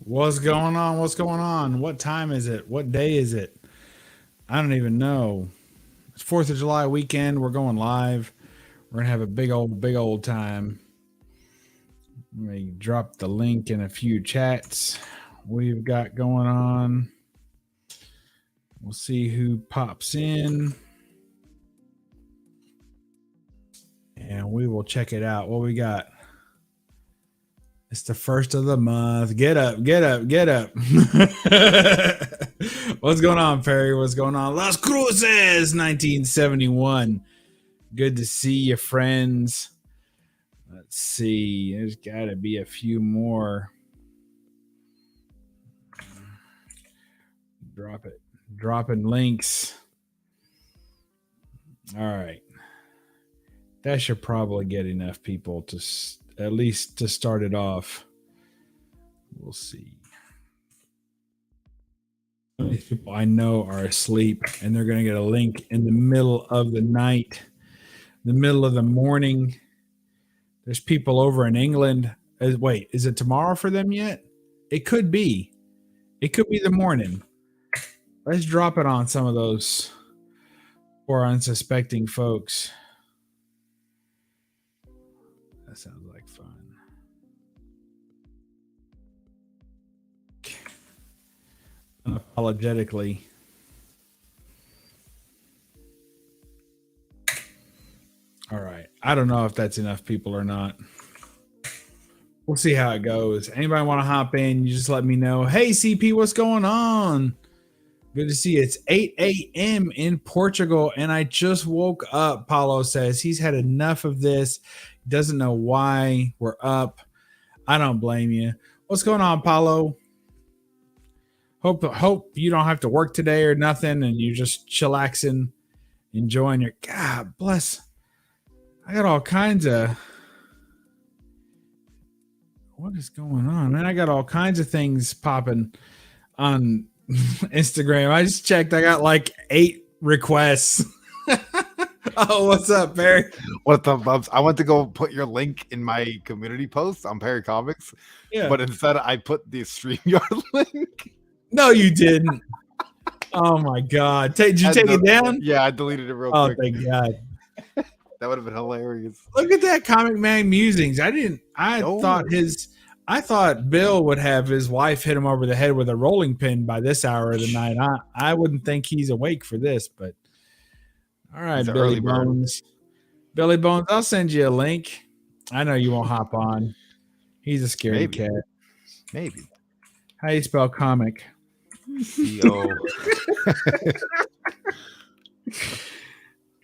What's going on? What's going on? What time is it? What day is it? I don't even know. It's 4th of July weekend. We're going live. We're going to have a big old time. Let me drop the link in a few chats we've got going on. We'll see who pops in. And we will check it out. What we got? It's the first of the month. Get up, get up, get up. What's going on, Perry? What's going on? Las Cruces, 1971. Good to see you, friends. Let's see. There's got to be a few more. Drop it. Dropping links. All right. That should probably get enough people to at least to start it off. We'll see. These people I know are asleep, and they're going to get a link in the middle of the night, the middle of the morning. There's people over in England. Wait, is it tomorrow for them yet? It could be. It could be the morning. Let's drop it on some of those poor unsuspecting folks. That sounds like fun. Unapologetically. All right. I don't know if that's enough people or not. We'll see how it goes. Anybody want to hop in? You just let me know. Hey, CP, what's going on? Good to see you. It's 8 a.m. in Portugal, and I just woke up. Paulo says he's had enough of this. Doesn't know why we're up. I don't blame you. What's going on, Paulo? Hope you don't have to work today or nothing, and you're just chillaxing, enjoying your. God bless. I got all kinds of. What is going on, man? I got all kinds of things popping on Instagram. I just checked. I got like 8 requests. Oh, what's up, Perry? What's up, Bubs? I went to go put your link in my community post on Perry Comics, but instead I put the StreamYard link. No, you didn't. Oh my God! Did you take it down? Yeah, I deleted it real quick. Oh, thank God. That would have been hilarious. Look at that, Comic Man Musings. I thought Bill would have his wife hit him over the head with a rolling pin by this hour of the night. I wouldn't think he's awake for this, but all right, Billy Bones. Billy Bones, I'll send you a link. I know you won't hop on. He's a scary cat. Maybe. How you spell comic? C-O.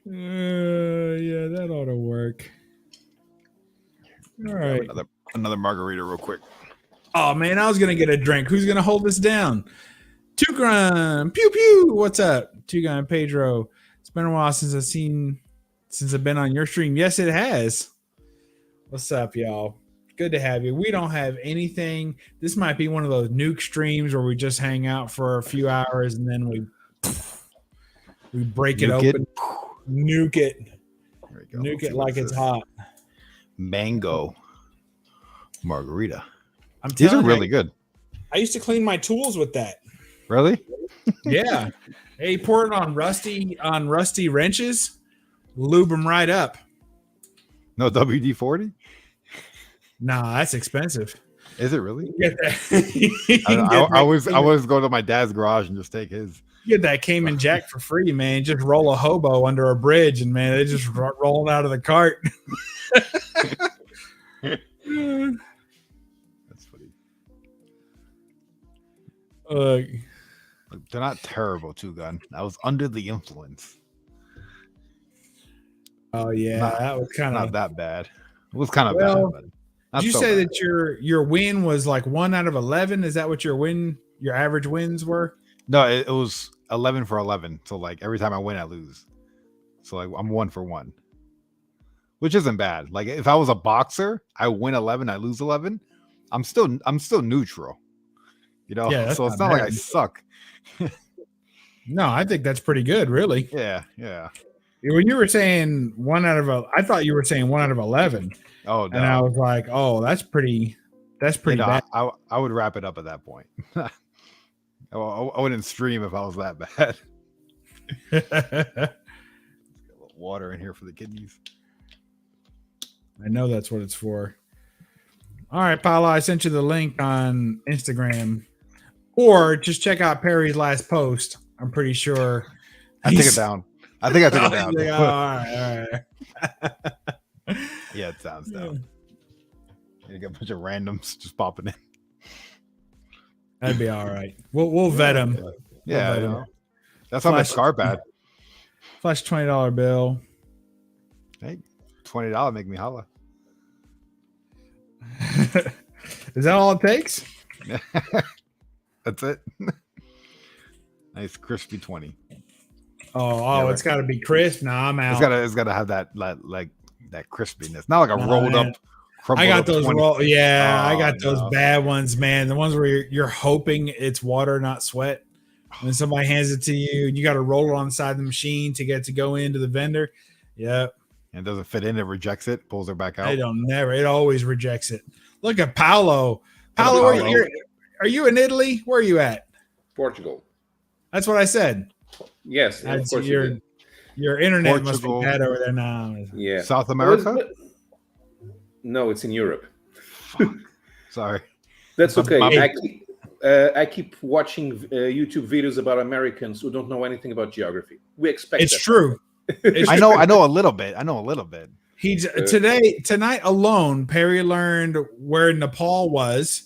Yeah, that ought to work. All right. Another margarita real quick. Oh, man, I was going to get a drink. Who's going to hold this down? Tugram. Pew, pew. What's up? Tugram Pedro. It's been a while since I've been on your stream. Yes, it has. What's up, y'all? Good to have you. We don't have anything. This might be one of those nuke streams where we just hang out for a few hours and then we break it open. Nuke it. Nuke it like it's hot. Mango margarita. These are really good. I used to clean my tools with that. Really? Yeah. Hey, pour it on rusty wrenches. Lube them right up. No WD-40? Nah, that's expensive. Is it really? Get that. I always go to my dad's garage and just take his. You get that Cayman Jack for free, man. Just roll a hobo under a bridge, and man, they just roll out of the cart. That's funny. Look, they're not terrible, too, Gun. I was under the influence. Oh yeah, that was kind of not that bad. It was kind of bad. But did you say that your win was like 1 out of 11? Is that what your average wins were? No, it was 11 for 11. So like every time I win, I lose. So like I'm 1 for 1, which isn't bad. Like if I was a boxer, I win 11, I lose 11. I'm still neutral. You know, yeah, so it's not like I suck. No, I think that's pretty good, really. Yeah. When you were saying 1 out of I thought you were saying 1 out of 11. Oh no. And I was like, oh, that's pretty That's pretty bad. I would wrap it up at that point. I wouldn't stream if I was that bad. A little water in here for the kidneys. I know that's what it's for. All right, Paolo, I sent you the link on Instagram. Or just check out Perry's last post. I'm pretty sure. I took it down. I think I took it down. Like, all right. Yeah, it sounds down. You got a bunch of randoms just popping in. That'd be all right. We'll vet him. Yeah, We'll vet him. That's how much Scarp had. Flash $20 bill. Hey, $20 make me holla. Is that all it takes? That's it. Nice crispy 20. Oh, it's got to be crisp. Nah, I'm out. It's gotta have that crispiness. Not like a rolled up. I got those 20. I got those bad ones, man. The ones where you're hoping it's water, not sweat. And then somebody hands it to you, and you got to roll it on the side of the machine to get to go into the vendor. Yep. And it doesn't fit in, it rejects it, pulls it back out. It always rejects it. Look at Paolo. Paolo, are you in Italy? Where are you at? Portugal. That's what I said. Yes, of course your internet Portugal. must be bad over there now. Yeah. South America? No, it's in Europe. Sorry. That's okay. I keep watching YouTube videos about Americans who don't know anything about geography. We expect it's true. I know a little bit. He's tonight alone, Perry learned where Nepal was,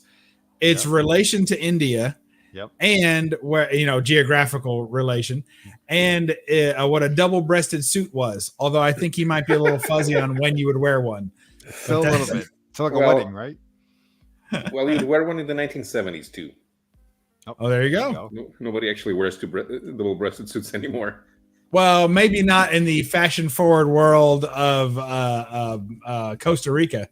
its relation to India. Yep. And where, geographical relation, and what a double-breasted suit was. Although I think he might be a little fuzzy on when you would wear one. Still a little bit. It's like a wedding, right? Well, you'd wear one in the 1970s too. Oh, there you go. Nobody actually wears double-breasted suits anymore. Well, maybe not in the fashion-forward world of Costa Rica,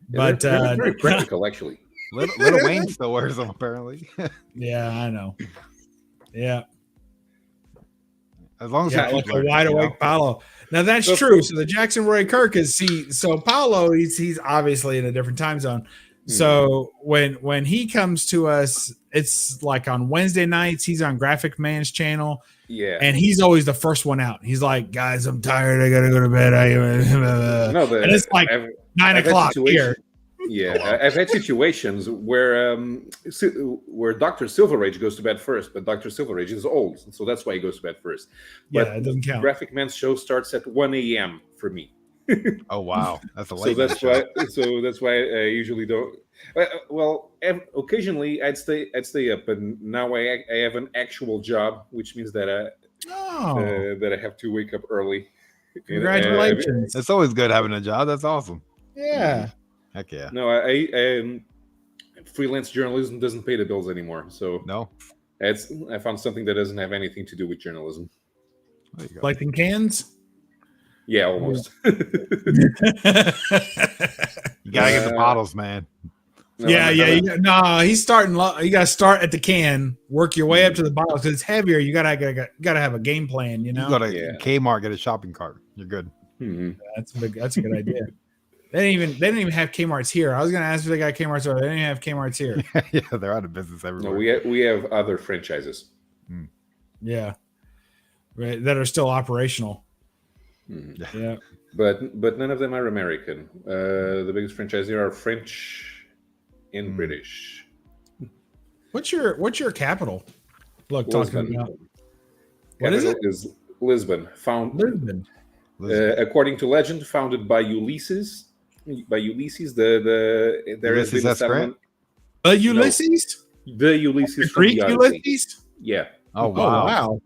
but they're very practical, actually. Little Wayne still wears them, apparently. Yeah, I know. Yeah. As long as like a wide awake Paolo. Now that's true. So the Jackson Roy Kirk so Paolo, he's obviously in a different time zone. So when he comes to us, it's like on Wednesday nights, he's on Graphic Man's channel. Yeah. And he's always the first one out. He's like, guys, I'm tired. I gotta go to bed. And it's like 9 o'clock here. Yeah, I've had situations where Dr. Silver Age goes to bed first, but Dr. Silver Age is old, so that's why he goes to bed first. But it doesn't count. Graphic Man's show starts at 1 a.m. for me. Oh wow, that's a late. So that's why I usually don't. Well, occasionally I'd stay up, but now I have an actual job, which means that I have to wake up early. Congratulations! It's always good having a job. That's awesome. Yeah. Heck yeah. No, I freelance journalism doesn't pay the bills anymore. So no, I found something that doesn't have anything to do with journalism. Like in cans? Yeah, almost. You gotta get the bottles, man. He's starting. You gotta start at the can, work your way up to the bottle because it's heavier. You gotta have a game plan. You go to Kmart, get a shopping cart. You're good. Mm-hmm. That's a good idea. They didn't even have Kmart's here. I was going to ask if they got Kmart's, or they didn't have Kmart's here. Yeah, they're out of business everywhere. No, we have other franchises. Yeah, right, that are still operational. Mm-hmm. Yeah, but none of them are American. The biggest franchises here are French and British. What's your capital? Look, Lisbon. talking about what is it? Is Lisbon. Lisbon. According to legend, founded by Ulysses. There has been a settlement. Ulysses? The Ulysses from Greek the Odyssey. Ulysses? Yeah. Oh wow.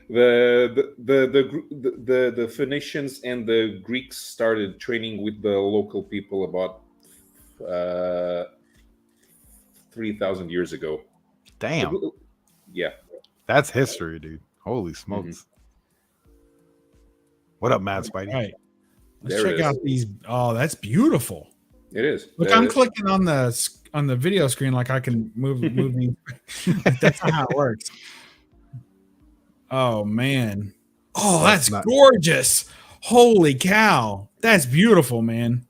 The Phoenicians and the Greeks started training with the local people about 3,000 years ago. Damn. Yeah. That's history, dude. Holy smokes. Mm-hmm. What up, Mad Spidey? All right. Let's check out these. Oh, that's beautiful. It is. Look, I'm clicking on the video screen like I can move these. That's not how it works. Oh man. Oh, that's gorgeous. Holy cow. That's beautiful, man.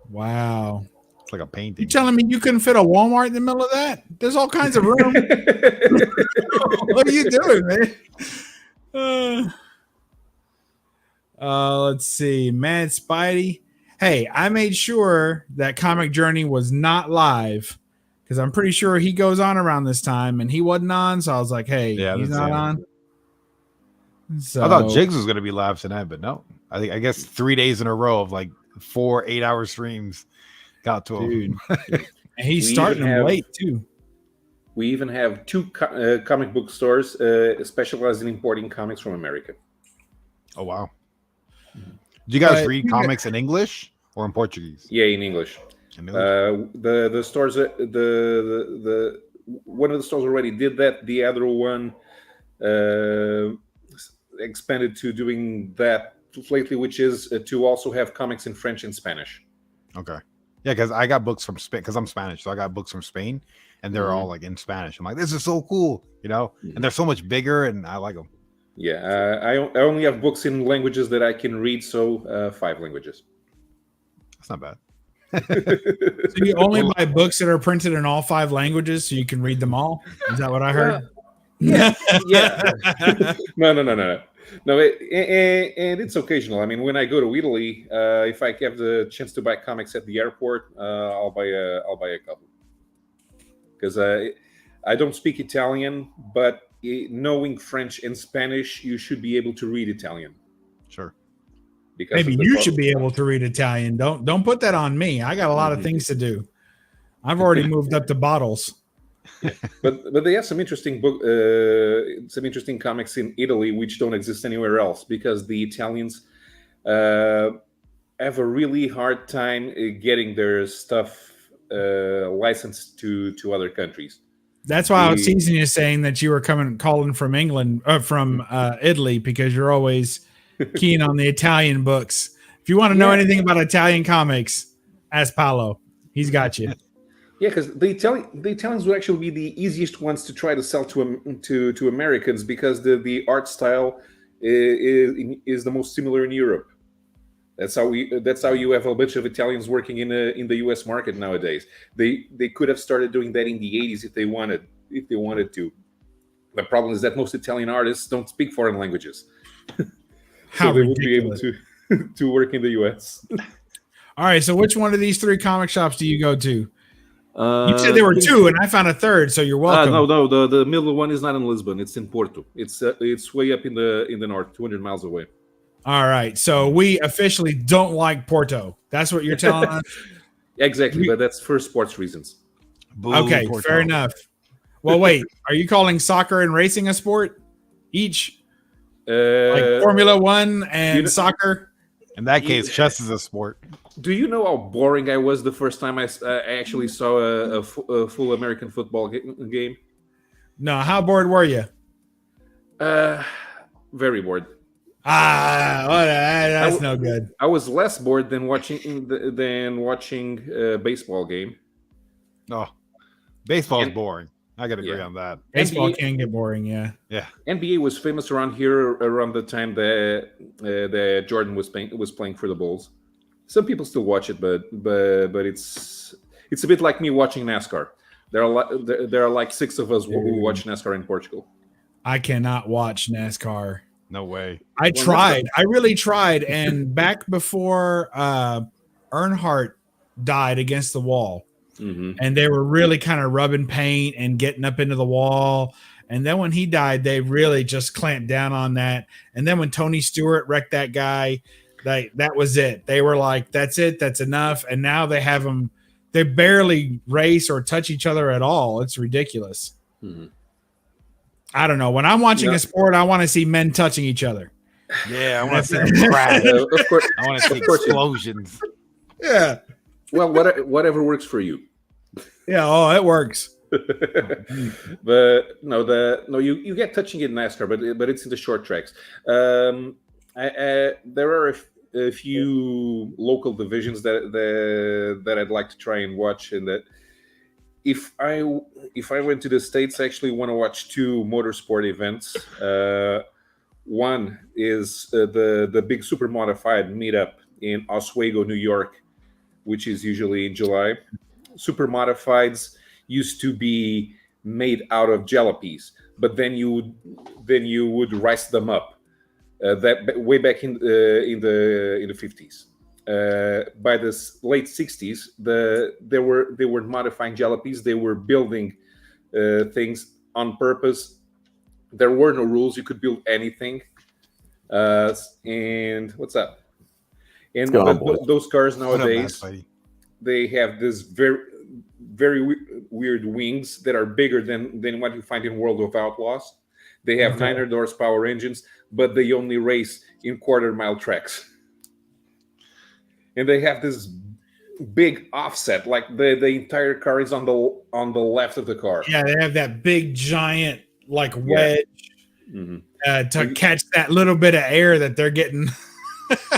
Wow. It's like a You painting. telling me you couldn't fit a Walmart in the middle of that? There's all kinds of room. What are you doing, man? Let's see. Mad Spidey. Hey, I made sure that Comic Journey was not live because I'm pretty sure he goes on around this time and he wasn't on. So I was like, hey, Yeah, he's that's not it. on. So I thought Jigs was going to be live tonight, but no. I guess 3 days in a row of like 4 8-hour streams got to him. and he's starting them late too. We even have 2 comic book stores specialized in importing comics from America. Oh wow! Do you guys read comics in English or in Portuguese? Yeah, in English. The stores, the one of the stores already did that. The other one expanded to doing that lately, which is to also have comics in French and Spanish. Okay. Yeah, because I got books from Spain, because I'm Spanish, so I got books from Spain, and they're all like in Spanish. I'm like, this is so cool, you know, and they're so much bigger, and I like them. Yeah, I only have books in languages that I can read, so 5 languages. That's not bad. So you only buy books that are printed in all 5 languages so you can read them all? Is that what I heard? Yeah. No, and it's occasional. I mean, when I go to Italy, if I have the chance to buy comics at the airport, I'll buy a couple. Because I don't speak Italian, but knowing French and Spanish, you should be able to read Italian. Sure. Because maybe you should be able to read Italian. Don't put that on me. I got a lot of things to do. I've already moved up to bottles. But they have some interesting comics in Italy which don't exist anywhere else, because the Italians have a really hard time getting their stuff licensed to other countries. That's why I was teasing you, saying that you were calling from England, from Italy, because you're always keen on the Italian books. If you want to know anything about Italian comics, ask Paolo. He's got you. Yeah, because the Italians would actually be the easiest ones to try to sell to Americans, because the art style is the most similar in Europe. That's how you have a bunch of Italians working in the U.S. market nowadays. They could have started doing that in the 80s if they wanted to. The problem is that most Italian artists don't speak foreign languages, so they would be able to work in the U.S. All right, so which one of these 3 comic shops do you go to? You said there were 2, and I found a third, so you're welcome. No, the middle one is not in Lisbon. It's in Porto. It's way up in the north, 200 miles away. All right, so we officially don't like Porto. That's what you're telling us? Exactly, but that's for sports reasons. Okay, Porto. Fair enough. Well, wait, are you calling soccer and racing a sport each? Like Formula 1 and soccer? In that case, chess is a sport. Do you know how boring I was the first time I actually saw a full American football game? No, how bored were you? Very bored. That's no good. I was less bored than watching a baseball game. Oh, baseball's boring. I gotta agree on that. Baseball can get boring, yeah. NBA was famous around here around the time that Jordan was playing for the Bulls. Some people still watch it, but it's a bit like me watching NASCAR. There are like 6 of us who watch NASCAR in Portugal. I cannot watch NASCAR. No way. I tried. I really tried. And back before Earnhardt died against the wall, and they were really kind of rubbing paint and getting up into the wall. And then when he died, they really just clamped down on that. And then when Tony Stewart wrecked that guy, that was it. They were like, that's it. That's enough. And now they have them. They barely race or touch each other at all. It's ridiculous. I don't know. When I'm watching a sport, I want to see men touching each other. Yeah, I want to see them crash. Of course, I want to see explosions. Yeah. Well, whatever works for you. Yeah. It works. But you get touching in NASCAR, but it's in the short tracks. There are a few local divisions that I'd like to try and watch, and that if I went to the States, I actually want to watch 2 motorsport events. One is the big super modified meetup in Oswego, New York, which is usually in July. Super modifieds used to be made out of jalapenos, but then you would rice them up. That way back in the 50s. By the late 60s, they were modifying jalapenos. They were building things on purpose. There were no rules. You could build anything. And what's up? And those cars nowadays, they have this very weird wings that are bigger than what you find in World of Outlaws. They have 900 horsepower engines, but they only race in quarter-mile tracks. And they have this big offset, like the entire car is on the left of the car. Yeah, they have that big giant like wedge to catch that little bit of air that they're getting.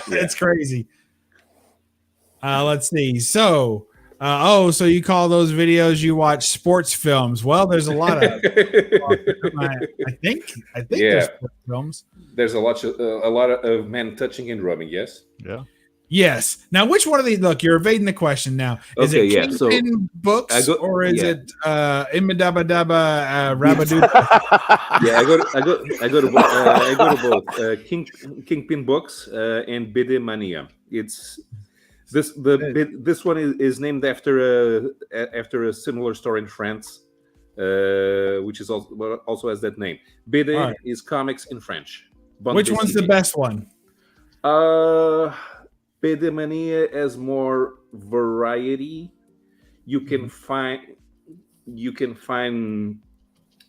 It's crazy. Let's see. So, so you call those videos you watch sports films? Well, there's a lot of. I think there's sports films. There's a lot of men touching and rubbing. Yes. Yeah. Yes. Now, which one of these? Look, you're evading the question. Now, is it Kingpin books or is it Imadaba Daba Rabadoo? Yeah, I go to both Kingpin books and Bide Mania. It's this one is named after a similar store in France, which is also has that name. Bide is comics in French. Which one's the best one? Bide Mania has more variety. You can find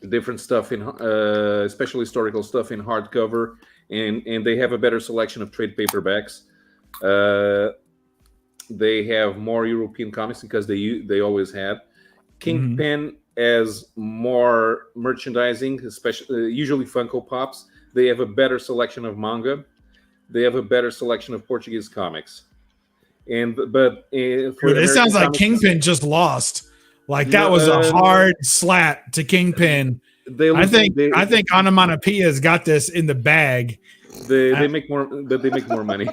different stuff in especially historical stuff in hardcover, and they have a better selection of trade paperbacks. They have more European comics because they always had. Kingpin has more merchandising, especially usually Funko Pops. They have a better selection of manga. They have a better selection of Portuguese comics. It sounds like Kingpin just lost. Like that was a hard slap to Kingpin. I think Onomatopoeia's got this in the bag. They make more, but they make more money.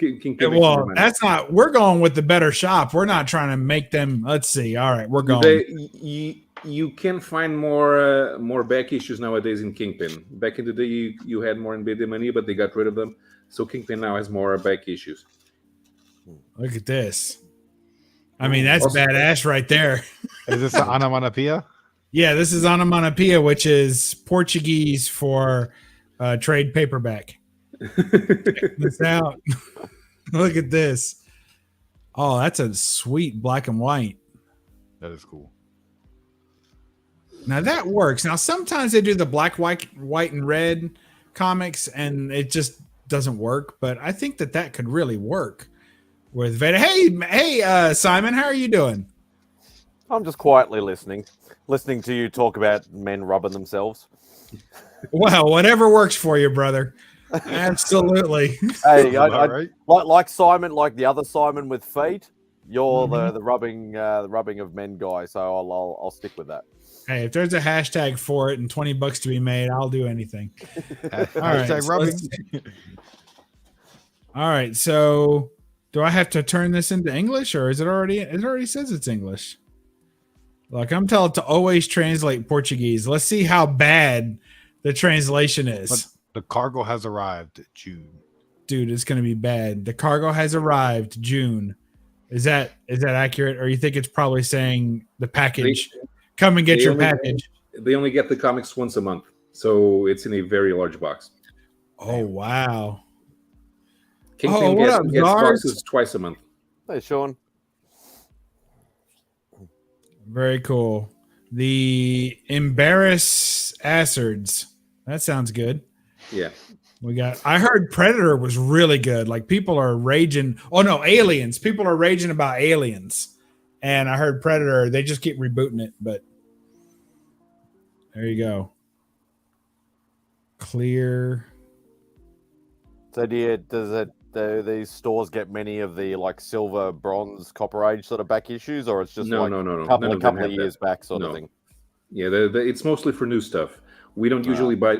That's not. We're going with the better shop. We're not trying to make them. Let's see. All right, we're going. You can find more back issues nowadays in Kingpin. Back in the day, you had more in Bide Mania, but they got rid of them. So Kingpin now has more back issues. Look at this. I mean, that's badass right there. Is this onomatopoeia? Yeah, this is onomatopoeia, which is Portuguese for trade paperback. Check this out. Look at this. Oh, that's a sweet black and white. That is cool. Now that works. Now sometimes they do the black, white, and red comics, and it just doesn't work. But I think that could really work with Vader. Hey, Simon, how are you doing? I'm just quietly listening to you talk about men rubbing themselves. Well, whatever works for you, brother. Absolutely. Hey, like Simon, like the other Simon with feet. You're the rubbing of men guy, so I'll stick with that. Hey, if there's a hashtag for it and $20 to be made, I'll do anything. Hashtag rubbing. All right. So, do I have to turn this into English, or is it already? It already says it's English. Look, I'm telling it to always translate Portuguese. Let's see how bad the translation is. But the cargo has arrived, June. Dude, it's going to be bad. The cargo has arrived, June. Is that accurate, or you think it's probably saying the package? Come and get your package. They only get the comics once a month, so it's in a very large box. Oh, wow. Kingpin gets boxes twice a month. Hey, Sean. Very cool. The Embarrass Assards. That sounds good. Yeah. I heard Predator was really good. Like people are raging. Oh no, Aliens. People are raging about Aliens. And I heard Predator, they just keep rebooting it, but there you go. Clear. So do these stores get many of the like silver, bronze, copper age sort of back issues, or it's just no. a couple of years back sort of thing? Yeah, it's mostly for new stuff. We don't usually buy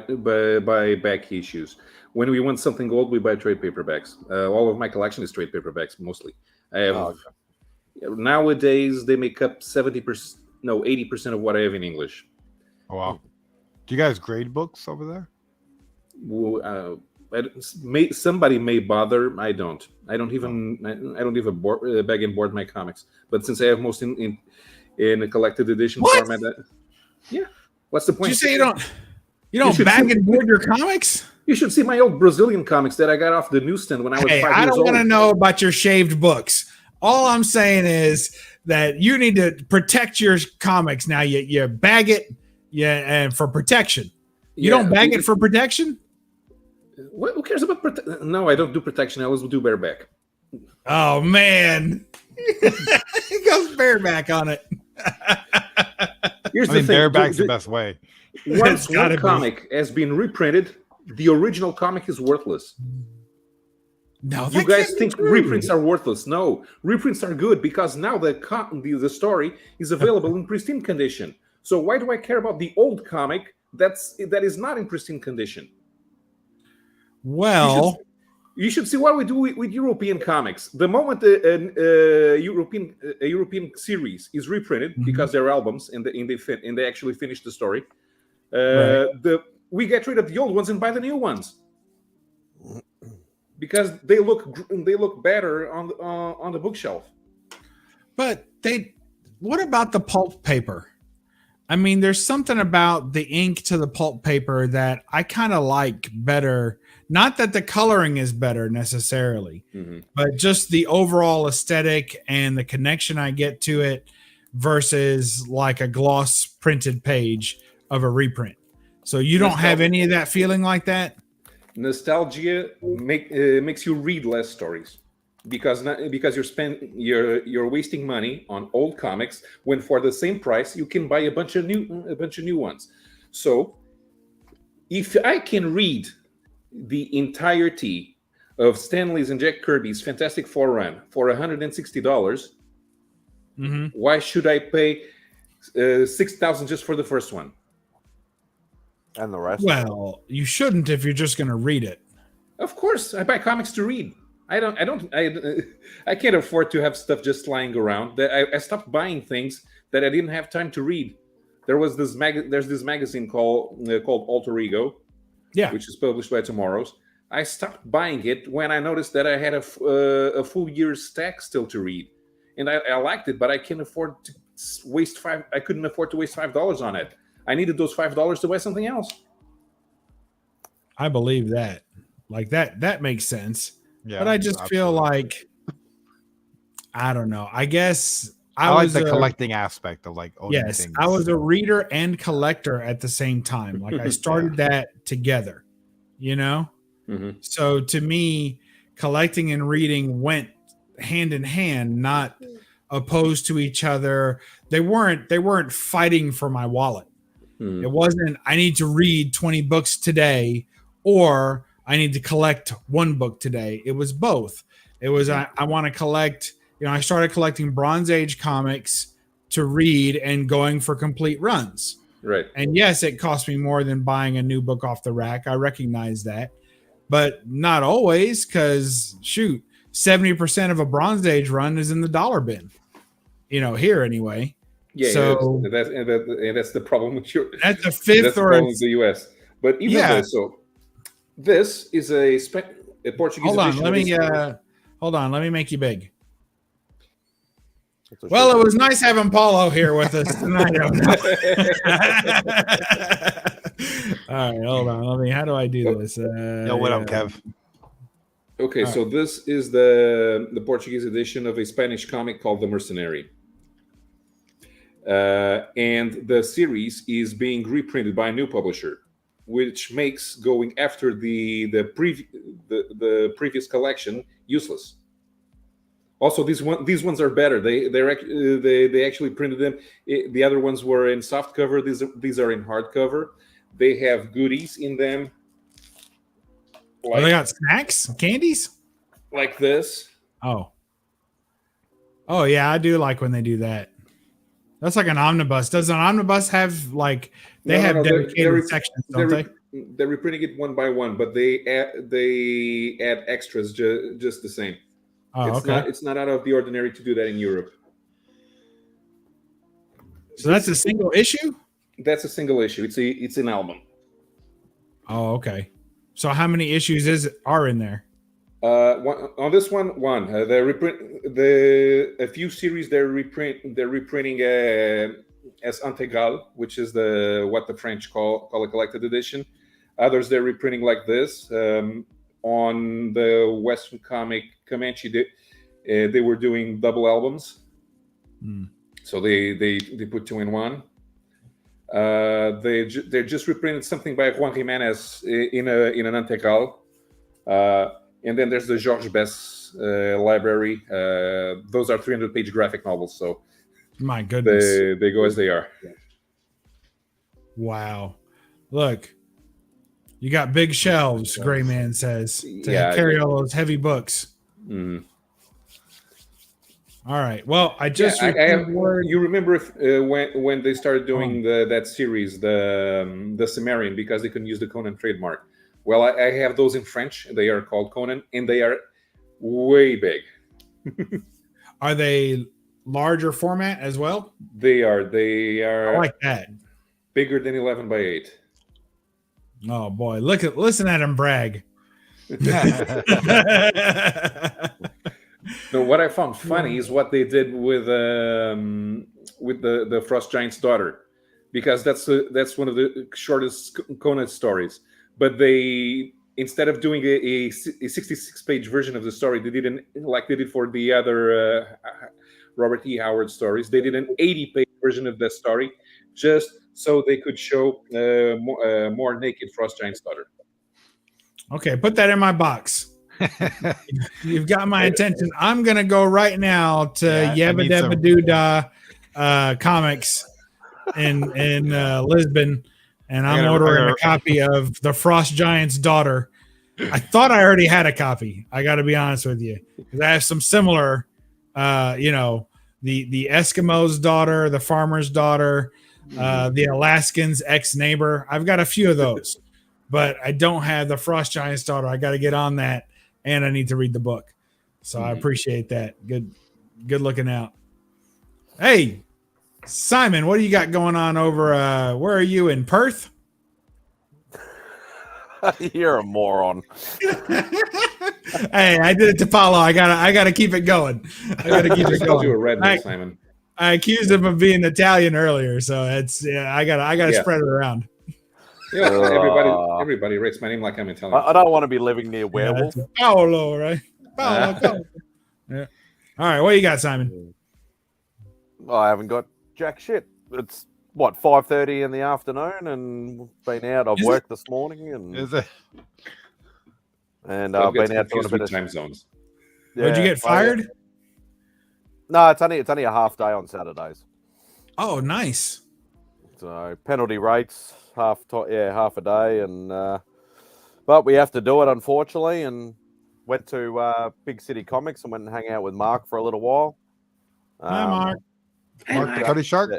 back issues. When we want something old, we buy trade paperbacks. All of my collection is trade paperbacks mostly. I have Nowadays, they make up 70%, no, 80% of what I have in English. Oh wow. Do you guys grade books over there? Somebody may bother. I don't. I don't even. I don't even bag and board my comics. But since I have most in a collected edition format, yeah. What's the point? Did you say you don't bag and board your comics? You should see my old Brazilian comics that I got off the newsstand when I was 5 years old. I don't want to know about your shaved books. All I'm saying is that you need to protect your comics. Now you bag it, and for protection. You don't bag it for protection? Who cares about protection? No, I don't do protection. I always do bareback. Oh man, he goes bareback on it. Here's the thing: bareback's the best way. Once one comic has been reprinted, the original comic is worthless. No, you guys think reprints are worthless? No, reprints are good because now the story is available in pristine condition. So why do I care about the old comic that is not in pristine condition? Well, you should see what we do with European comics. The moment a European series is reprinted because they're albums and they actually finish the story, we get rid of the old ones and buy the new ones because they look better on the bookshelf. But what about the pulp paper? I mean, there's something about the ink to the pulp paper that I kind of like better. Not that the coloring is better necessarily, but just the overall aesthetic and the connection I get to it versus like a gloss printed page of a reprint. So you don't have any of that feeling like that? Nostalgia makes you read less stories because you're wasting money on old comics when for the same price you can buy a bunch of new ones. So if I can read the entirety of Stan Lee's and Jack Kirby's Fantastic Four run for $160, why should I pay $6,000 just for the first one? And the rest? Well, you shouldn't if you're just going to read it. Of course, I buy comics to read. I can't afford to have stuff just lying around. I stopped buying things that I didn't have time to read. There's this magazine called Alter Ego, which is published by Tomorrow's. I stopped buying it when I noticed that I had a full year's stack still to read, and I liked it, but I can't afford to waste I couldn't afford to waste $5 on it. I needed those $5 to buy something else. I believe that. Like that makes sense. Yeah, but I just feel like I don't know. I guess I like the collecting aspect of like owning things. I was a reader and collector at the same time. Like I started that together, you know? So to me, collecting and reading went hand in hand, not opposed to each other. They weren't fighting for my wallet. It wasn't I need to read 20 books today or I need to collect one book today. It was both. It was I want to collect, I started collecting Bronze Age comics to read and going for complete runs. Right. And yes, it cost me more than buying a new book off the rack. I recognize that. But not always, because 70% of a Bronze Age run is in the dollar bin. Here anyway. Yeah, so that's the problem with your. That's the fifth that's or the U.S. But even though so, this is a Portuguese. Hold on, let me make you big. Well, it was nice having Paulo here with us tonight. All right, hold on. How do I do this? Yo, what up, Kev? Okay, so this is the Portuguese edition of a Spanish comic called The Mercenary. And the series is being reprinted by a new publisher, which makes going after the previous collection useless. Also, these ones are better. They actually printed them. The other ones were in soft cover. These are in hardcover. They have goodies in them. They got snacks, candies, like this. Oh yeah, I do like when they do that. That's like an omnibus. Does an omnibus have like have dedicated sections? Don't they? They're reprinting it one by one, but they add extras just the same. Oh, it's not out of the ordinary to do that in Europe. So that's a single issue? That's a single issue. It's an album. Oh, okay. So how many issues are in there? On this one, the reprint, a few series they're reprinting as integral, which is what the French call a collected edition. Others they're reprinting like this. On the Western comic Comanche, they were doing double albums, so they put two in one. They just reprinted something by Juan Jimenez in an integral. And then there's the Georges Best library. Those are 300-page graphic novels. So, my goodness, they go as they are. Wow! Look, you got big shelves. Gray Man says to carry all those heavy books. Mm. All right. Well, I just you remember if, when they started doing that series, the Sumerian, because they couldn't use the Conan trademark. Well, I have those in French. They are called Conan, and they are way big. Are they larger format as well? They are. I like that. Bigger than 11 by 8. Oh boy! Listen at him brag. No, what I found funny is what they did with the Frost Giant's daughter, because that's one of the shortest Conan stories. But they, instead of doing a 66-page version of the story, they didn't, like they did for the other Robert E. Howard stories. They did an 80-page version of the story, just so they could show more naked Frost Giant's daughter. Okay, put that in my box. You've got my attention. I'm gonna go right now to Yabba Dabba Doodah Comics in Lisbon. And I'm ordering a copy of The Frost Giant's Daughter. I thought I already had a copy. I got to be honest with you, because I have some similar, the Eskimo's daughter, the farmer's daughter, the Alaskan's ex-neighbor. I've got a few of those, but I don't have The Frost Giant's Daughter. I got to get on that, and I need to read the book. So I appreciate that. Good looking out. Hey, Simon, what do you got going on over? Where are you, in Perth? You're a moron. Hey, I did it to Paulo. I gotta keep it going. I gotta keep it going. You a redneck, Simon. I accused him of being Italian earlier, so I gotta spread it around. Everybody rates my name like I'm Italian. I don't want to be living near werewolf. Paolo, right? Paolo. Yeah. All right, what you got, Simon? I haven't got jack shit. It's what, 5:30 in the afternoon, and been out. I've worked this morning, and I've been out doing a bit of time zones. Yeah, would you get fired? No, it's only a half day on Saturdays. Oh, nice. So penalty rates half a day, and but we have to do it, unfortunately. And went to Big City Comics and went and hang out with Mark for a little while. Hi, Mark. Mark the Cutty Shark.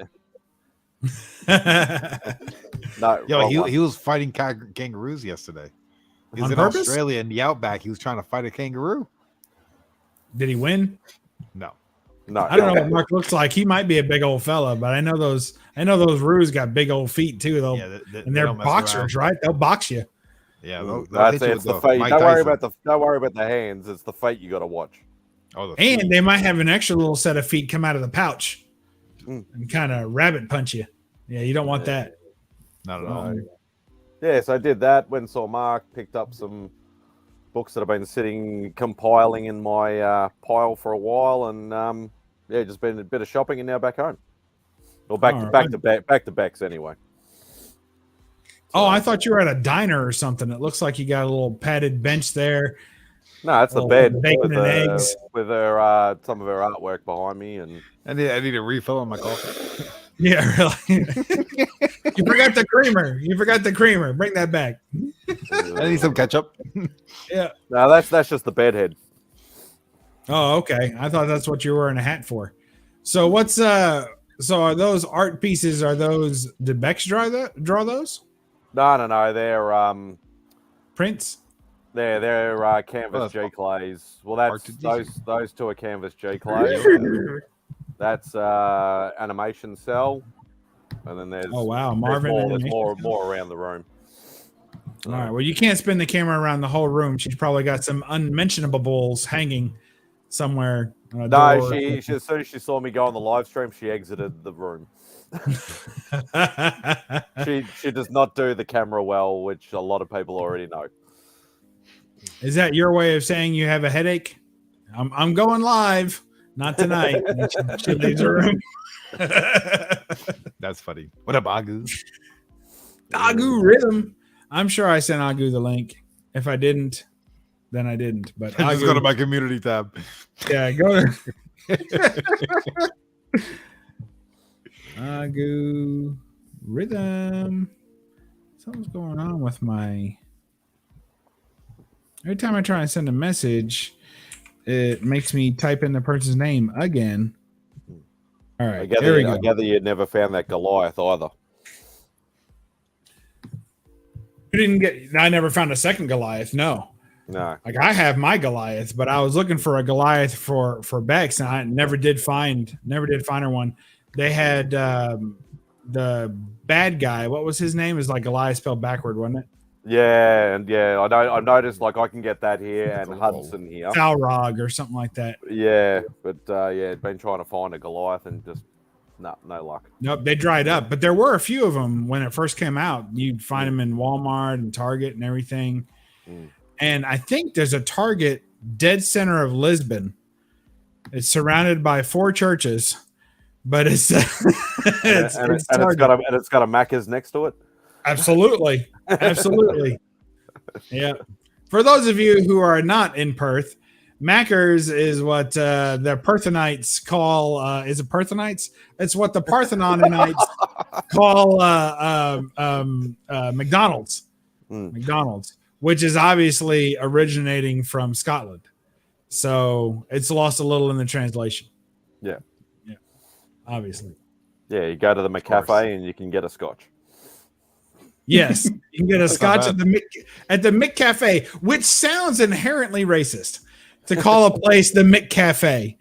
No, he was fighting kangaroos yesterday. He was in Australia in the outback. He was trying to fight a kangaroo. Did he win? No. I don't know what Mark looks like. He might be a big old fella, but I know those roos got big old feet too, though. Yeah, and they're boxers, right? They'll box you. Yeah, that's it. It's the fate. Don't worry about the hands. It's the fate you got to watch. Oh, and they might have an extra little set of feet come out of the pouch and kind of rabbit punch you. Yeah, you don't want that. Not at all. Yeah, so I did that. Went and saw Mark, picked up some books that I've been sitting compiling in my pile for a while, and just been a bit of shopping and now back home. Or back to Beck's anyway. Oh, I thought you were at a diner or something. It looks like you got a little padded bench there. No, it's the bed. Bacon and eggs. With her, some of her artwork behind me. And I need a refill on my coffee. Yeah, really. You forgot the creamer. Bring that back. I need some ketchup. Yeah. No, that's just the bedhead. Oh, okay. I thought that's what you were wearing a hat for. So what's so are those art pieces? Are those did Bex draw those? No. They're prints. They're canvas G clays. Well, those two are canvas G clays. That's animation cell. and then there's Marvin. There's more around the room. All right. Well, you can't spin the camera around the whole room. She's probably got some unmentionables hanging somewhere. No, she as soon as she saw me go on the live stream, she exited the room. she does not do the camera well, which a lot of people already know. Is that your way of saying you have a headache? I'm going live, not tonight. She leaves the room. That's funny. What up, Agu? Agu Rhythm. I'm sure I sent Agu the link. If I didn't, then I didn't. But Just go to my community tab. Yeah, go to Agu Rhythm. Something's going on with my. Every time I try and send a message, it makes me type in the person's name again. All right, I gather you never found that Goliath either. You didn't get. I never found a second Goliath. No. Like I have my Goliath, but I was looking for a Goliath for Bex, and I never did find her one. They had the bad guy. What was his name? Is like Goliath spelled backward, wasn't it? Yeah, and I know. I noticed like I can get that here and Hudson here. Falrog or something like that. Yeah, but been trying to find a Goliath and just no luck. Nope, they dried up. But there were a few of them when it first came out. You'd find them in Walmart and Target and everything. And I think there's a Target dead center of Lisbon. It's surrounded by 4 churches, but it's it's got a Macca's next to it. Absolutely. Yeah. For those of you who are not in Perth, Macca's is what the Perthenites call. Is it Perthenites? It's what the Parthenonites call McDonald's. McDonald's, which is obviously originating from Scotland. So it's lost a little in the translation. Yeah. Obviously. Yeah, you go to the McCafe and you can get a scotch. Yes, you can get a scotch at the McCafe, which sounds inherently racist to call a place the McCafe.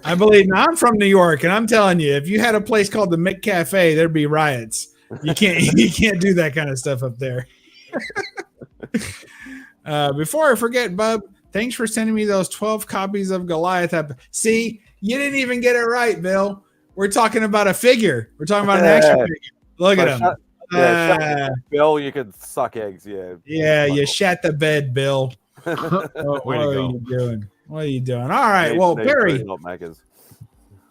I believe. Now I'm from New York, and I'm telling you, if you had a place called the McCafe, there'd be riots. You can't do that kind of stuff up there. Before I forget, Bub, thanks for sending me those 12 copies of Goliath. See, you didn't even get it right, Bill. We're talking about a figure. We're talking about an action figure. Look at him. Bill, you could suck eggs. Yeah, you shat the bed, Bill. What are you doing? What are you doing? All right. Well, Barry,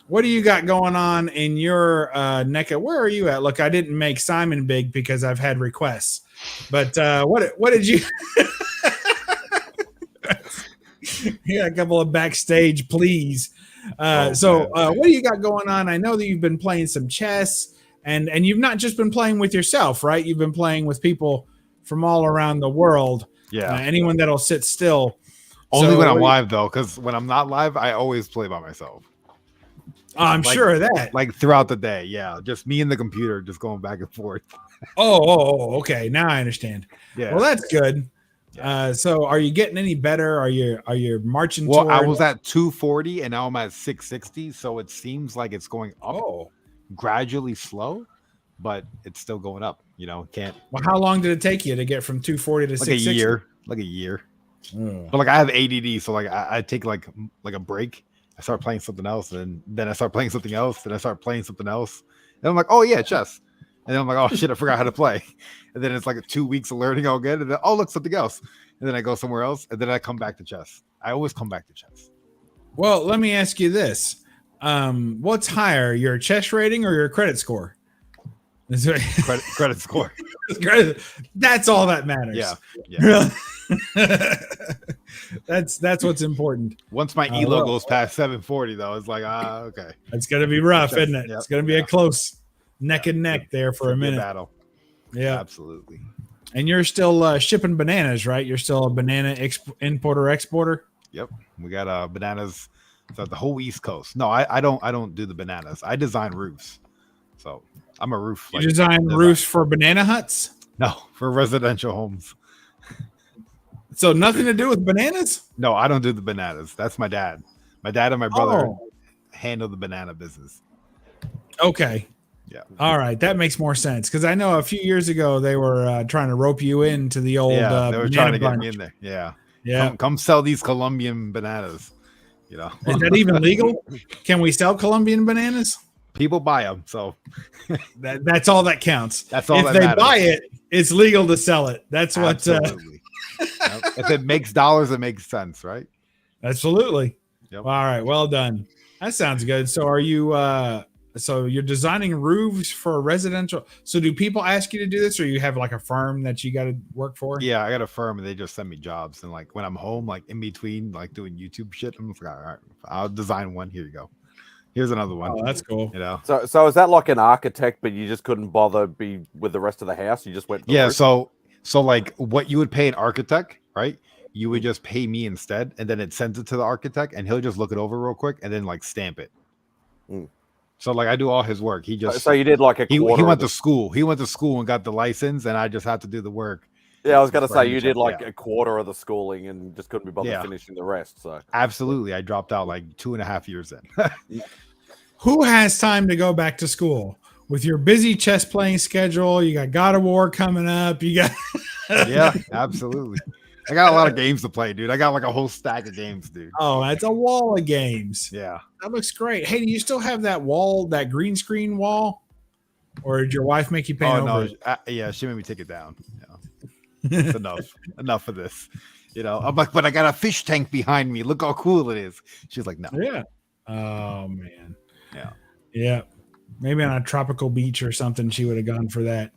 what do you got going on in your neck of? Where are you at? Look, I didn't make Simon big because I've had requests. But what did you? You got a couple of backstage, please. What do you got going on? I know that you've been playing some chess. And you've not just been playing with yourself, right? You've been playing with people from all around the world. Yeah. Anyone that'll sit still. Only when I'm live, though, because when I'm not live, I always play by myself. I'm sure of that. Like throughout the day, yeah. Just me and the computer just going back and forth. Okay. Now I understand. Yeah. Well, that's good. Yeah. So are you getting any better? Are you marching toward... I was at 240 and now I'm at 660. So it seems like it's going up. Gradually slow, but it's still going up. Can't. Well, how long did it take you to get from 240 to 660? Like a year. But like I have ADD, so like I take like a break. I start playing something else, and then I start playing something else, then I start playing something else, and I'm like, oh yeah, chess. And then I'm like, oh shit, I forgot how to play. And then it's like 2 weeks of learning all good, and then look, something else. And then I go somewhere else, and then I come back to chess. I always come back to chess. Well, let me ask you this. What's higher, your chess rating or your credit score? Credit score. That's all that matters. Yeah. That's what's important. Once my elo goes past 740, though, it's like okay. It's gonna be rough, isn't it? Yep. It's gonna be a close neck and neck there for a minute. Battle. Yeah, absolutely. And you're still shipping bananas, right? You're still a banana importer exporter. Yep, we got bananas. So the whole East Coast. No, I don't do the bananas. I design roofs. So I'm a roof. You design roofs for banana huts? No, for residential homes. So nothing to do with bananas? No, I don't do the bananas. That's my dad. My dad and my brother handle the banana business. Okay. All right, that makes more sense because I know a few years ago they were trying to rope you into the old. Yeah, they were trying to get bunch. me in there. Yeah. Yeah. Come sell these Colombian bananas. You know, Is that even legal? Can we sell Colombian bananas? people buy them, so That's all that counts. that's all if that they matters. buy it, it's legal to sell it. That's what. Absolutely. Yep. If it makes dollars, it makes sense, right? Absolutely. Yep. All right. Well done. That sounds good. So are you? So you're designing roofs for residential. So do people ask you to do this, or you have like a firm that you got to work for? Yeah, I got a firm and they just send me jobs. And like when I'm home, like in between, like doing YouTube shit, I'm just like, all right, I'll design one. Here you go. Here's another one. Oh, that's cool. You know. So is that like an architect, but you just couldn't bother be with the rest of the house? You just went. Yeah. roof? So like what you would pay an architect, right? You would just pay me instead, and then it sends it to the architect, and he'll just look it over real quick, and then like stamp it. So like I do all his work. He just So you did like a he quarter. went to school. He went to school and got the license, and I just had to do the work. Yeah, I was gonna for say him you to- did like yeah. a quarter of the schooling and just couldn't be bothered Yeah. finishing the rest. So Absolutely, I dropped out like 2.5 years in. Who has time to go back to school with your busy chess playing schedule? You got God of War coming up. You got Yeah, absolutely. I got a lot of games to play, dude. I got like a whole stack of games, dude. Oh, that's a wall of games. Yeah. That looks great. Hey, do you still have that wall, that green screen wall? Or did your wife make you paint Oh over no, it? yeah, she made me take it down. Yeah. It's enough of this. You know, I'm like, but I got a fish tank behind me. Look how cool it is. She's like, no. Yeah. Oh man. Yeah. Yeah. Maybe on a tropical beach or something, she would have gone for that.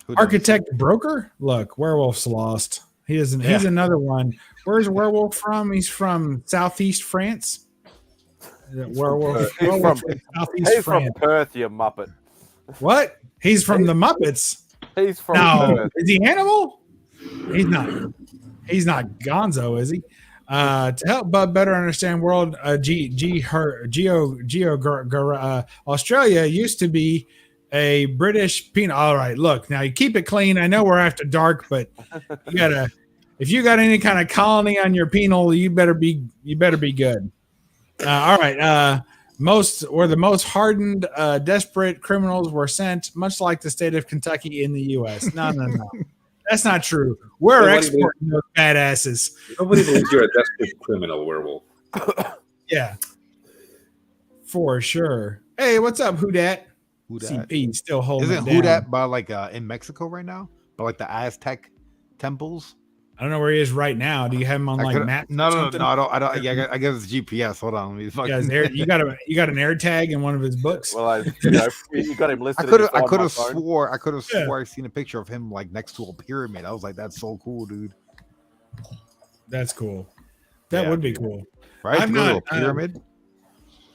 Who knows? Architect broker? Look, Werewolf's lost. He isn't. He's Yeah. another one. Where's Werewolf from? He's from Southeast France. Is it Werewolf. He's Werewolf from- Southeast he's from France. Perth, you muppet. What? He's from the Muppets. He's from No, Perth. is he Hannibal? He's not. He's not Gonzo, is he? To help Bub better understand world, Australia used to be a British penal. All right, look now, you keep it clean. I know we're after dark, but you gotta. If you got any kind of colony on your penal, you better be good. All right. The most hardened, desperate criminals were sent, much like the state of Kentucky in the U.S. No. That's not true. We're Nobody exporting those badasses. Nobody believes you're a desperate criminal, werewolf. Yeah, for sure. Hey, what's up, Who Dat? Who dat? CP still holding Isn't it down. who that by like in Mexico right now? By like the Aztec temples? I don't know where he is right now. Do you have him on like maps? No, or no, something? I don't. Yeah, I guess it's GPS. Hold on, let me You, fucking. guys, you got an air tag in one of his books. Well, you got him listed. I could have swore Yeah. I seen a picture of him like next to a pyramid. I was like, that's so cool, dude. That's cool. That Yeah. would be cool. Right? I'm To go to not, a pyramid.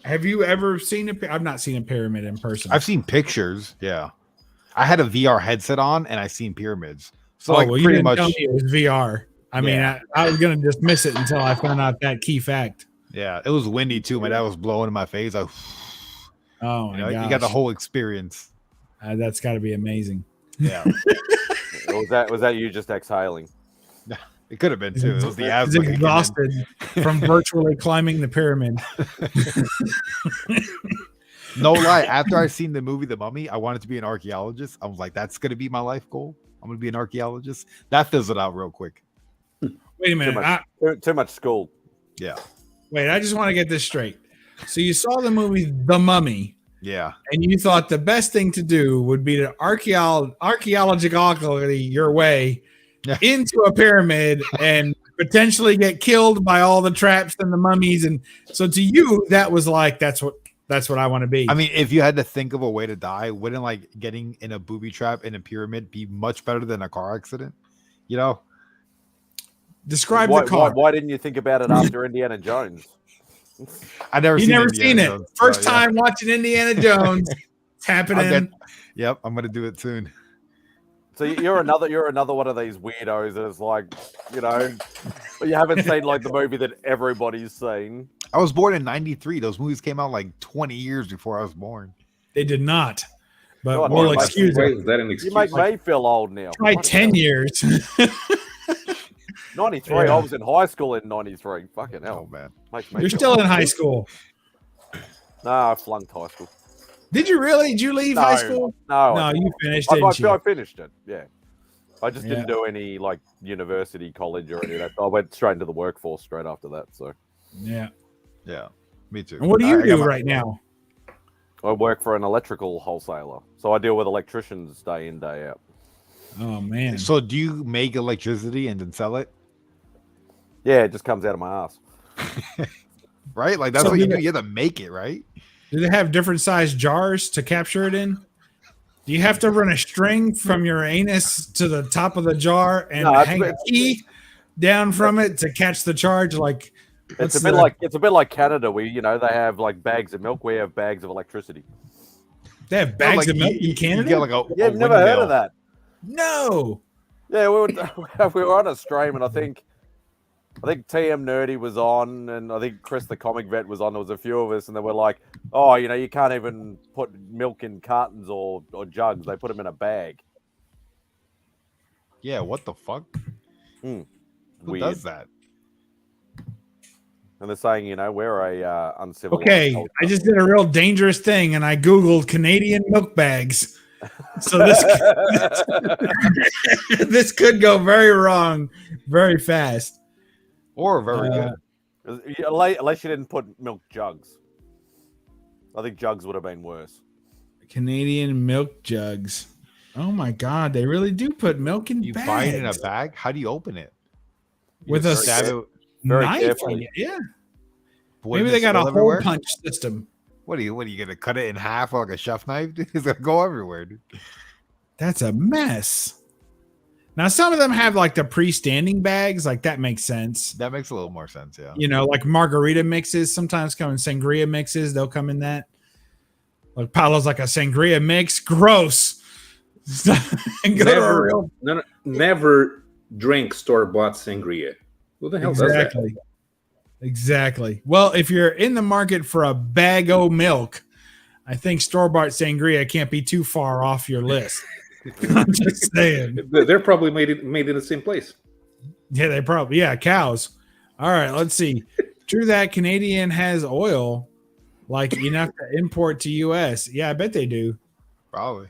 Have you ever seen I've not seen a pyramid in person. I've seen pictures. Yeah, I had a VR headset on and I seen pyramids. So like well, you pretty didn't much. tell me it was VR. I mean, Yeah. I was gonna dismiss it until I found out that key fact. Yeah, it was windy too. My dad was blowing in my face. Oh my You gosh. got the whole experience. That's got to be amazing. Yeah, Was that you just exhaling? it could have been too. It was the He's asthma. kicking in. exhausted from virtually climbing the pyramid. No lie. After I seen the movie The Mummy, I wanted to be an archaeologist. I was like, that's gonna be my life goal. I'm gonna be an archaeologist. That fizzled out real quick. Wait a minute. Too much school. Yeah, Wait, I just want to get this straight. So you saw the movie The Mummy, yeah. and you thought the best thing to do would be to archaeologically your way Yeah. into a pyramid and potentially get killed by all the traps and the mummies. And so to you, that was like that's what I want to be. I mean, if you had to think of a way to die, wouldn't like getting in a booby trap in a pyramid be much better than a car accident? You know? Describe Why, the car. why didn't you think about it after Indiana Jones? I never You seen never Indiana seen it. Jones, First so, yeah. time watching Indiana Jones. It's happening. Yep, I'm gonna do it soon. So you're another one of these weirdos that's like, you haven't seen like the movie that everybody's seen. I was born in '93. Those movies came out like 20 years before I was born. They did not. But God, we'll why- excuse Why it. is that an You excuse? make me feel old now. Try What 10 the years. hell? 93. Yeah. I was in high school in 93. Fucking Oh hell. man. Makes me You're feel still old. in high school. Nah, I flunked high school. Did you really? Did you leave high school? No, you finished, I didn't you? finished it. Yeah, I just didn't do any like university, college, or any of that. I went straight into the workforce straight after that. So yeah, me too. And what do you do right now? I work for an electrical wholesaler, so I deal with electricians day in, day out. Oh man! So do you make electricity and then sell it? Yeah, it just comes out of my ass. Right? Like that's what you do. You have to make it, right? Do they have different sized jars to capture it in? Do you have to run a string from your anus to the top of the jar and hang a key down from it to catch the charge? Like it's a bit like Canada. They have like bags of milk. We have bags of electricity. They have bags of milk in Canada. You've never heard of that? No. Yeah, we were on a stream, and I think TM Nerdy was on, and I think Chris the Comic Vet was on. There was a few of us, and they were like, "Oh, you can't even put milk in cartons or jugs. They put them in a bag." Yeah, what the fuck? Who does that? And they're saying, we're a uncivilized. Okay, culture. I just did a real dangerous thing, and I googled Canadian milk bags. So this could go very wrong, very fast, or very good. Unless you didn't put milk jugs. I think jugs would have been worse. Canadian milk jugs. Oh my God, they really do put milk in bags. You buy it in a bag? How do you open it? With a knife? Yeah. Maybe they got a hole punch system. What are you gonna cut it in half like a chef knife? It's gonna go everywhere, dude. That's a mess. Now some of them have like the pre-standing bags, like that makes sense. That makes a little more sense, yeah. Like margarita mixes sometimes come in sangria mixes, they'll come in that. Like Paolo's like a sangria mix, gross. Never drink store-bought sangria. Who the hell does that? Exactly. Well, if you're in the market for a bag o' milk, I think store-bought sangria can't be too far off your list. I'm just saying. They're probably made in the same place. Yeah, they probably. Yeah, cows. All right, let's see. True that Canadian has oil, like enough to import to U.S. Yeah, I bet they do. Probably.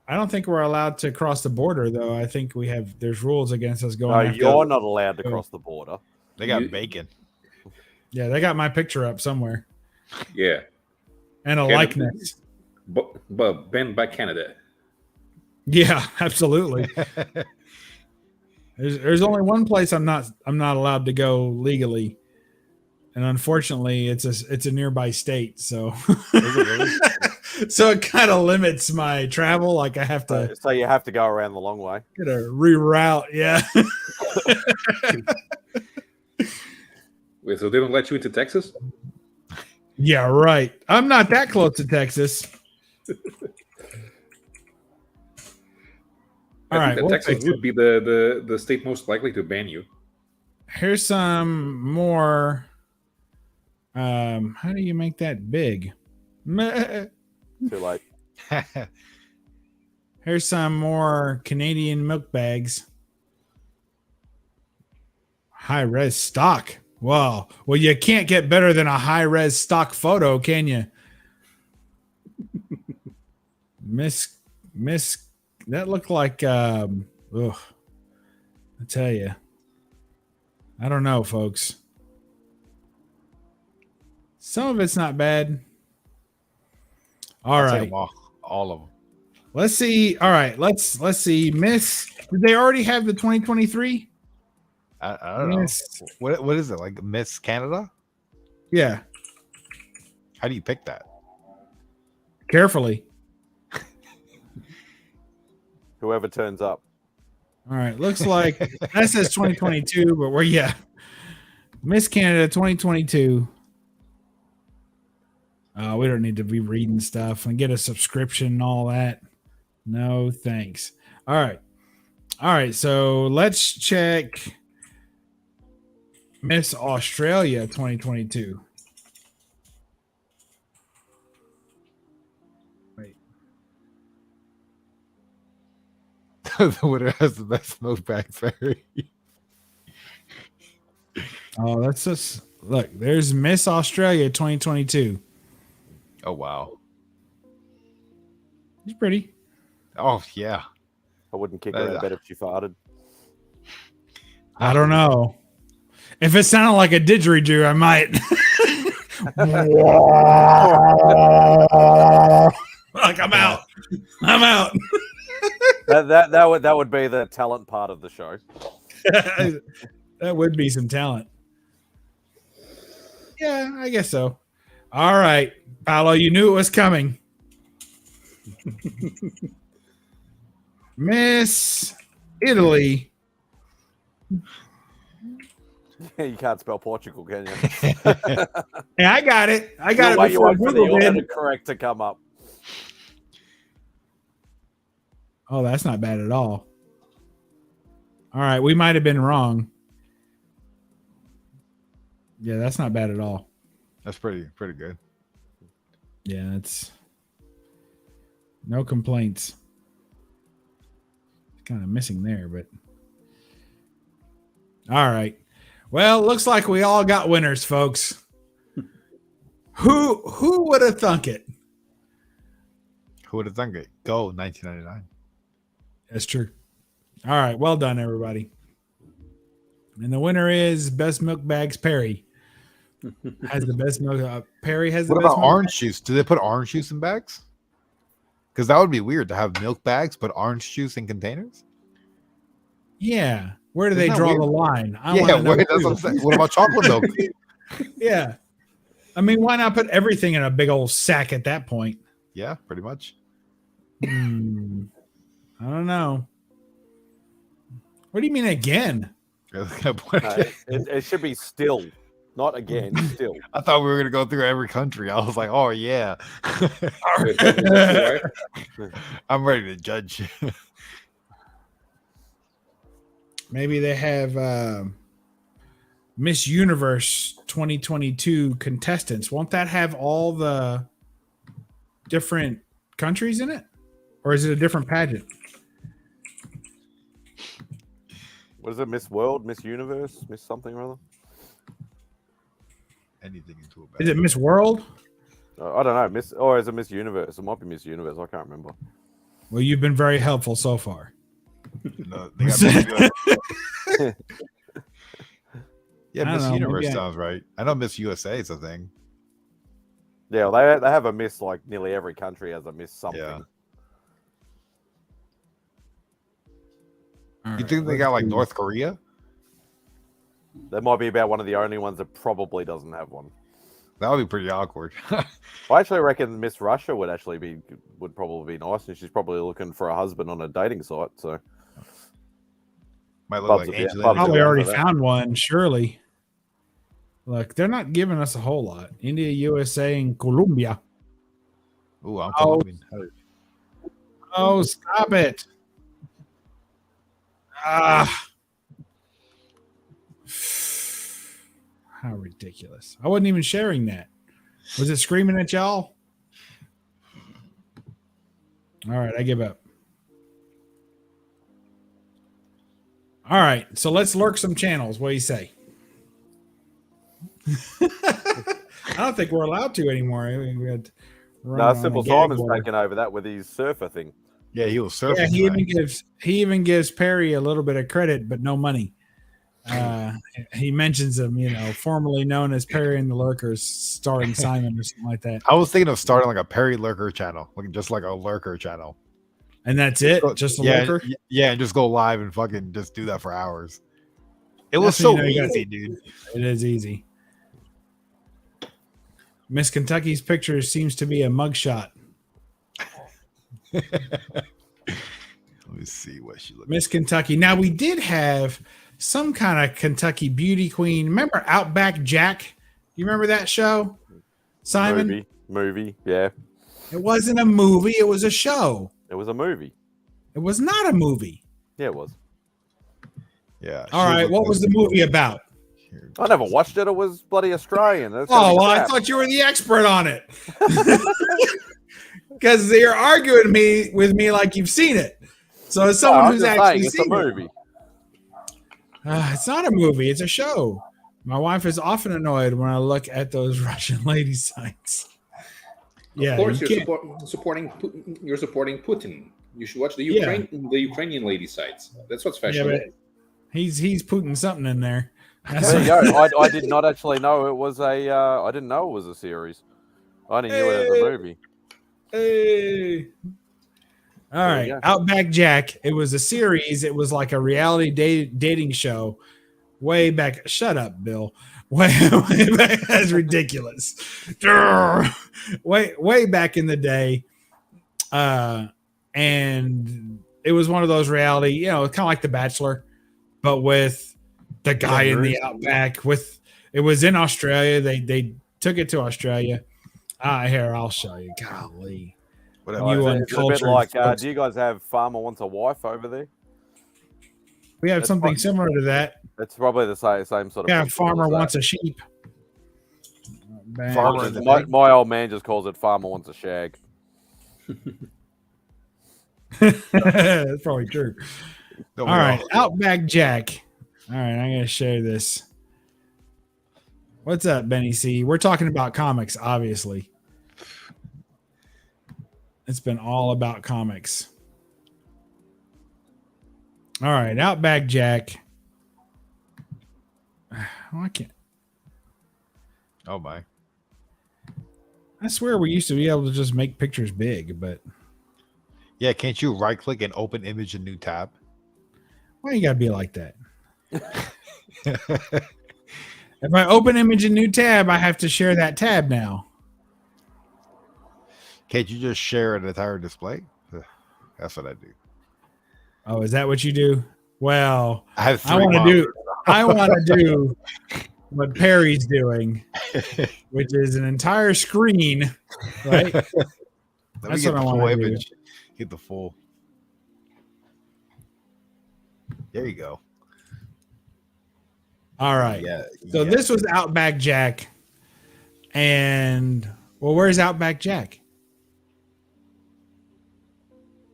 I don't think we're allowed to cross the border, though. I think there's rules against us going. No, you're not allowed to cross the border. They got bacon. Yeah, they got my picture up somewhere. Yeah. And a likeness. But banned by Canada. Yeah, absolutely. There's only one place I'm not allowed to go legally. And unfortunately, it's a nearby state, so so it kind of limits my travel. Like I have to. So you have to go around the long way. Get a reroute, yeah. Wait, so they don't let you into Texas? Yeah, right. I'm not that close to Texas. All right, Texas would be the state most likely to ban you. Here's some more. How do you make that big? Too late. Here's some more Canadian milk bags. High res stock. Wow. Well, you can't get better than a high res stock photo, can you? Miss, that looked like. I tell you, I don't know, folks. Some of it's not bad. All right, all of them. Let's see. All right, let's see. Miss, did they already have the 2023? I don't know. What is it, like Miss Canada? Yeah. How do you pick that? Carefully. Whoever turns up. All right, looks like that says 2022, but Miss Canada 2022. We don't need to be reading stuff and get a subscription and all that. No, thanks. All right. So let's check Miss Australia 2022. Wait. The winner has the best milk bag fairy. Oh, that's just look. There's Miss Australia 2022. Oh wow. She's pretty. Oh yeah. I wouldn't kick her out of bed if she farted. I don't know. If it sounded like a didgeridoo, I might. Like I'm out. I'm out. That would be the talent part of the show. That would be some talent. Yeah, I guess so. All right, Paolo, you knew it was coming. Miss Italy. You can't spell Portugal, can you? Yeah, I got it. I got it You before wait for the Google did. autocorrect to come up. Oh, that's not bad at all. All right, we might have been wrong. Yeah, that's not bad at all. That's pretty good. Yeah, it's no complaints. Kind of missing there, but all right. Well, looks like we all got winners, folks. Who would have thunk it? Who would have thunk it? Go 1999. That's true. All right, well done, everybody. And the winner is Best Milk Bags Perry. Has the best milk. Perry has the What best about milk orange bags. juice? Do they put orange juice in bags? Because that would be weird to have milk bags, but orange juice in containers. Yeah. Where do they Isn't that draw weird? the line? I Yeah, wanna know that's what I'm too. saying. What about chocolate milk? Yeah. I mean, why not put everything in a big old sack at that point? Yeah, pretty much. I don't know. What do you mean again? It should be still, not again. Still. I thought we were gonna go through every country. I was like, oh yeah. I'm ready to judge. Maybe they have Miss Universe 2022 contestants. Won't that have all the different countries in it? Or is it a different pageant? What is it? Miss World, Miss Universe, Miss something or other? Anything into a bag. Is it Miss World? I don't know. Or is it Miss Universe? It might be Miss Universe. I can't remember. Well, you've been very helpful so far. No, they got Miss yeah, I don't Miss know, Universe maybe sounds right. I know Miss USA is a thing. Yeah, well, they have a Miss, like nearly every country has a Miss something. Yeah. All You right, think they let's got like see. North Korea? That might be about one of the only ones that probably doesn't have one. That would be pretty awkward. I actually reckon Miss Russia would probably be nice, and she's probably looking for a husband on a dating site. So Might look Bub's like a bit- Angelina. Bub's a Probably bit already for that. found one, surely. Look, they're not giving us a whole lot. India, USA, and Colombia. Ooh, I'm Oh. Colombian. Oh, stop it. Ah. How ridiculous. I wasn't even sharing that. Was it screaming at y'all? All right, I give up. All right, so let's lurk some channels. What do you say? I don't think we're allowed to anymore. We had to run no, on Simple a gag Simon's order. taken over that with his surfer thing. Yeah, he was surfing. Yeah, he tonight. even gives Perry a little bit of credit, but no money. He mentions him, formerly known as Perry and the Lurkers, starring Simon or something like that. I was thinking of starting like a Perry Lurker channel, like just like a Lurker channel. And that's it, just a yeah, lurker. yeah, and just go live and fucking just do that for hours. It was That's when so you gotta- easy, dude. It is easy. Miss Kentucky's picture seems to be a mugshot. Let me see what she looks. Miss Kentucky. Now we did have some kind of Kentucky beauty queen. Remember Outback Jack? You remember that show, Simon? Movie, yeah. It wasn't a movie. It was a show. It was a movie. It was not a movie. Yeah, it was. Yeah. All right. What was the movie about? I never watched it. It was bloody Australian. That's Oh, gonna be well, I crap. thought you were the expert on it. Because you're arguing with me like you've seen it. So as No, someone I'm who's just actually saying, it's a seen it. movie. It's not a movie. It's a show. My wife is often annoyed when I look at those Russian lady sites. Yeah, of course, you you're can't- supporting Putin. You're supporting Putin. You should watch the Yeah. Ukrainian lady sites. That's what's Yeah, fashionable. but he's putting something in there. That's There you what- go. I did not actually know it was a. I didn't know it was a series. I only knew it as a movie. Hey. All There right, you go. Outback Jack. It was a series. It was like a reality dating show. Way back. Shut up, Bill. Way back. That's ridiculous. way back in the day. And it was one of those reality, kind of like The Bachelor, but with the guy in the outback. It was in Australia. They took it to Australia. Here, I'll show you. Golly. Whatever. You It's a bit uncultured like, folks. do you guys have Farmer Wants a Wife over there? We have That's something fun. similar to that. It's probably the same sort of. Yeah, principle farmer as that. wants a sheep. Farmer in the My old man just calls it Farmer Wants a Shag. That's probably true. Don't All we right, Outback Jack. All right, I'm gonna share this. What's up, Benny C? We're talking about comics, obviously. It's been all about comics. All right, Outback Jack. I can't. Oh my. I swear we used to be able to just make pictures big, but Yeah, can't you right click and open image in new tab? why you gotta be like that? If I open image in new tab, I have to share that tab now. Can't you just share an entire display? That's what I do. Oh, is that what you do? Well, I have I three want to monitors. do what Perry's doing, which is an entire screen, right? Let me That's get what I the full wanna do. image. Get the full. There you go. All right. Yeah. So yeah. this was Outback Jack. And, well, where's Outback Jack?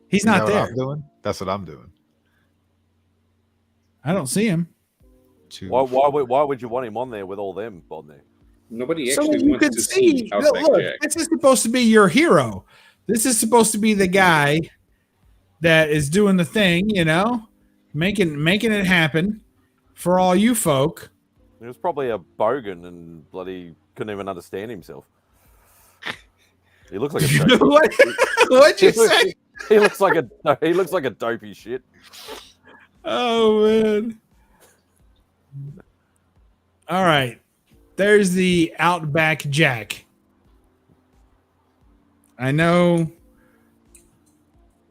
He's Is that not what there. I'm doing? That's what I'm doing. I don't see him. Why would you want him on there with all them on there? Nobody So actually you wants could to see, see Outback look, Jack. this is supposed to be your hero. This is supposed to be the guy that is doing the thing, making it happen for all you folk. He was probably a bogan and bloody couldn't even understand himself. He looks like a dopey. What'd you say? He looks like a dopey shit. Oh man. All right. There's the Outback Jack. I know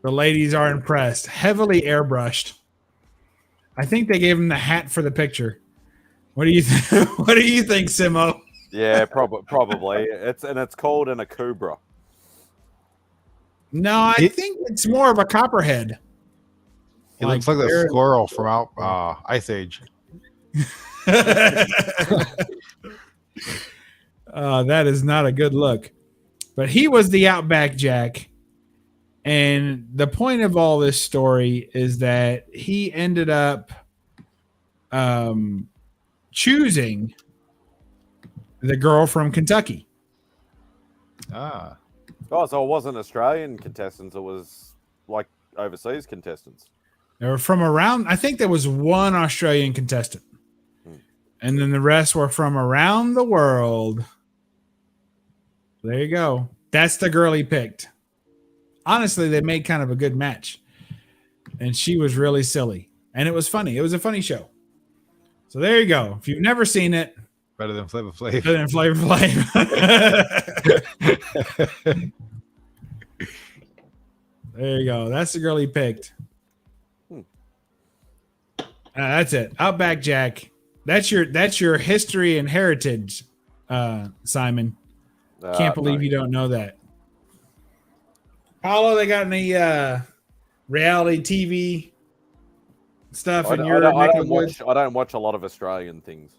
the ladies are impressed. Heavily airbrushed. I think they gave him the hat for the picture. What do you what do you think, Simo? Yeah, probably. It's called an Akubra. No, I think it's more of a copperhead. It looks like a very- squirrel from Ice Age. That is not a good look. But he was the Outback Jack. And the point of all this story is that he ended up choosing the girl from Kentucky. Ah. Oh, so it wasn't Australian contestants, it was like overseas contestants. They were from around, I think there was one Australian contestant. And then the rest were from around the world. There you go. That's the girl he picked. Honestly, they made kind of a good match. And she was really silly. And it was funny. It was a funny show. So there you go. If you've never seen it, Better than Flavor Flav. better than Flavor Flav. There you go. That's the girl he picked. That's it. Outback Jack. That's your history and heritage, Simon. Can't believe you don't know that. Paulo, they got any reality TV stuff in your neck of the woods? I don't watch a lot of Australian things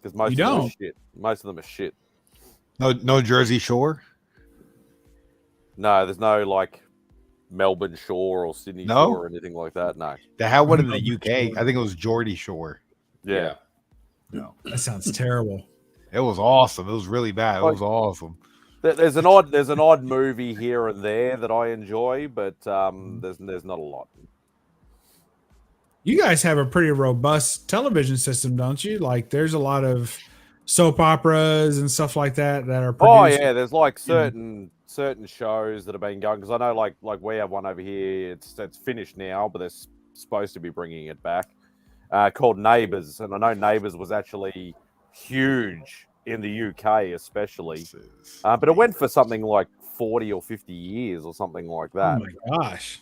because most You of them don't? are shit. Most of them are shit. No Jersey Shore. No, there's no like Melbourne Shore or Sydney No? Shore or anything like that. No. They had one in the UK. I think it was Geordie Shore. Yeah. No, That sounds terrible. it was awesome. It was really bad. It was awesome. There's an odd movie here and there that I enjoy, but there's not a lot. You guys have a pretty robust television system, don't you? Like, there's a lot of soap operas and stuff like that are produced. Oh yeah, there's like certain shows that have been going, because I know like we have one over here. It's finished now, but they're supposed to be bringing it back. Called Neighbours, and I know Neighbours was actually huge in the UK, especially. But it went for something like 40 or 50 years or something like that. Oh my gosh.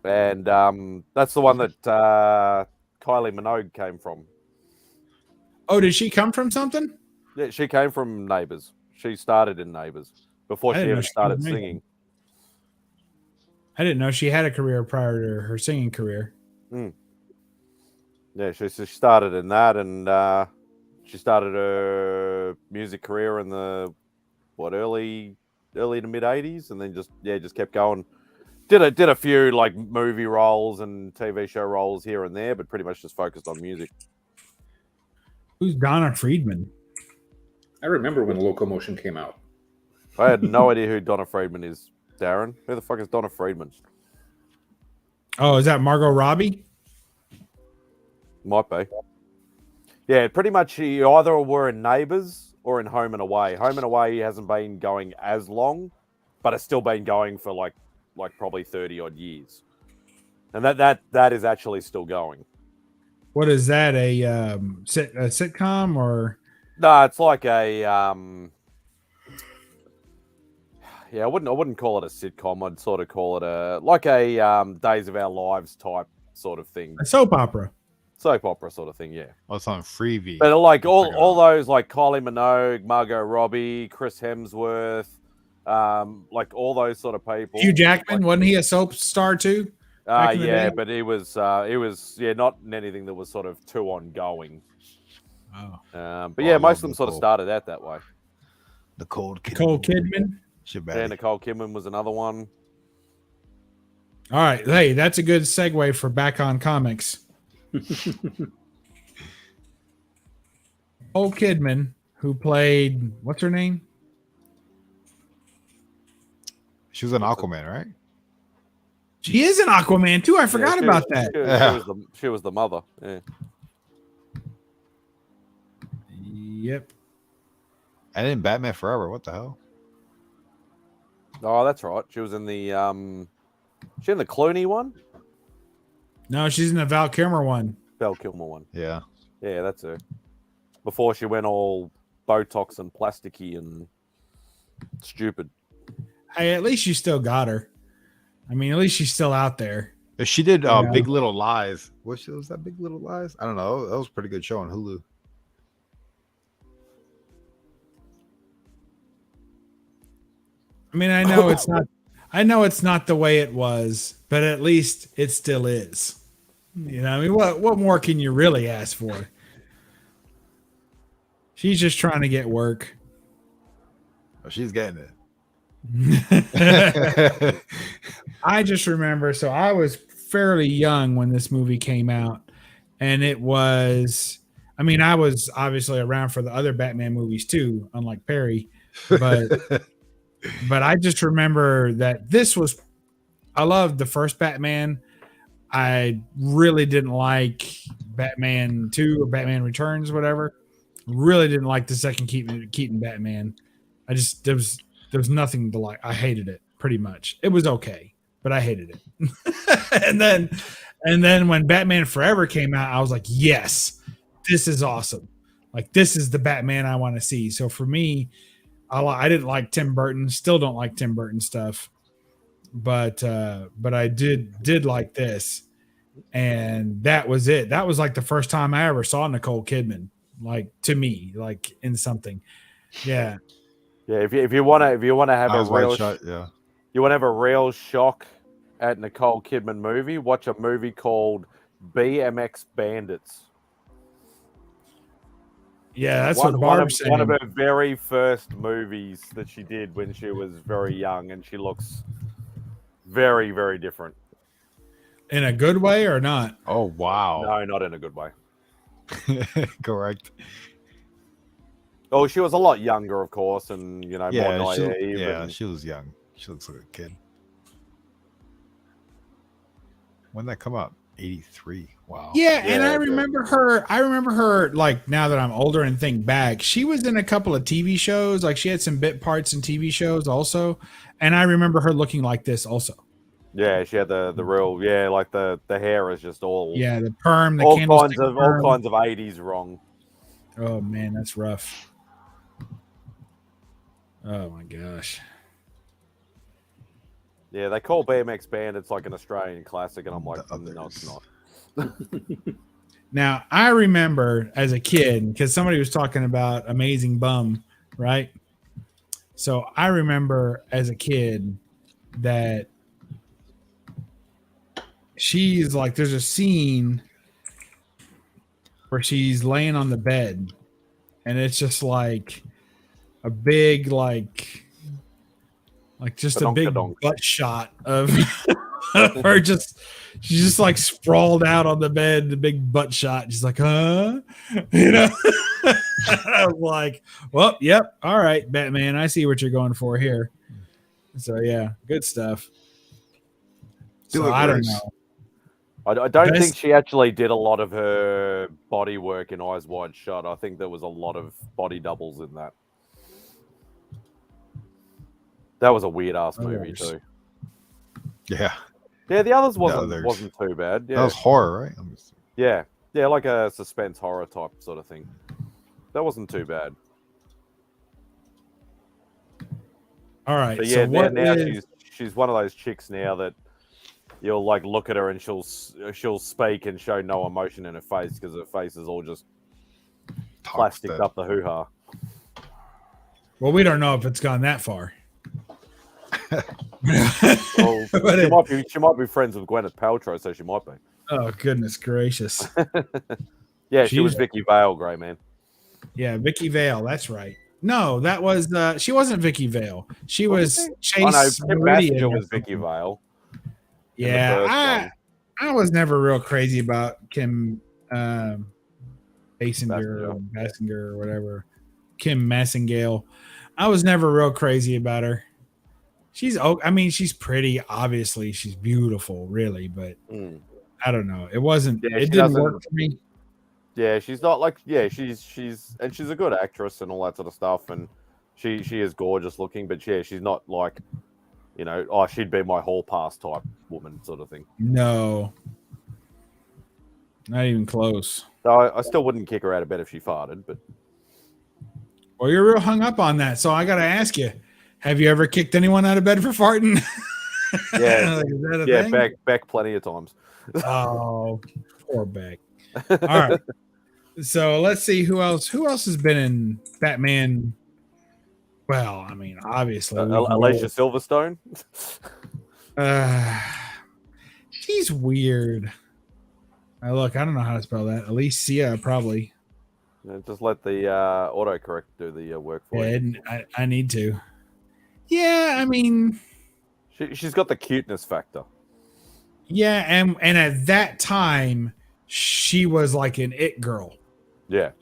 And that's the one that Kylie Minogue came from. Oh, did she come from something? Yeah, she came from Neighbours. She started in Neighbours before she even started singing. I didn't know she had a career prior to her singing career. Yeah, she started in that, and she started her music career in the early to mid 80s, and then just kept going. Did a few like movie roles and TV show roles here and there, but pretty much just focused on music. Who's Donna Friedman? I remember when Locomotion came out. I had no idea who Donna Friedman is, Darren. Who the fuck is Donna Friedman? Oh, is that Margot Robbie? Might be. Yeah, pretty much you either were in Neighbours or in Home and Away. Home and Away hasn't been going as long, but it's still been going for like probably 30 odd years. And that is actually still going. What is that? A sitcom or? No, it's like a I wouldn't call it a sitcom. I'd sort of call it a Days of Our Lives type sort of thing. A soap opera. Soap opera sort of thing, yeah. Oh, it's on Freevee. But like all those like Kylie Minogue, Margot Robbie, Chris Hemsworth, like all those sort of people. Hugh Jackman, wasn't he a soap star too? Yeah, but it was not anything that was sort of too ongoing. Oh. But yeah, most of them sort of started out that way. Nicole Kidman. Yeah, Nicole Kidman was another one. All right, hey, that's a good segue for Back on Comics. Nicole Kidman, who played what's her name? She was an Aquaman, right? She is an Aquaman too. I forgot about that. She was the mother. Yeah. Yep. And in Batman Forever. What the hell? Oh, that's right. She was in the she in the Clooney one? No, she's in the Val Kilmer one. Val Kilmer one. Yeah. Yeah, that's her. Before she went all Botox and plasticky and stupid. Hey, at least you still got her. I mean, at least she's still out there. She did Big Little Lies. Was that Big Little Lies? I don't know. That was a pretty good show on Hulu. I mean, I know it's not. I know it's not the way it was, but at least it still is. You know, I mean, what more can you really ask for? She's just trying to get work. Oh, she's getting it. I just remember, so I was fairly young when this movie came out, and it was. I mean, I was obviously around for the other Batman movies too, unlike Perry, but. But I just remember that this was, I loved the first Batman. I really didn't like Batman 2 or Batman Returns, whatever. Really didn't like the second Keaton Batman. There was nothing to like. I hated it pretty much. It was okay, but I hated it. and then when Batman Forever came out, I was like, yes, this is awesome. Like, this is the Batman I want to see. So for me, I didn't like Tim Burton. Still don't like Tim Burton stuff, but I did like this, and that was it. That was like the first time I ever saw Nicole Kidman, like to me, like in something. Yeah, yeah. If you want to have a real shot, yeah. You want to have a real shock at Nicole Kidman movie? Watch a movie called BMX Bandits. Yeah, that's what Barb's saying. One of her very first movies that she did when she was very young, and she looks very, very different. In a good way or not? Oh, wow. No, not in a good way. Correct. Oh, she was a lot younger, of course, and more naive. She was young. She looks like a kid. When did that come out? 83. Wow. Yeah, and I remember her. I remember her, like, now that I'm older and think back, she was in a couple of TV shows. Like, she had some bit parts in TV shows also, and I remember her looking like this also. Yeah, she had the real like the hair is just all the perm, the all candlestick all kinds of 80s wrong. Oh man, that's rough. Oh my gosh. Yeah, they call BMX Bandits like an Australian classic, and I'm like, no, it's not. Now, I remember as a kid, because somebody was talking about Amazing Bum, right? So I remember as a kid that she's like, there's a scene where she's laying on the bed, and it's just like a big, like just a big butt shot of her. She's just like sprawled out on the bed, the big butt shot. She's like, I was like, well, yep, all right, Batman, I see what you're going for here. So yeah, good stuff. So I don't know. I don't think she actually did a lot of her body work in Eyes Wide Shut. I think there was a lot of body doubles in that. That was a weird ass movie too. Yeah. Yeah, the others wasn't too bad. Yeah. That was horror, right? Yeah. Yeah, like a suspense horror type sort of thing. That wasn't too bad. All right. But yeah, now she's one of those chicks now that you'll like look at her and she'll speak and show no emotion in her face because her face is all just plasticed up the hoo-ha. Well, we don't know if it's gone that far. Well, she might be friends with Gwyneth Paltrow, so she might be. Oh, goodness gracious. Yeah, she was Vicky Vale, Grey Man. Yeah, Vicky Vale, that's right. No, that was she wasn't Vicky Vale. She was Chase. Kim Messenger was Vicky Vale. Yeah, I was never real crazy about Kim Basinger or whatever. Kim Massingale. I was never real crazy about her. She's pretty. Obviously, she's beautiful, really, but I don't know. It wasn't. It didn't work for me. Yeah, she's not like. Yeah, she's a good actress and all that sort of stuff, and she is gorgeous looking. But yeah, she's not like, she'd be my hall pass type woman sort of thing. No, not even close. So I still wouldn't kick her out of bed if she farted, but. Well, you're real hung up on that, so I got to ask you: have you ever kicked anyone out of bed for farting? Yeah, thing? Beck, plenty of times. Oh, poor Beck. All right, so let's see who else has been in Batman. Well, I mean, obviously, Alicia Silverstone. She's weird. Look, I don't know how to spell that. Alicia, probably. Just let the autocorrect do the work for you. I need to. Yeah, I mean, she's got the cuteness factor. Yeah, and at that time, she was like an it girl. Yeah,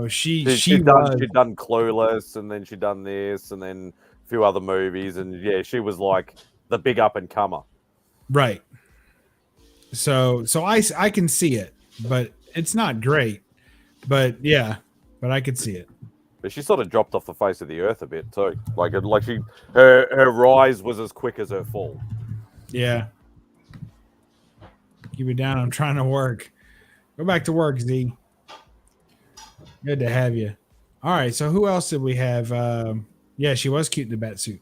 she'd done Clueless, and then she'd done this, and then a few other movies, and yeah, she was like the big up and comer. Right. So I can see it, but it's not great. But yeah, I could see it. But she sort of dropped off the face of the earth a bit too. Like her rise was as quick as her fall. Yeah. Keep it down. I'm trying to work. Go back to work, Z. Good to have you. All right. So who else did we have? Yeah, she was cute in the bat suit.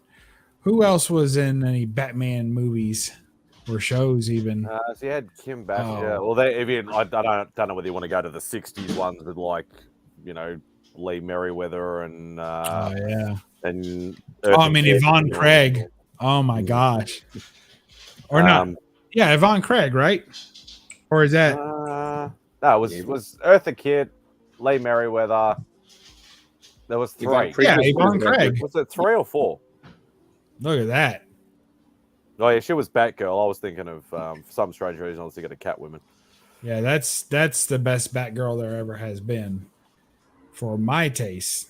Who else was in any Batman movies or shows even? So you had Kim Basinger. Oh. Well, I don't know whether you want to go to the 60s ones with like, Lee Merriweather and and Yvonne Craig. Oh my gosh. Or not. Yeah, Yvonne Craig, right? Or is that no, it was Eartha Kitt, Lee Merriweather. There was 3. Yeah, Yvonne Craig. Was it 3 or 4? Look at that. Oh yeah, she was Batgirl. I was thinking of for some strange reason I was thinking of Catwoman. Yeah, that's the best Batgirl there ever has been, for my taste.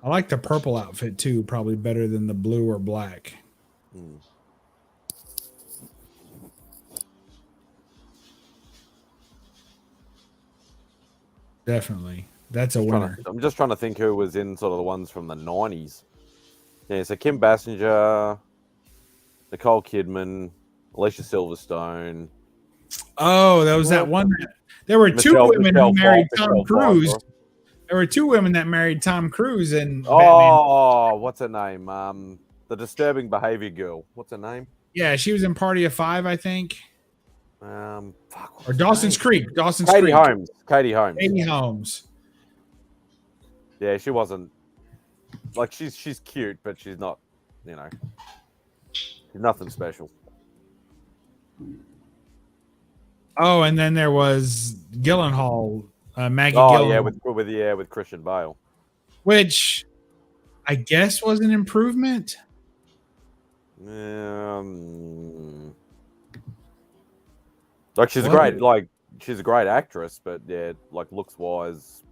I like the purple outfit too, probably better than the blue or black. Definitely. That's a winner. I'm just trying to think who was in sort of the ones from the 90s. Yeah, so Kim Basinger, Nicole Kidman, Alicia Silverstone. Oh, there was that one. There were two women who married Tom Cruise. There were two women that married Tom Cruise in Batman. What's her name? The disturbing behavior girl. What's her name? Yeah, she was in Party of Five, I think. Or Dawson's Creek. Katie Holmes. Katie Holmes. Yeah, she wasn't like she's cute, but she's not, she's nothing special. Oh, and then there was Gyllenhaal, Maggie Gyllenhaal. Yeah, with Christian Bale, which I guess was an improvement. Like she's a great actress, but yeah, like looks wise,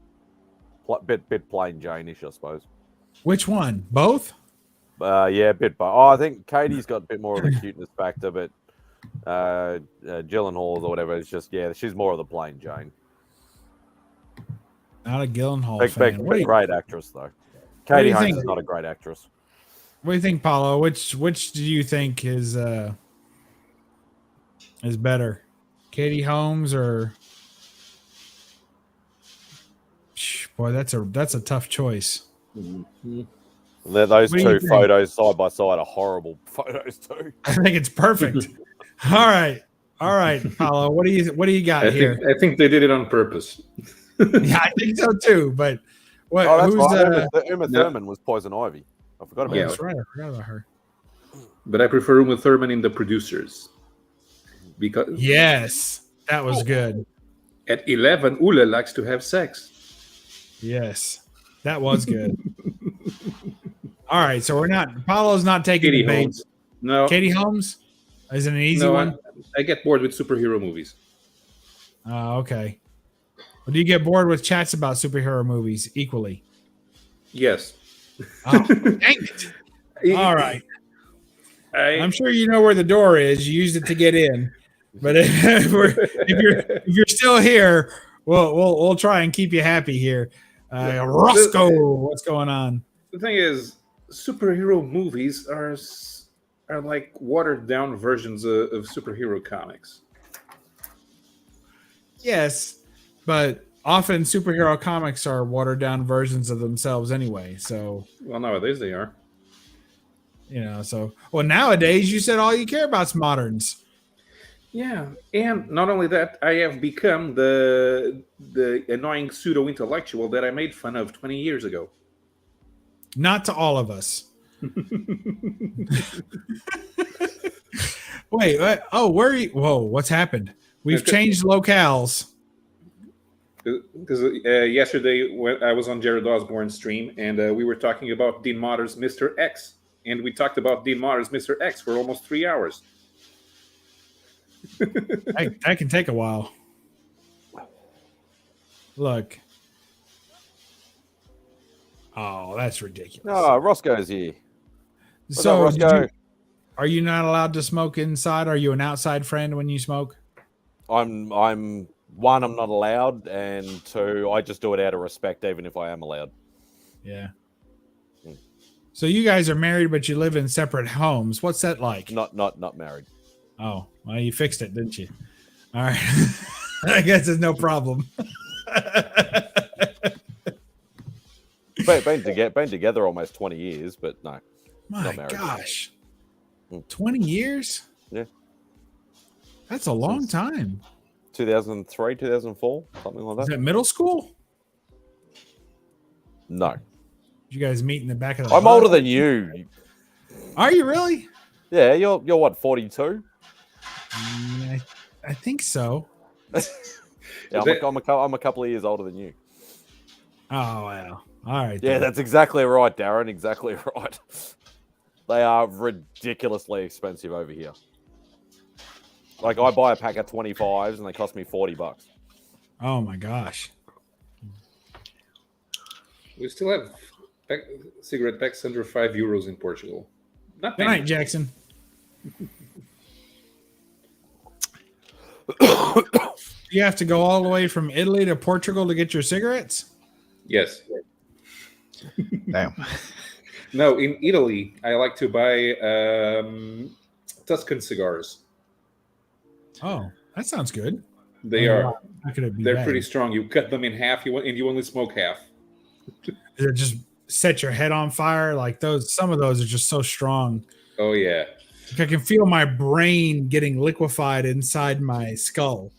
bit plain Jane-ish, I suppose. Which one? Both? Yeah, a bit. I think Katie's got a bit more of the cuteness factor, but Gyllenhaal's or whatever, it's just she's more of the plain Jane. Not a Gyllenhaal fan. Great actress though. Katie Holmes is not a great actress. What do you think, Paulo? Which do you think is better, Katie Holmes or? Boy, that's a tough choice. Mm-hmm. Those two photos side by side are horrible photos too. I think it's perfect. All right, Paulo. What do you got here? I think they did it on purpose. Yeah, I think so too. But what? Oh, that's right. Uma Thurman was Poison Ivy. I forgot about that. That's right. I forgot about her. But I prefer Uma Thurman in The Producers. Because yes, that was good. At 11, Ula likes to have sex. Yes, that was good. All right, so Paulo's not taking Katie the bait. Holmes. No. Katie Holmes? Is it an easy one? I get bored with superhero movies. Oh, okay. Well, do you get bored with chats about superhero movies equally? Yes. Oh, dang it. All right. I'm sure you know where the door is. You used it to get in. But if you're still here, we'll try and keep you happy here. Roscoe, what's going on? The thing is, superhero movies are like watered down versions of superhero comics. Yes, but often superhero comics are watered down versions of themselves anyway. So, well, nowadays they are. Nowadays you said all you care about is moderns. Yeah, and not only that, I have become the annoying pseudo-intellectual that I made fun of 20 years ago. Not to all of us. Wait. Oh, where are you? Whoa, what's happened? We've changed locales. Because yesterday when I was on Jared Osborne's stream, and we were talking about Dean Motter's Mr. X. And we talked about Dean Motter's Mr. X for almost 3 hours. That can take a while. Look. Oh, that's ridiculous. Oh, Roscoe's here. So, Roscoe? Are you not allowed to smoke inside? Are you an outside friend when you smoke? I'm one, I'm not allowed, and two, I just do it out of respect, even if I am allowed. Yeah. So you guys are married, but you live in separate homes. What's that like? Not married. Oh, well, you fixed it, didn't you? All right. I guess there's no problem. Been together almost 20 years, but no. My gosh. 20 years? Yeah. That's a long time. 2003, 2004, something like that. Is that middle school? No. Did you guys meet in the back of the I'm older than you. Are you really? Yeah, you're what, 42? I think so. Yeah, I'm a couple of years older than you. Oh, wow. All right. Yeah, that's exactly right, Darren. Exactly right. They are ridiculously expensive over here. Like, I buy a pack of 25s and they cost me $40. Oh, my gosh. We still have Cigarette packs under €5 in Portugal. Not Good many. night, Jackson. You have to go all the way from Italy to Portugal to get your cigarettes? Yes. Damn. No, in Italy, I like to buy Tuscan cigars. Oh, that sounds good. They Oh, are. wow. How could it be They're bad? pretty strong. You cut them in half, and you only smoke half. Does it just set your head on fire? Like those, some of those are just so strong. Oh yeah. Like I can feel my brain getting liquefied inside my skull.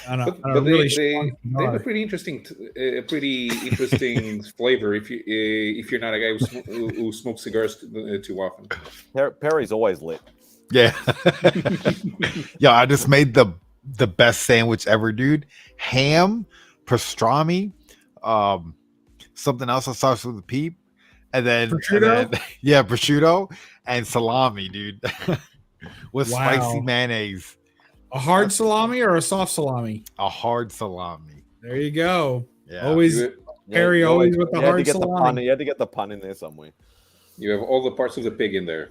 On a But really they strong have cigar. a pretty interesting flavor if you're not a guy who smokes cigars too often. Perry's always lit. Yeah. Yeah, I just made the best sandwich ever, dude. Ham, pastrami, something else that starts with a peep, and then Prosciutto? Yeah, prosciutto and salami, dude. With Wow. spicy mayonnaise. A hard salami or a soft salami? A hard salami. There you go. Yeah. Always Perry you always with the you had to hard get the salami. pun. You had to get the pun in there somewhere. You have all the parts of the pig in there.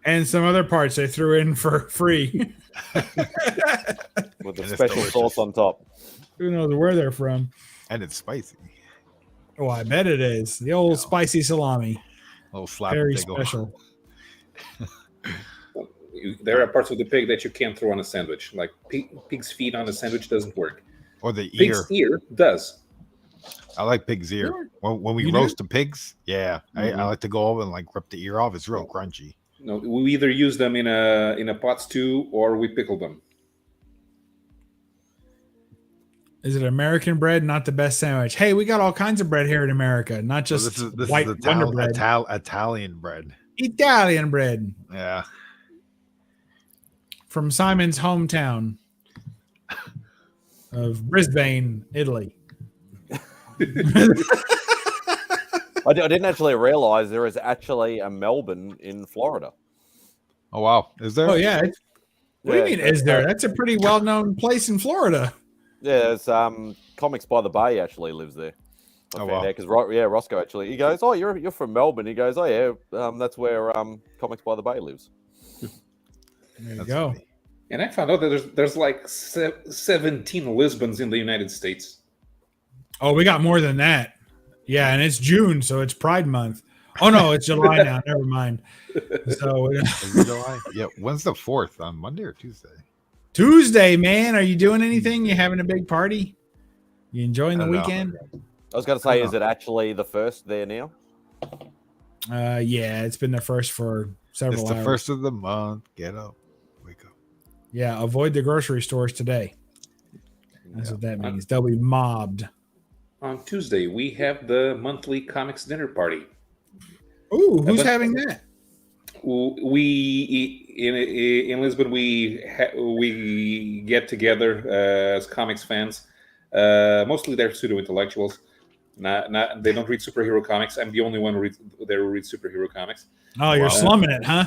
And some other parts they threw in for free. With the And it's special delicious. sauce on top. Who knows where they're from? And it's spicy. Oh, I bet it is. The old spicy salami. A little slap Very and tickle. special. There are parts of the pig that you can't throw on a sandwich. Like pig's feet on a sandwich doesn't work. Or the ear. Pig's ear does. I like pig's ear. When we You do? roast the pigs, yeah, Mhm. I like to go over and like rip the ear off. It's real crunchy. No, we either use them in a pot stew or we pickle them. Is it American bread? Not the best sandwich. Hey, we got all kinds of bread here in America, not So just this white is Wonder bread. Italian bread. Italian bread Yeah. from Simon's hometown of Brisbane, Italy. I didn't actually realize there is actually a Melbourne in Florida. Oh wow. Is there? Oh yeah. What do you mean? Is there? That's a pretty well-known place in Florida. Yeah, it's Comics by the Bay actually lives there. Oh, wow. Because Roscoe actually, he goes, "Oh, you're from Melbourne." He goes, "Oh yeah, that's where Comics by the Bay lives." There you That's go. funny. And I found out that there's like 17 Lisbons in the United States. Oh, we got more than that. Yeah, and it's June, so it's Pride Month. Oh no, it's July now. Never mind. So Is it July? Yeah. When's the 4th? On Monday or Tuesday? Tuesday, man. Are you doing anything? You having a big party? You enjoying the I don't know. weekend? I was going to say, is it actually the first there now? Yeah, it's been the first for several It's the hours. first of the month. Get up. Wake up. Yeah, avoid the grocery stores today. That's what that means. They'll be mobbed. On Tuesday, we have the monthly comics dinner party. Ooh, who's but- having that? We in Lisbon we get together as comics fans. Mostly they're pseudo intellectuals. Not they don't read superhero comics. I'm the only one who reads superhero comics. Oh, you're Wow. slumming it, huh?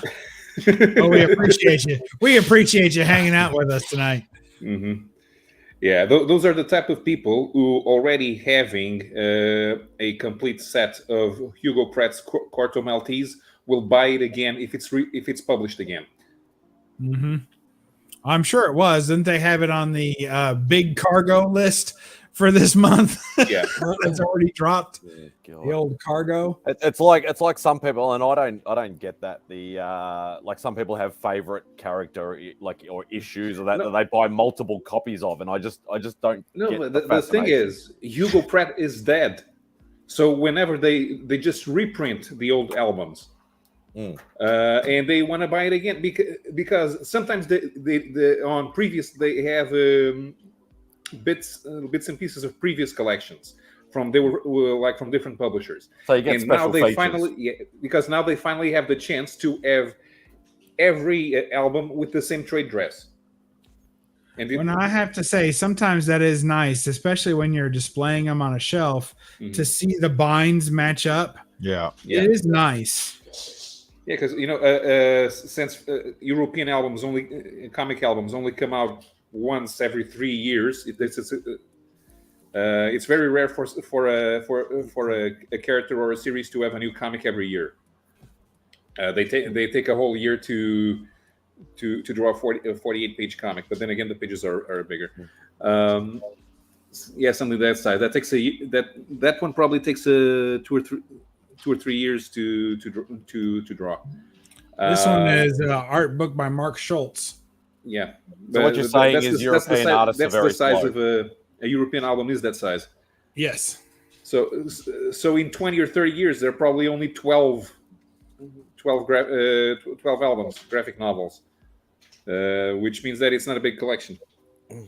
Oh, we appreciate you. We appreciate you hanging out with us tonight. Mm-hmm. Yeah, those are the type of people who already having a complete set of Hugo Pratt's Quarto Maltese will buy it again if it's published again. Mm-hmm. I'm sure it was. Didn't they have it on the big cargo list for this month? Yeah. It's already dropped. God. The old cargo. It's like some people, and I don't get that. Like some people have favorite character or issues or that they buy multiple copies of, and I just don't. No, get but the the thing fascination. is, Hugo Pratt is dead. So whenever they just reprint the old albums, and they want to buy it again because sometimes they on previous they have bits and pieces of previous collections from like from different publishers. So you get And special now they features. because now they finally have the chance to have every album with the same trade dress. And When I have to say, sometimes that is nice, especially when you're displaying them on a shelf to see the binds match up. Yeah. Yeah. It is nice. Yeah, because since European albums comic albums only come out once every 3 years, It's very rare for a character or a series to have a new comic every year. They take a whole year to draw a 48-page comic, but then again the pages are bigger. Yeah, something that size. That takes that one probably takes 2 or 3 years to draw. This one is an art book by Mark Schultz. Yeah. So what you're saying is European artists are very that's the size slow. of a European album is that size. Yes. So in 20 or 30 years, there are probably only 12 albums, graphic novels, which means that it's not a big collection. Oh,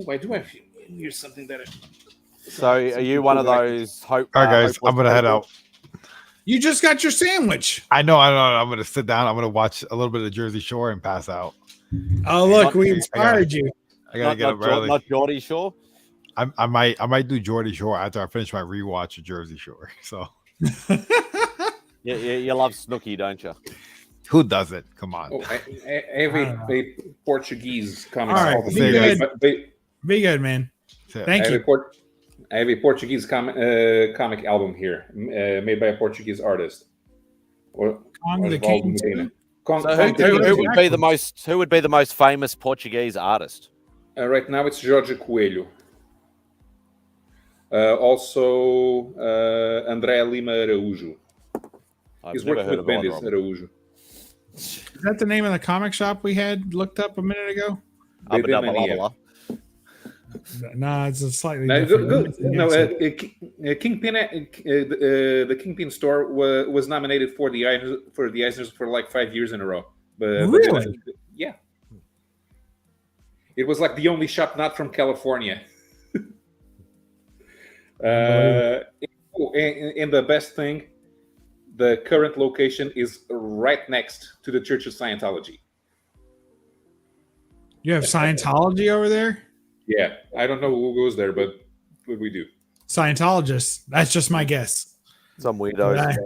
I do have here's something that. So are you one of those hope? All right, guys, I'm gonna head out. You just got your sandwich. I know. I'm gonna sit down. I'm gonna watch a little bit of Jersey Shore and pass out. Oh, look, we inspired you. I gotta get up early. Not Geordie Shore. I might do Geordie Shore after I finish my rewatch of Jersey Shore. So. Yeah, you love Snooki, don't you? Who does it? Come on. Oh, I have a Portuguese comic. All right, album. be good, man. Thank you. I have a Portuguese comic album here, made by a Portuguese artist. Kong the King. Who would be the most famous Portuguese artist? Right now, it's Jorge Coelho. Also, André Lima Araújo. He's working with Bendis Araújo. Is that the name of the comic shop we had looked up a minute ago? No, it's a slightly different. Kingpin. The Kingpin store was nominated for the Eisners for like 5 years in a row. Really? Yeah. It was like the only shop not from California. And the best thing, the current location is right next to the Church of Scientology. You have Scientology over there? Yeah, I don't know who goes there, but we do. Scientologists. That's just my guess. Some weirdos.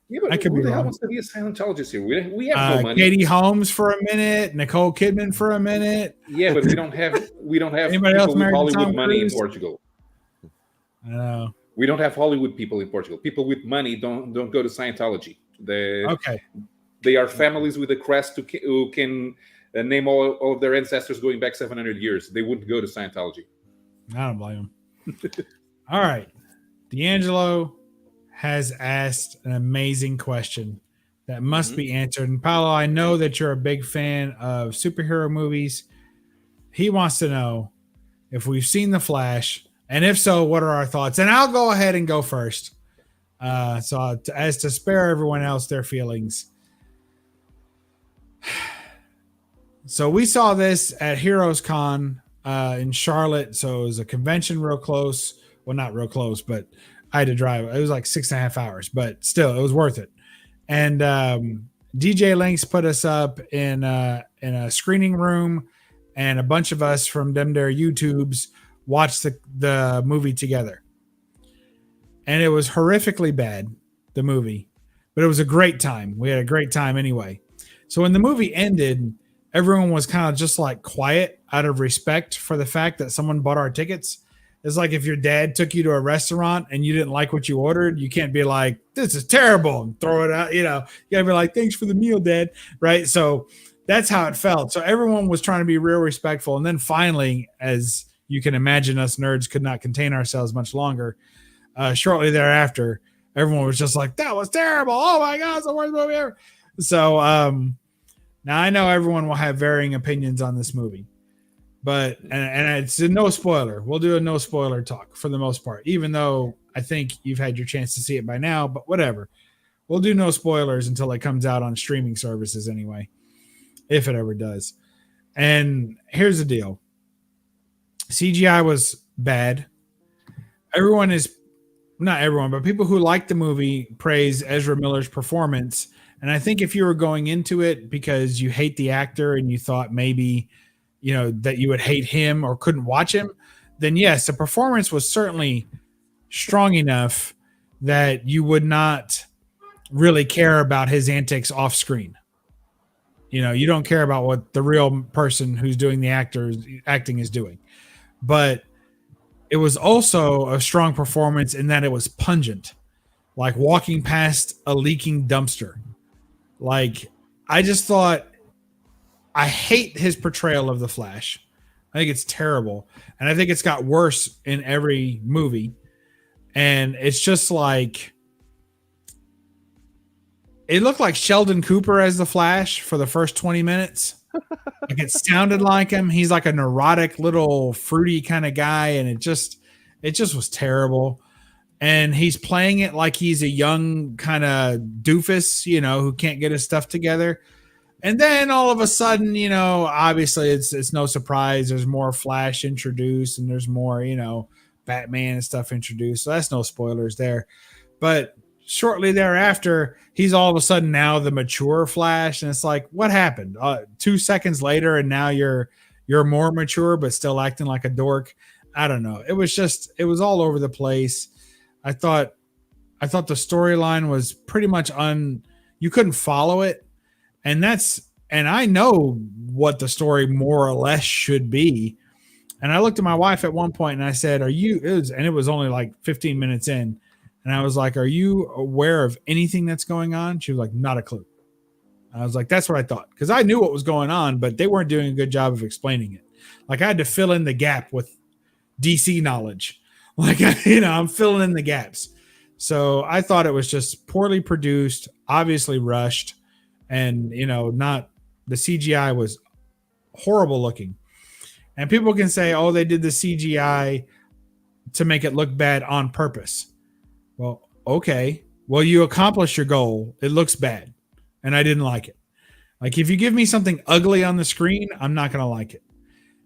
Yeah, but I could who be the hell wrong. wants to be a Scientologist here? We have no money. Katie Holmes for a minute, Nicole Kidman for a minute. Yeah, but we don't have Anybody else people with married to Hollywood Tom money in Cruise? Portugal. I know. We don't have Hollywood people in Portugal. People with money don't go to Scientology. They are families with a crest who can name all of their ancestors going back 700 years. They wouldn't go to Scientology. I don't blame him. All right. D'Angelo has asked an amazing question that must be answered. And Paolo, I know that you're a big fan of superhero movies. He wants to know if we've seen The Flash, and if so, what are our thoughts? And I'll go ahead and go first. So as to spare everyone else their feelings. So we saw this at Heroes Con in Charlotte. So it was a convention real close. Well, not real close, but I had to drive. It was like 6.5 hours, but still, it was worth it. And DJ Links put us up in a screening room, and a bunch of us from them their YouTubes watched the movie together. And it was horrifically bad, the movie, but it was a great time. We had a great time anyway. So when the movie ended, everyone was kind of just like quiet out of respect for the fact that someone bought our tickets. It's like if your dad took you to a restaurant and you didn't like what you ordered, you can't be like, this is terrible, and throw it out. You gotta be like, thanks for the meal, Dad. Right. So that's how it felt. So everyone was trying to be real respectful. And then finally, as you can imagine, us nerds could not contain ourselves much longer. Shortly thereafter, everyone was just like, that was terrible. Oh my God, it's the worst movie ever. So now I know everyone will have varying opinions on this movie. But and it's a no spoiler. We'll do a no spoiler talk for the most part, even though I think you've had your chance to see it by now, but whatever. We'll do no spoilers until it comes out on streaming services anyway, if it ever does. And here's the deal. CGI was bad. Not everyone, but people who like the movie praise Ezra Miller's performance. And I think if you were going into it because you hate the actor and you thought maybe that you would hate him or couldn't watch him, then yes, the performance was certainly strong enough that you would not really care about his antics off screen. You don't care about what the real person who's doing the acting is doing. But it was also a strong performance in that it was pungent, like walking past a leaking dumpster. Like, I just thought, I hate his portrayal of the Flash. I think it's terrible. And I think it's got worse in every movie. And it's just like, it looked like Sheldon Cooper as the Flash for the first 20 minutes. Like, it sounded like him. He's like a neurotic little fruity kind of guy. And it just was terrible. And he's playing it like he's a young kind of doofus, who can't get his stuff together. And then all of a sudden, obviously it's no surprise. There's more Flash introduced and there's more, Batman and stuff introduced. So that's no spoilers there. But shortly thereafter, he's all of a sudden now the mature Flash. And it's like, what happened? 2 seconds later, and now you're more mature, but still acting like a dork. I don't know. It was all over the place. I thought the storyline was pretty much you couldn't follow it. And I know what the story more or less should be. And I looked at my wife at one point and I said, it was only like 15 minutes in. And I was like, are you aware of anything that's going on? She was like, not a clue. I was like, that's what I thought. Because I knew what was going on, but they weren't doing a good job of explaining it. Like, I had to fill in the gap with DC knowledge. Like, I'm filling in the gaps. So I thought it was just poorly produced, obviously rushed. And, not the CGI was horrible looking. And people can say, oh, they did the CGI to make it look bad on purpose. Well, okay. Well, you accomplished your goal. It looks bad. And I didn't like it. Like, if you give me something ugly on the screen, I'm not going to like it.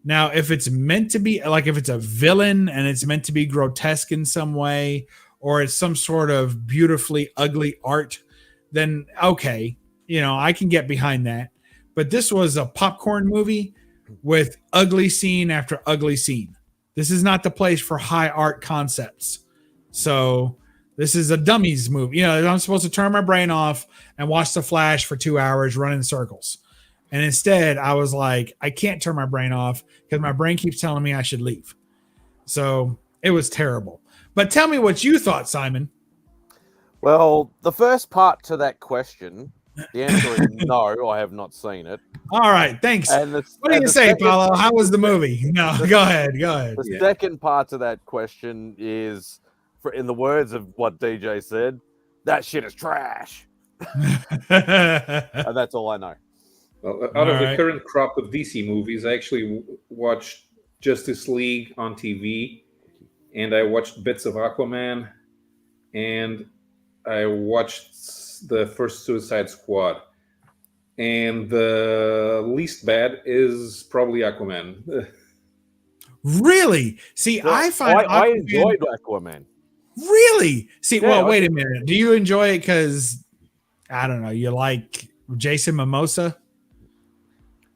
Now, if it's meant to be, like, if it's a villain and it's meant to be grotesque in some way, or it's some sort of beautifully ugly art, then okay. I can get behind that. But this was a popcorn movie with ugly scene after ugly scene. This is not the place for high art concepts. So this is a dummies movie. I'm supposed to turn my brain off and watch The Flash for 2 hours, run in circles. And instead, I was like, I can't turn my brain off because my brain keeps telling me I should leave. So it was terrible. But tell me what you thought, Simon. Well, the first part to that question, the answer is no, I have not seen it. All right, thanks. What do you say, Paulo? How was the movie? No, go ahead. The second part to that question is, in the words of what DJ said, that shit is trash. And that's all I know. Well, out of the current crop of DC movies, I actually watched Justice League on TV, and I watched bits of Aquaman, and I watched the first Suicide Squad. And the least bad is probably Aquaman. Really? See, well, I enjoyed Aquaman. Really? See, yeah, well, wait a minute. Do you enjoy it because, I don't know, you like Jason Momoa?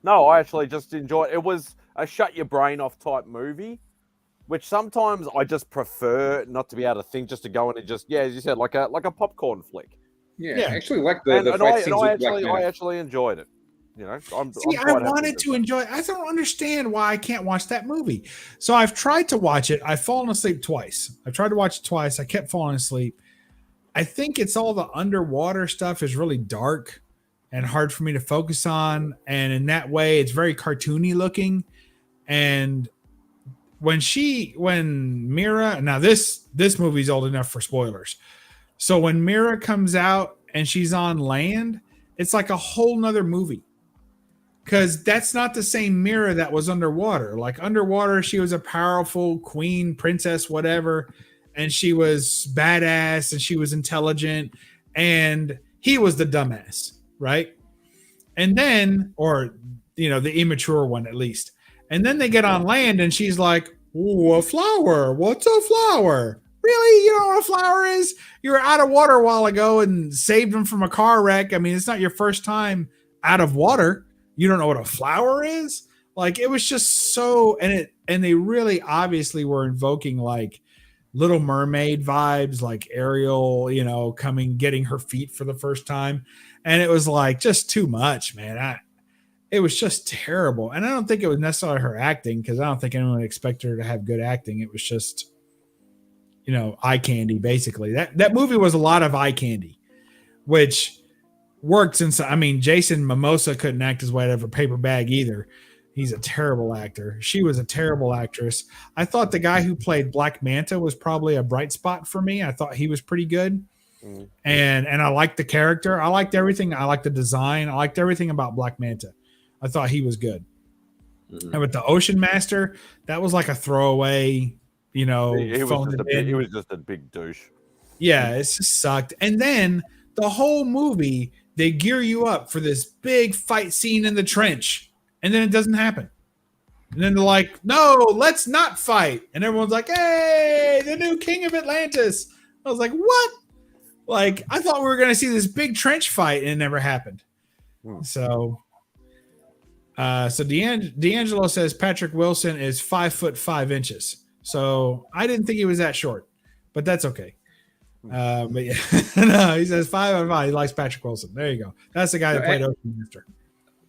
No, I actually just enjoyed it. It was a shut your brain off type movie, which sometimes I just prefer not to be able to think, just to go in and just, as you said, like a popcorn flick. Yeah, I actually like the fight scenes with Black Manta. I actually enjoyed it. I wanted to enjoy it. I don't understand why I can't watch that movie. So I've tried to watch it. I've fallen asleep twice. I've tried to watch it twice. I kept falling asleep. I think it's all the underwater stuff is really dark and hard for me to focus on. And in that way, it's very cartoony looking. And when Mira, now this movie's old enough for spoilers. So when Mira comes out and she's on land, it's like a whole nother movie. Because that's not the same Mira that was underwater. Like underwater, she was a powerful queen, princess, whatever. And she was badass and she was intelligent. And he was the dumbass, right? And then, or, the immature one at least. And then they get on land and she's like, ooh, a flower. What's a flower? Really? You know what a flower is? You were out of water a while ago and saved them from a car wreck. I mean, it's not your first time out of water. You don't know what a flower is? Like, it was just so, and they really obviously were invoking like Little Mermaid vibes, like Ariel, getting her feet for the first time. And it was like just too much, man. it was just terrible. And I don't think it was necessarily her acting, because I don't think anyone expected her to have good acting. It was just, eye candy, basically. That movie was a lot of eye candy, which worked since, Jason Momoa couldn't act his way out of a paper bag either. He's a terrible actor. She was a terrible actress. I thought the guy who played Black Manta was probably a bright spot for me. I thought he was pretty good. Mm-hmm. And I liked the character. I liked everything. I liked the design. I liked everything about Black Manta. I thought he was good. Mm-hmm. And with the Ocean Master, that was like a throwaway, he was just a big douche. Yeah, it just sucked. And then the whole movie, they gear you up for this big fight scene in the trench, and then it doesn't happen. And then they're like, no, let's not fight. And everyone's like, hey, the new king of Atlantis. I was like, what? Like, I thought we were going to see this big trench fight, and it never happened. So D'Angelo says Patrick Wilson is 5'5". So I didn't think he was that short, but that's okay. But yeah, no, he says 5'5". He likes Patrick Wilson. There you go. That's the guy that played Ocean Master.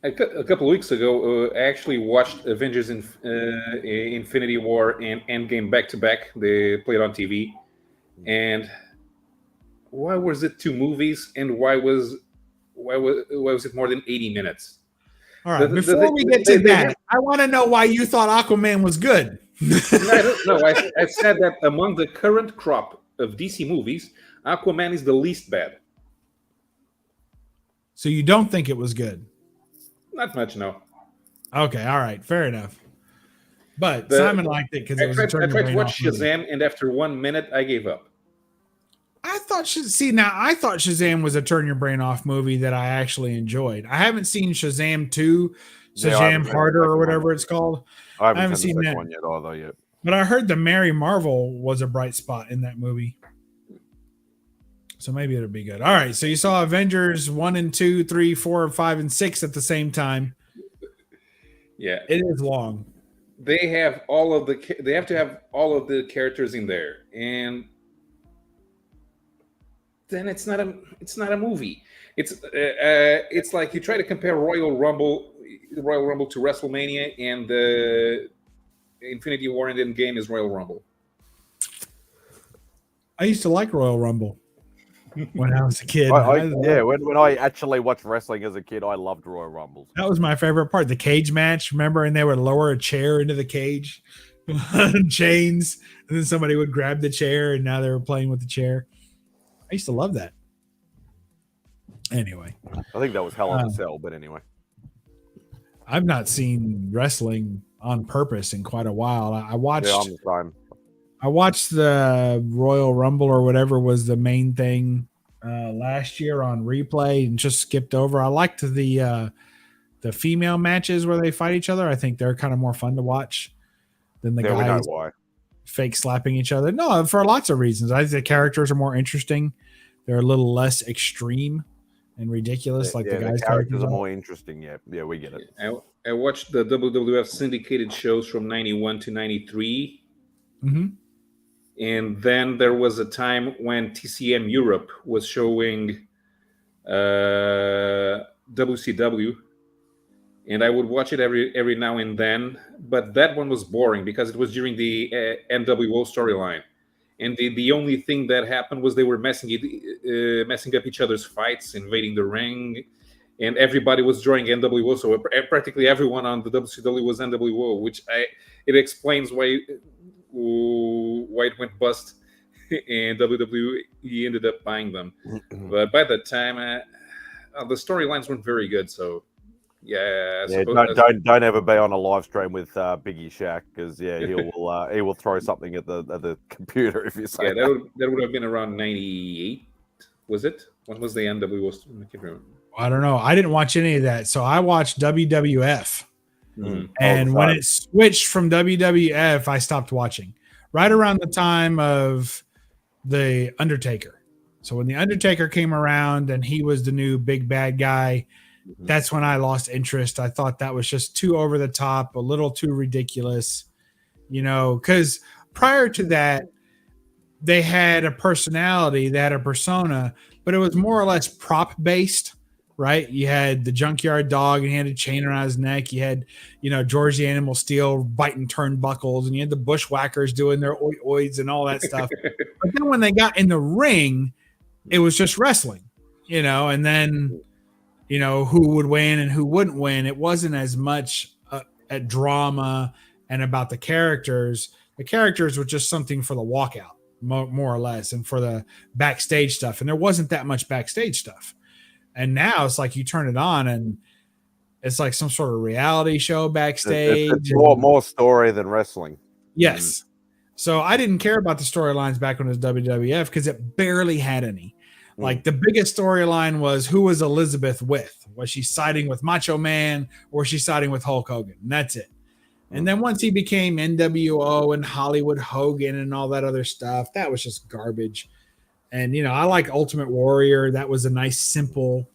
A couple of weeks ago, I actually watched Avengers Infinity War and Endgame back to back. They played on TV, and why was it 2 movies? And why was it more than 80 minutes? All right. Before we get to that, I want to know why you thought Aquaman was good. No, I said that among the current crop of DC movies, Aquaman is the least bad. So you don't think it was good? Not much, no. Okay, all right, fair enough. But Simon liked it because it was I tried to watch Shazam, and after 1 minute, I gave up. I thought Shazam was a turn your brain off movie that I actually enjoyed. I haven't seen Shazam 2, Shazam Harder or whatever it's called. I haven't seen that one yet. But I heard the Mary Marvel was a bright spot in that movie. So maybe it'll be good. All right. So you saw Avengers 1 and 2, 3, 4, 5, and 6 at the same time. Yeah. It is long. They have to have all of the characters in there. And then it's not a movie. It's like you try to compare Royal Rumble to WrestleMania, and the Infinity War and Endgame is Royal Rumble. I used to like Royal Rumble when I was a kid. When I actually watched wrestling as a kid, I loved Royal Rumbles. That was my favorite part. The cage match, remember? And they would lower a chair into the cage on chains, and then somebody would grab the chair, and now they were playing with the chair. I used to love that. Anyway. I think that was Hell in a Cell, but anyway. I've not seen wrestling on purpose in quite a while. I watched the Royal Rumble or whatever was the main thing last year on replay and just skipped over. I liked the female matches where they fight each other. I think they're kind of more fun to watch than the guys fake slapping each other. No, for lots of reasons. I think the characters are more interesting. They're a little less extreme and ridiculous. The guys' characters are more interesting. Yeah, we get it. I watched the WWF syndicated shows from 91 to 93. Mm-hmm. And then there was a time when TCM Europe was showing WCW, and I would watch it every now and then. But that one was boring because it was during the NWO storyline, and the only thing that happened was they were messing up each other's fights, invading the ring, and everybody was drawing NWO. So practically everyone on the WCW was NWO, which it explains why it went bust, and WWE ended up buying them. But by that time, the storylines weren't very good. So don't ever be on a live stream with Biggie Shaq, because he will throw something at the computer if you say that would have been around 98. Was it? When was the NWO? I can't remember. I don't know. I didn't watch any of that, so I watched WWF. Mm-hmm. And when it switched from WWF, I stopped watching right around the time of the Undertaker. So when the Undertaker came around and he was the new big bad guy, that's when I lost interest. I thought that was just too over the top, a little too ridiculous, because prior to that, they had a personality, they had a persona, but it was more or less prop based. right? You had the junkyard dog and he had a chain around his neck. You had, George the Animal Steel biting turnbuckles, and you had the bushwhackers doing their oids and all that stuff. But then when they got in the ring, it was just wrestling, and then, who would win and who wouldn't win. It wasn't as much a drama and about the characters. The characters were just something for the walkout, more or less, and for the backstage stuff. And there wasn't that much backstage stuff. And now it's like you turn it on and it's like some sort of reality show backstage. It's more story than wrestling. Yes. So I didn't care about the storylines back when it was WWF because it barely had any. Like the biggest storyline was who was Elizabeth with? Was she siding with Macho Man or was she siding with Hulk Hogan? And that's it. And then once he became NWO and Hollywood Hogan and all that other stuff, that was just garbage. And, I like Ultimate Warrior. That was a nice, simple,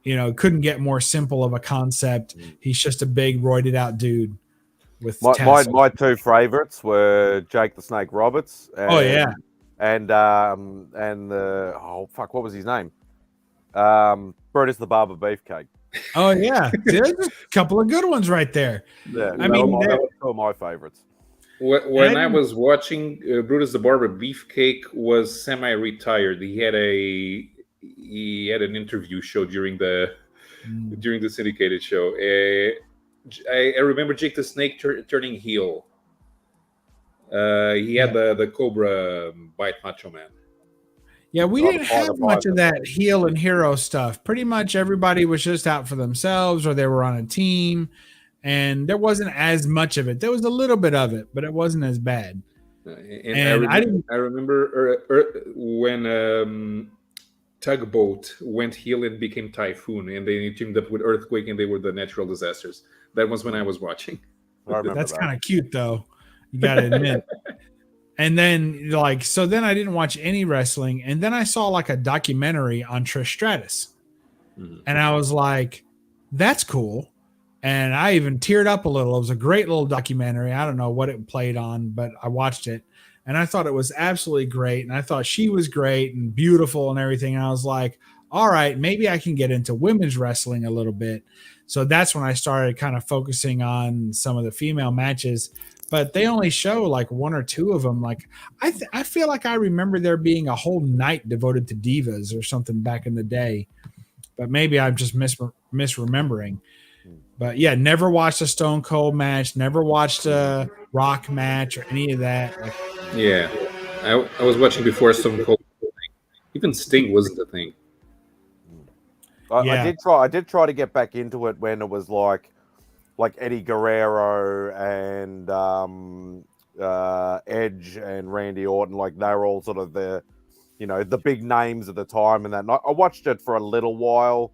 couldn't get more simple of a concept. He's just a big, roided out dude. With my two favorites were Jake the Snake Roberts. And, and what was his name? Brutus the Barber Beefcake. Oh yeah, there's a couple of good ones right there. Yeah, that was two of my favorites. When I was watching, Brutus the Barber Beefcake was semi-retired. He had an interview show during the syndicated show. I remember Jake the Snake turning heel. He had the Cobra bite Macho Man. Yeah, we didn't have much of that heel and hero stuff. Pretty much everybody was just out for themselves or they were on a team. And there wasn't as much of it. There was a little bit of it, but it wasn't as bad. I remember when Tugboat went heel and became Typhoon, and they teamed up with Earthquake, and they were the natural disasters. That was when I was watching. That's kind of cute, though. You got to admit. And then, then I didn't watch any wrestling. And then I saw a documentary on Trish Stratus. Mm-hmm. And I was like, that's cool. And I even teared up a little. It was a great little documentary. I don't know what it played on, but I watched it. And I thought it was absolutely great. And I thought she was great and beautiful and everything. And I was like, all right, maybe I can get into women's wrestling a little bit. So that's when I started kind of focusing on some of the female matches. But they only show one or two of them. I feel like I remember there being a whole night devoted to divas or something back in the day. But maybe I'm just misremembering. But yeah, never watched a Stone Cold match, never watched a Rock match or any of that. Yeah, I was watching before Stone Cold. Even Sting wasn't a thing. I did try to get back into it when it was like Eddie Guerrero and Edge and Randy Orton, they were all sort of the big names at the time. And that I watched it for a little while.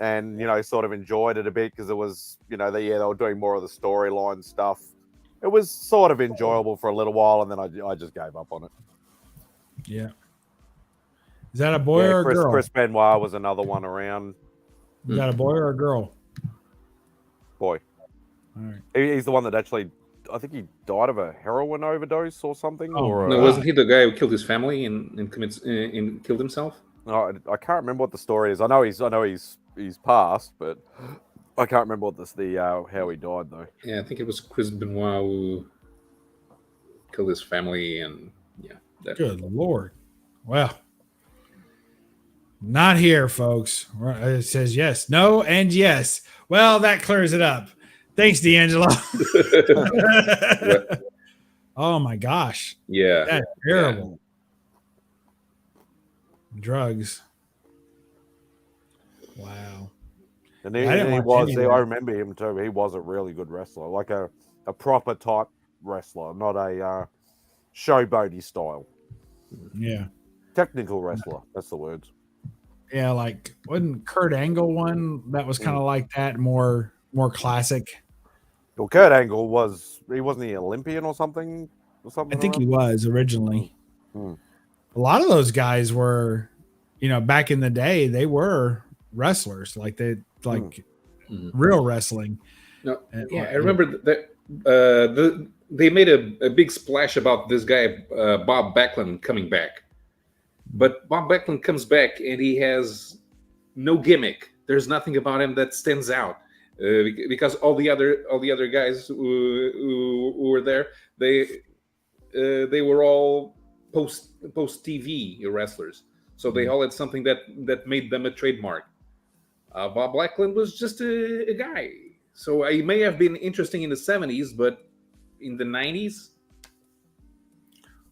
And, sort of enjoyed it a bit because it was, they were doing more of the storyline stuff. It was sort of enjoyable for a little while, and then I just gave up on it. Yeah. Is that a boy or a girl? Chris Benoit was another one around. Is that a boy or a girl? Boy. All right. He's the one that actually, I think he died of a heroin overdose or something. Wasn't he the guy who killed his family and killed himself? No, I can't remember what the story is. I know he's passed, but I can't remember what how he died though. Yeah, I think it was Chris Benoit who killed his family, and Good Lord. Well, not here, folks. It says yes, no, and yes. Well, that clears it up. Thanks, D'Angelo. Oh my gosh. Yeah. That's terrible. Yeah. Drugs. Wow. And he was there. I remember him too. He was a really good wrestler, like a proper type wrestler, not a showboaty style. Yeah. Technical wrestler. That's the words. Yeah, wasn't Kurt Angle one that was kind of like that, more classic? Well, Kurt Angle wasn't he Olympian or something? I think he was originally. A lot of those guys were, back in the day, they were wrestlers, real wrestling. No, I remember that they made a big splash about this guy Bob Backlund coming back, but Bob Backlund comes back and he has no gimmick. There's nothing about him that stands out because all the other guys who were there, they were all post TV wrestlers, so they all had something that made them a trademark. Bob Backlund was just a guy, so he may have been interesting in the 70s, but in the 90s,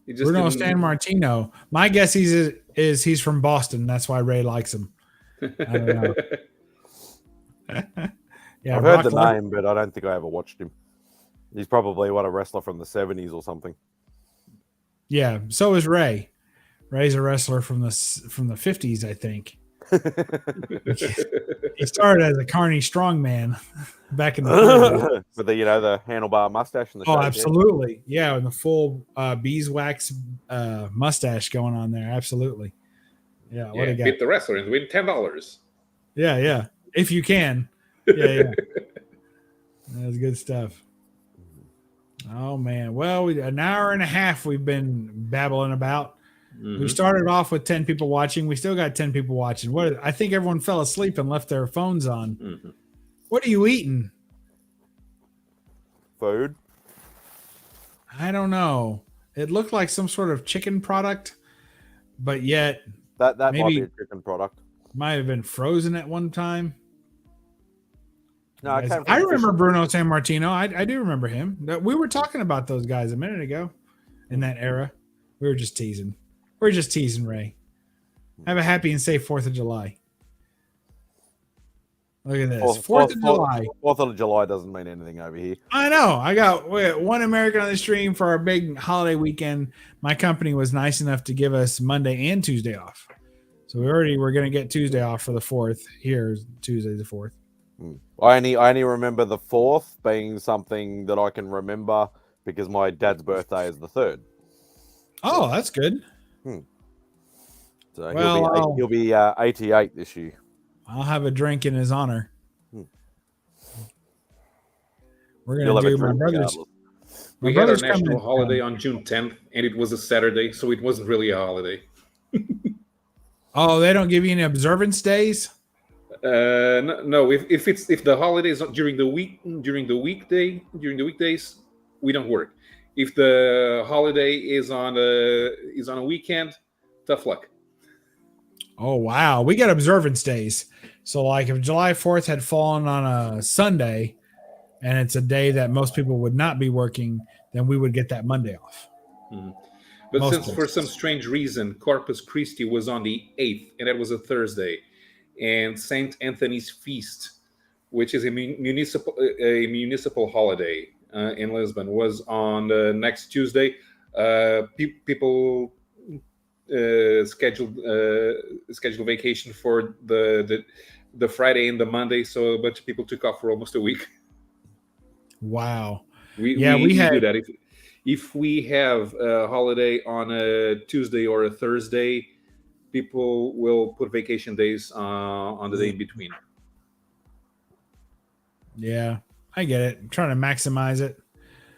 he just Bruno didn't... San Martino. My guess he's from Boston. That's why Ray likes him. I don't know. Yeah, I've heard the name, but I don't think I ever watched him. He's probably a wrestler from the 70s or something. Yeah, so is Ray. Ray's a wrestler from the 50s, I think. He started as a carny strongman back in the 30s. With the the handlebar mustache and the absolutely, yeah, and the full beeswax mustache going on there. Absolutely, yeah. What a guy! Beat the wrestler and win $10. Yeah, if you can. Yeah. That's good stuff. Oh man, well, an hour and a half we've been babbling about. Mm-hmm. We started off with 10 people watching. We still got 10 people watching. I think everyone fell asleep and left their phones on. Mm-hmm. What are you eating? Food. I don't know. It looked like some sort of chicken product, but yet that maybe might be a chicken product. Might have been frozen at one time. No, I remember Bruno San Martino. I do remember him. We were talking about those guys a minute ago in that era. We were just teasing. We're just teasing, Ray. Have a happy and safe 4th of July. Look at this. 4th of July. 4th of July doesn't mean anything over here. I know. I got one American on the stream for our big holiday weekend. My company was nice enough to give us Monday and Tuesday off. So we're going to get Tuesday off for the 4th. Here's Tuesday the 4th. I only remember the 4th being something that I can remember because my dad's birthday is the 3rd. Oh, that's good. So he'll be 88 this year. I'll have a drink in his honor. We're going to do my brother's. We had our national holiday on June 10th, and it was a Saturday, so it wasn't really a holiday. Oh, they don't give you any observance days? No. If the holiday is during the weekdays, we don't work. If the holiday is on a weekend, tough luck. Oh wow, we get observance days. So like if July 4th had fallen on a Sunday, and it's a day that most people would not be working, then we would get that Monday off. Mm-hmm. But since for some strange reason Corpus Christi was on the 8th, and that was a Thursday, and Saint Anthony's Feast, which is a municipal holiday in Lisbon, was on the next Tuesday, people scheduled vacation for the Friday and the Monday, so a bunch of people took off for almost a week. Wow. We do that. If we have a holiday on a Tuesday or a Thursday, people will put vacation days on the day in between. Yeah, I get it. I'm trying to maximize it.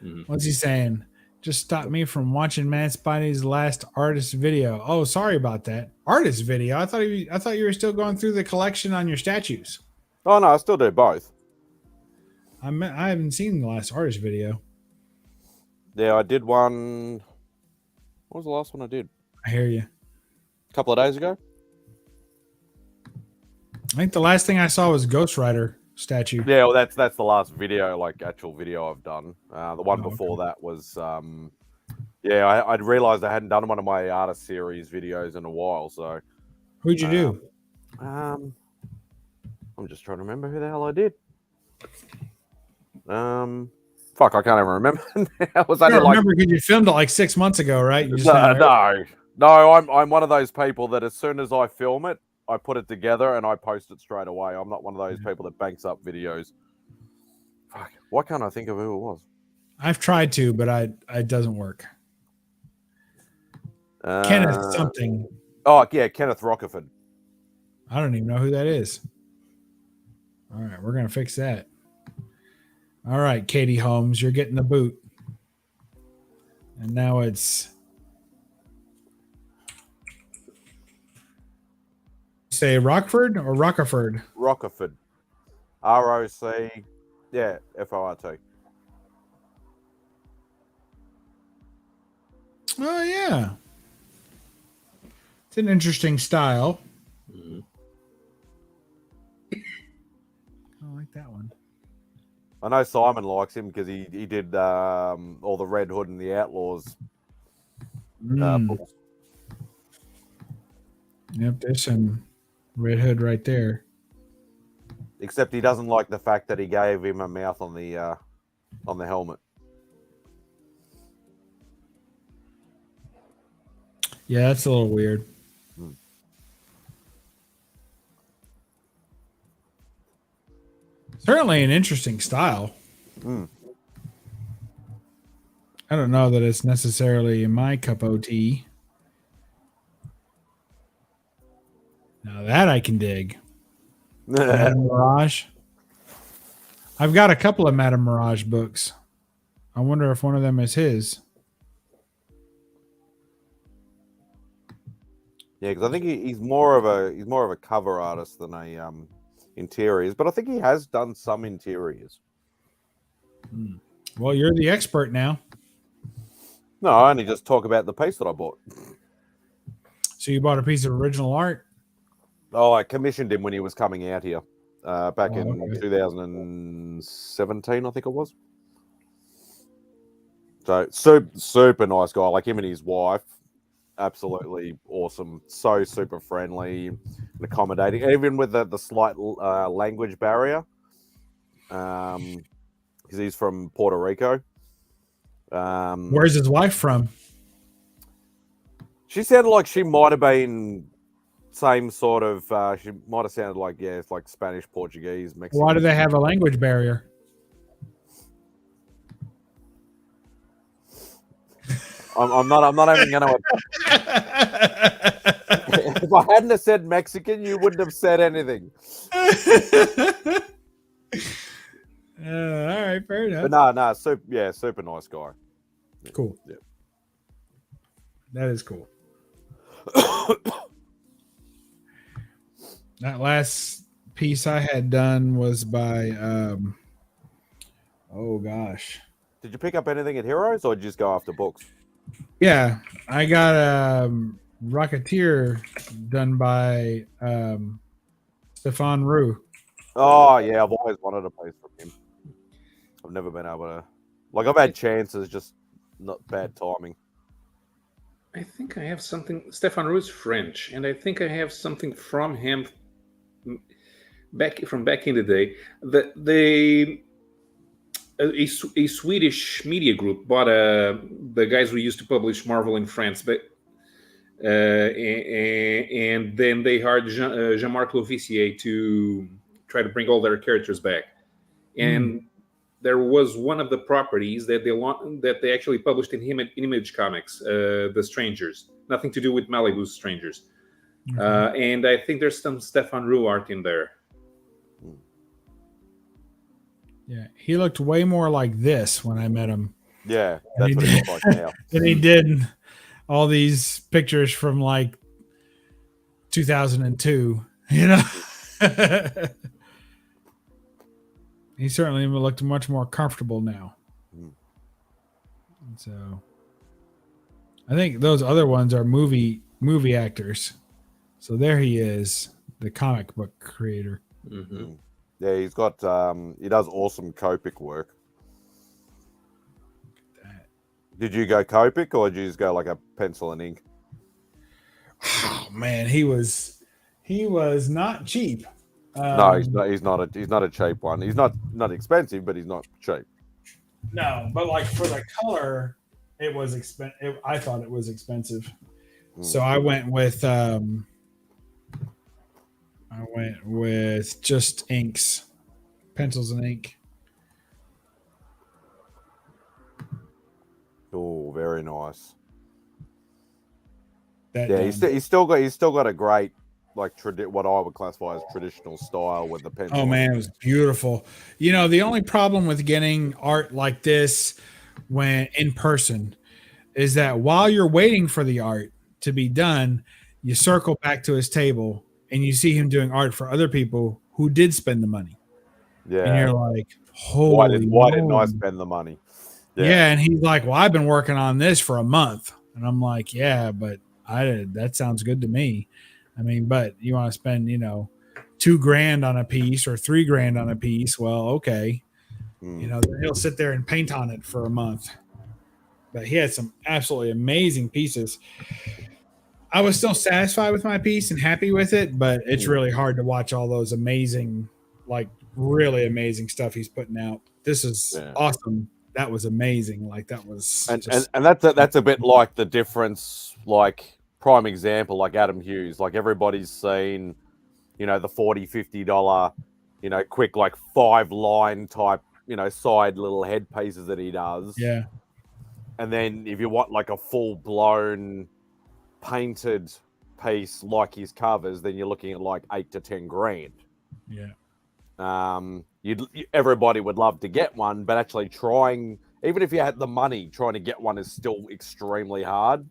Mm-hmm. What's he saying? Just stopped me from watching Matt Spidey's last artist video. Oh, sorry about that. Artist video? I thought you were still going through the collection on your statues. Oh no, I still do both. I haven't seen the last artist video. Yeah, I did one. What was the last one I did? I hear you. A couple of days ago. I think the last thing I saw was Ghost Rider statue. Yeah, well, that's the last video, like actual video I've done. The one before that was, I'd realized I hadn't done one of my artist series videos in a while. So, who'd you do? I'm just trying to remember who the hell I did. Fuck, I can't even remember. Was I remember because you filmed it like 6 months ago, right? No. I'm one of those people that as soon as I film it, I put it together and I post it straight away. I'm not one of those people that banks up videos. Fuck, why can't I think of who it was? I've tried to, but it doesn't work. Kenneth something. Oh yeah, Kenneth Rockeford. I don't even know who that is. All right, we're gonna fix that. All right, Katie Holmes, you're getting the boot. And now it's say Rockford or Rockeford? Rockeford. ROC. Yeah, FORT. Oh yeah, it's an interesting style. Mhm. I like that one. I know Simon likes him because he did all the Red Hood and the Outlaws books. Yep, there's some Red Hood right there. Except he doesn't like the fact that he gave him a mouth on the helmet. Yeah, that's a little weird. Certainly an interesting style. I don't know that it's necessarily my cup of tea. Now that I can dig. Madame Mirage. I've got a couple of Madame Mirage books. I wonder if one of them is his. Yeah, because I think he's more of a cover artist than a interiors, but I think he has done some interiors. Well, you're the expert now. No, I only just talk about the piece that I bought. So you bought a piece of original art? Oh, I commissioned him when he was coming out here back in okay. 2017, I think it was. So super nice guy, like him and his wife. Absolutely awesome. So super friendly and accommodating, even with the slight language barrier. Because he's from Puerto Rico. Where's his wife from? She sounded like she might have been same sort of. She might have sounded like it's like Spanish, Portuguese, Mexican. Why do they have a language barrier? I'm not even going to. If I hadn't have said Mexican, you wouldn't have said anything. All right, fair enough. But no, super nice guy. Cool. Yeah. That is cool. That last piece I had done was by oh gosh. Did you pick up anything at Heroes or did you just go after books? Yeah, I got Rocketeer done by Stefan Roux. Oh yeah, I've always wanted a piece from him. I've never been able to. Like I've had chances, just not bad timing. I think I have something. Stefan Roux is French, and I think I have something from him back in the day. A Swedish media group bought the guys who used to publish Marvel in France, but and then they hired Jean-Marc Lovissier to try to bring all their characters back. And there was one of the properties that they actually published in Image Comics, The Strangers. Nothing to do with Malibu's Strangers. And I think there's some Stefan Roux art in there. Yeah, he looked way more like this when I met him. Yeah, that's what he looks like now. And he did all these pictures from like 2002, you know? He certainly looked much more comfortable now. So I think those other ones are movie actors. So there he is, the comic book creator. Mm-hmm. Yeah, he's got he does awesome Copic work. Did you go Copic or did you just go like a pencil and ink? Oh man, he was not cheap. No, he's not a cheap one. He's not expensive, but he's not cheap. No, but like for the color, it was expensive. I thought it was expensive. So I went with just inks, pencils and ink. Oh, very nice. He's still got a great like what I would classify as traditional style with the pencil. Oh man, it was beautiful. You know, the only problem with getting art like this when in person is that while you're waiting for the art to be done, you circle back to his table and you see him doing art for other people who did spend the money. Yeah. And you're like, holy why didn't I moly. spend the money? Yeah. And he's like, well, I've been working on this for a month. And I'm like, yeah, but that sounds good to me. I mean, but you want to spend, $2,000 on a piece or $3,000 on a piece. Well, okay. Then he'll sit there and paint on it for a month. But he had some absolutely amazing pieces. I was still satisfied with my piece and happy with it, but it's really hard to watch all those amazing, like really amazing stuff he's putting out. This is awesome. That was amazing. Like that was, and that's a bit like the difference. Like prime example, like Adam Hughes. Like everybody's seen, the $40-50, quick like 5-line type, side little headpieces that he does. Yeah. And then if you want like a full blown painted piece like his covers, then you're looking at like $8 to $10,000. Yeah. Everybody would love to get one, but actually trying, even if you had the money, trying to get one is still extremely hard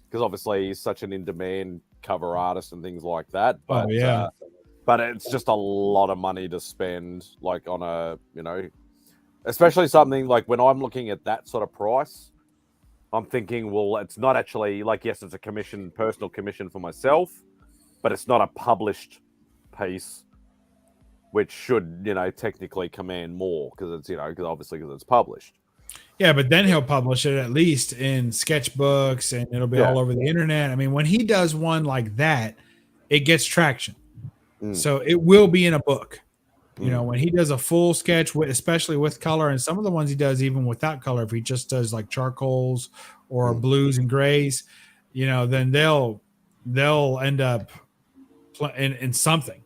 because obviously he's such an in-demand cover artist and things like that. But but it's just a lot of money to spend, like on a, especially something like when I'm looking at that sort of price. I'm thinking, well, it's not actually like, yes, it's a personal commission for myself, but it's not a published piece, which should, technically command more because it's, because it's published. Yeah, but then he'll publish it at least in sketchbooks and it'll be all over the internet. I mean, when he does one like that, it gets traction. So it will be in a book. When he does a full sketch, especially with color, and some of the ones he does even without color, if he just does like charcoals or blues and grays, then they'll end up in something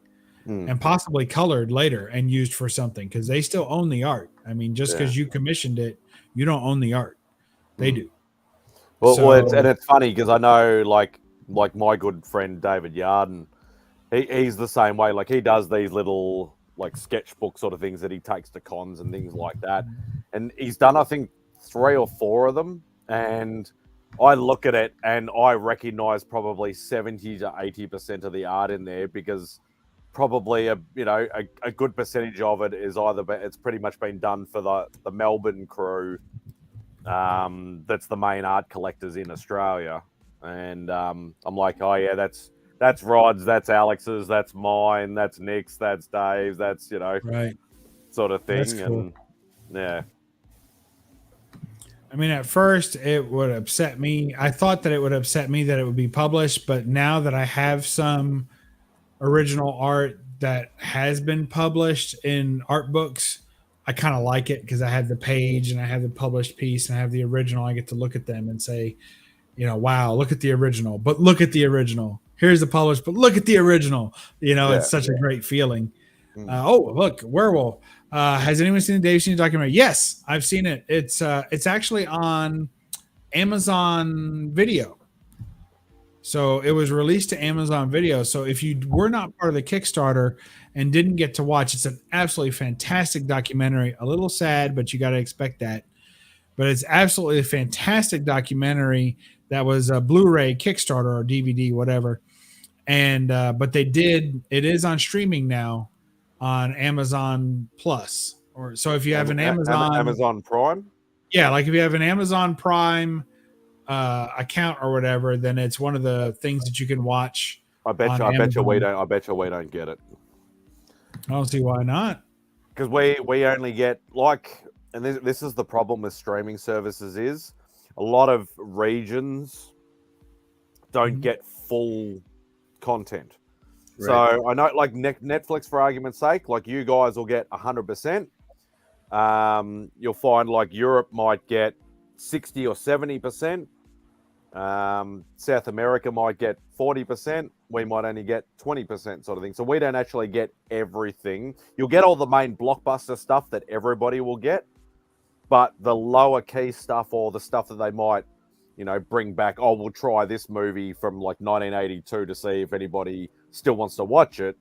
and possibly colored later and used for something because they still own the art. I mean, just because you commissioned it, you don't own the art. They do. Well, it's funny because I know like my good friend David Yarden, he's the same way. Like he does these little like sketchbook sort of things that he takes to cons and things like that. And he's done, I think, 3 or 4 of them. And I look at it and I recognize probably 70 to 80% of the art in there because probably a good percentage of it is it's pretty much been done for the Melbourne crew. That's the main art collectors in Australia. And I'm like, oh yeah, that's Rod's, that's Alex's, that's mine, that's Nick's, that's Dave's, that's, right, sort of thing. That's cool. And yeah. I mean, at first it would upset me. I thought that it would upset me that it would be published, but now that I have some original art that has been published in art books, I kind of like it because I have the page and I have the published piece and I have the original. I get to look at them and say, wow, look at the original, but look at the original. Here's the published, but look at the original. It's such a great feeling. Oh, look, Werewolf. Has anyone seen the Dave Senior documentary? Yes, I've seen it. It's actually on Amazon Video. So it was released to Amazon Video. So if you were not part of the Kickstarter and didn't get to watch, it's an absolutely fantastic documentary. A little sad, but you got to expect that. But it's absolutely a fantastic documentary that was a Blu-ray, Kickstarter, or DVD, whatever. And but it is on streaming now on Amazon Plus. Or so if you have an Amazon Prime, like if you have an Amazon Prime account or whatever, then it's one of the things that you can watch. I bet you we don't get it. I don't see why not. Because we only get and this is the problem with streaming services is a lot of regions don't get full content. Right. So I know like Netflix, for argument's sake, like you guys will get 100%. You'll find like Europe might get 60 or 70%. South America might get 40%. We might only get 20% sort of thing. So we don't actually get everything. You'll get all the main blockbuster stuff that everybody will get, but the lower key stuff or the stuff that they might, bring back, we'll try this movie from like 1982 to see if anybody still wants to watch it.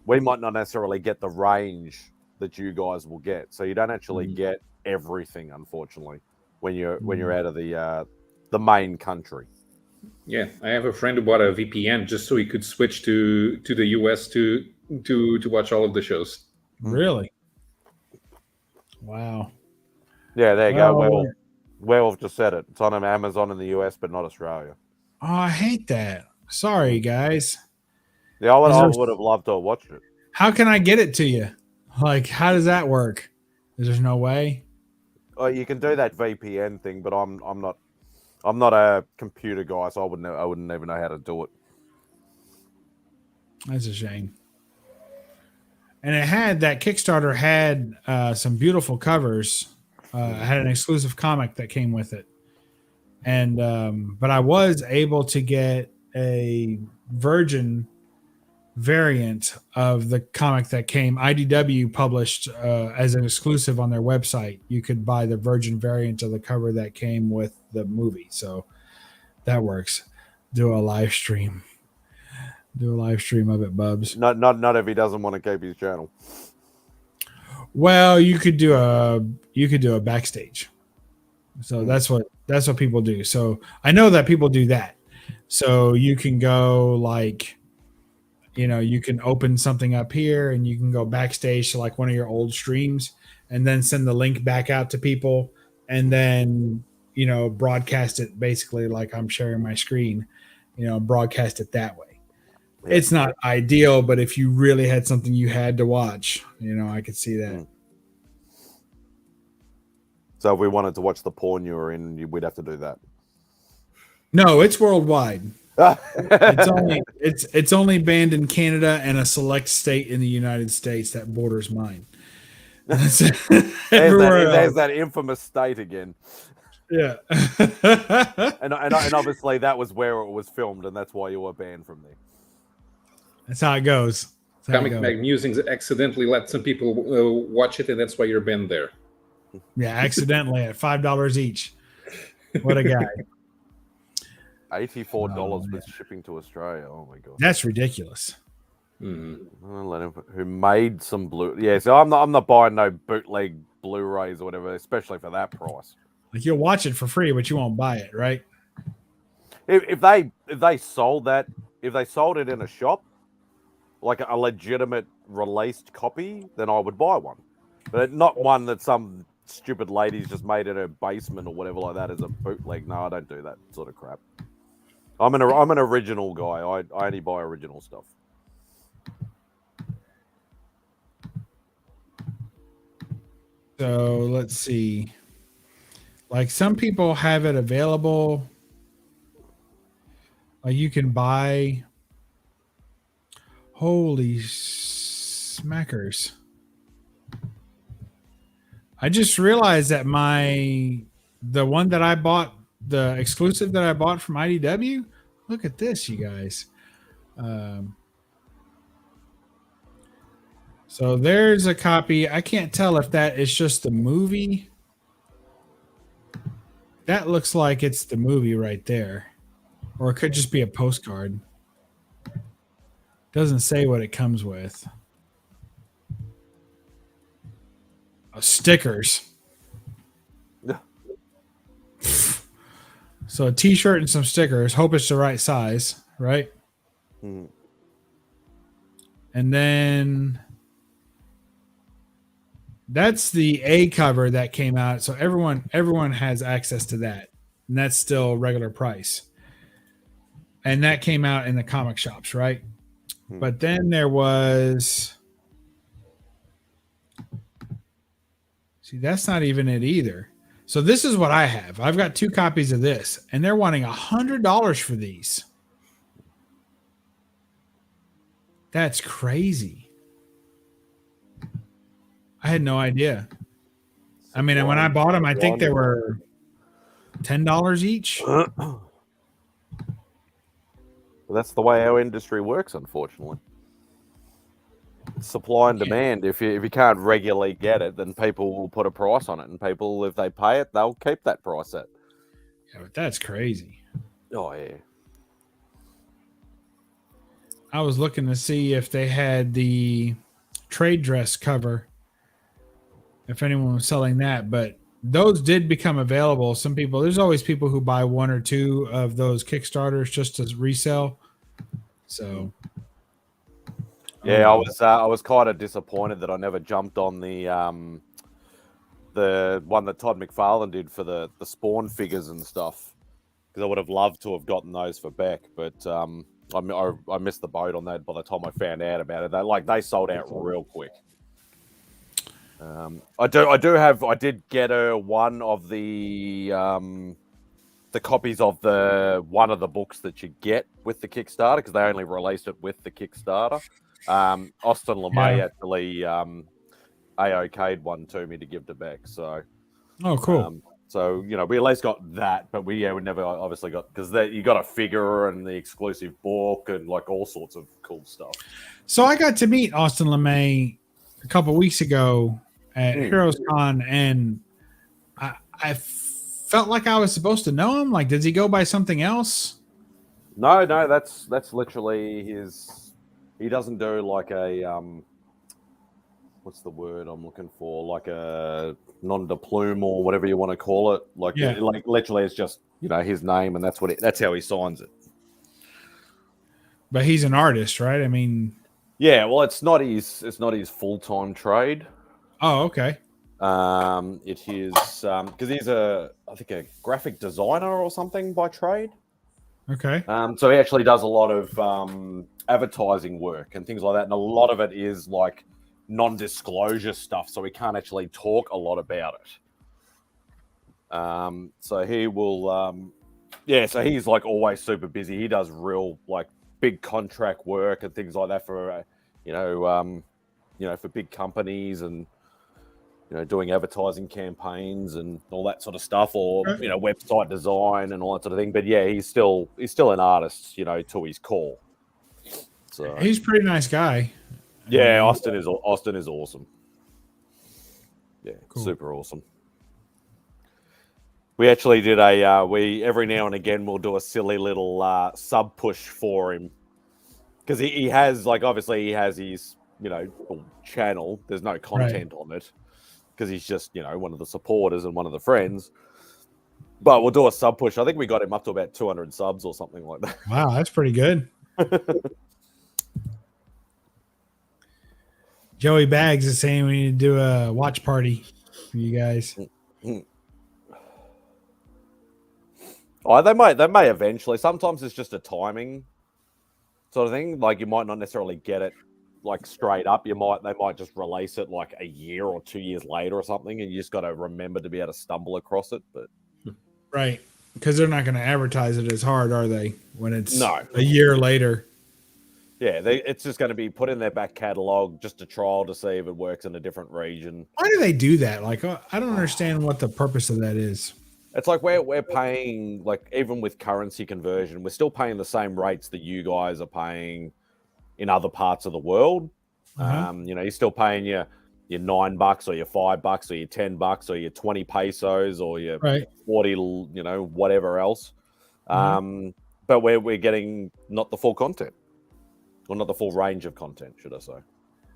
We might not necessarily get the range that you guys will get. So you don't actually get everything, unfortunately, when you're out of the main country. Yeah, I have a friend who bought a VPN just so he could switch to the US to watch all of the shows. Really? Wow. Yeah, there you go. Well, Werewolf just said it. It's on Amazon in the US, but not Australia. oh, I hate that. Sorry, guys. Yeah, I Is there- would have loved to have watched it. How can I get it to you? Like, how does that work? Is there no way? Oh, you can do that VPN thing, but I'm not a computer guy, so I wouldn't even know how to do it. That's a shame. And it had that Kickstarter had some beautiful covers. It had an exclusive comic that came with it, and but I was able to get a Virgin variant of the comic that came. IDW published as an exclusive on their website. You could buy the Virgin variant of the cover that came with the movie, so that works. Do a live stream. Do a live stream of it, Bubs. Not if he doesn't want to keep his channel. Well, you could do a backstage. So that's what people do. So I know that people do that. So you can go like, you can open something up here and you can go backstage to like one of your old streams and then send the link back out to people and then, broadcast it basically like I'm sharing my screen, broadcast it that way. Yeah. It's not ideal, but if you really had something you had to watch, I could see that. So if we wanted to watch the porn you were in, we'd have to do that. No, it's worldwide. It's only banned in Canada and a select state in the United States that borders mine. There's that infamous state again. Yeah. and obviously that was where it was filmed, and that's why you were banned from there. That's how it goes. Comic Mag Musings accidentally let some people watch it, and that's why you're banned there. Yeah, accidentally at $5 each. What a guy. $84 with shipping to Australia. Oh my god, that's ridiculous. Who made some blue? Yeah, so I'm not buying no bootleg Blu-rays or whatever, especially for that price. Like you'll watch it for free, but you won't buy it, right? If they sold that, if they sold it in a shop, like a legitimate released copy, then I would buy one, but not one that some stupid lady's just made in her basement or whatever like that as a bootleg. No, I don't do that sort of crap. I'm an original guy. I only buy original stuff. So let's see. Like some people have it available. Like you can buy. Holy smackers. I just realized that the one that I bought, the exclusive that I bought from IDW, look at this, you guys. So there's a copy. I can't tell if that is just the movie. That looks like it's the movie right there. Or it could just be a postcard. Doesn't say what it comes with. Stickers. So a t-shirt and some stickers. Hope it's the right size, right? And then that's the A cover that came out. So everyone has access to that. And that's still regular price. And that came out in the comic shops, right? But then there was... See, that's not even it either. So this is what I have. I've got 2 copies of this, and they're wanting $100 for these. That's crazy. I had no idea. I mean, and when I bought them, I think they were $10 each. Well, that's the way our industry works, unfortunately. Supply and demand. If you can't regularly get it, then people will put a price on it, and people, if they pay it, they'll keep that price at. Yeah, but that's crazy. Oh yeah. I was looking to see if they had the trade dress cover, if anyone was selling that, but those did become available. Some people, there's always people who buy one or two of those Kickstarters just to resell. So, yeah, I was kind of disappointed that I never jumped on the one that Todd McFarlane did for the Spawn figures and stuff, because I would have loved to have gotten those for Beck, but I missed the boat on that by the time I found out about it. They sold out real quick. I did get her one of the copies of one of the books that you get with the Kickstarter, because they only released it with the Kickstarter. Austin LeMay actually AOK'd one to me to give to Beck. So, oh, cool. So we at least got that, but we never obviously got, because you got a figure and the exclusive book and like all sorts of cool stuff. So I got to meet Austin LeMay a couple weeks ago at Heroes Con, and I felt like I was supposed to know him. Like, does he go by something else? No, that's literally his. He doesn't do like a what's the word I'm looking for? Like a nom de plume or whatever you want to call it. Like, like literally, it's just his name, and that's how he signs it. But he's an artist, right? I mean, yeah. Well, it's not his full-time trade. Oh, okay. It is because he's I think a graphic designer or something by trade. Okay. So he actually does a lot of advertising work and things like that, and a lot of it is like non-disclosure stuff, so we can't actually talk a lot about it. So he will, so he's like always super busy. He does real like big contract work and things like that for, for big companies and doing advertising campaigns and all that sort of stuff, or website design and all that sort of thing. But yeah, he's still an artist, to his core. So he's a pretty nice guy. Yeah, Austin is awesome. Yeah, cool. Super awesome. We actually did we every now and again we'll do a silly little sub push for him, because he has obviously he has his channel. There's no content on it because he's just one of the supporters and one of the friends. But we'll do a sub push. I think we got him up to about 200 subs or something like that. Wow, that's pretty good. Joey Bags is saying we need to do a watch party for you guys. Oh, they may eventually. Sometimes it's just a timing sort of thing. Like, you might not necessarily get it like straight up. They might just release it like a year or 2 years later or something, and you just got to remember to be able to stumble across it. But right, because they're not going to advertise it as hard, are they? When it's a year later. Yeah, it's just going to be put in their back catalog, just a trial to see if it works in a different region. Why do they do that? Like, I don't understand what the purpose of that is. It's like we're paying, like, even with currency conversion, we're still paying the same rates that you guys are paying in other parts of the world. You're still paying your $9 or your $5 or your $10 or your 20 pesos or your 40, whatever else. But we're getting not the full content. Well, not the full range of content, should I say.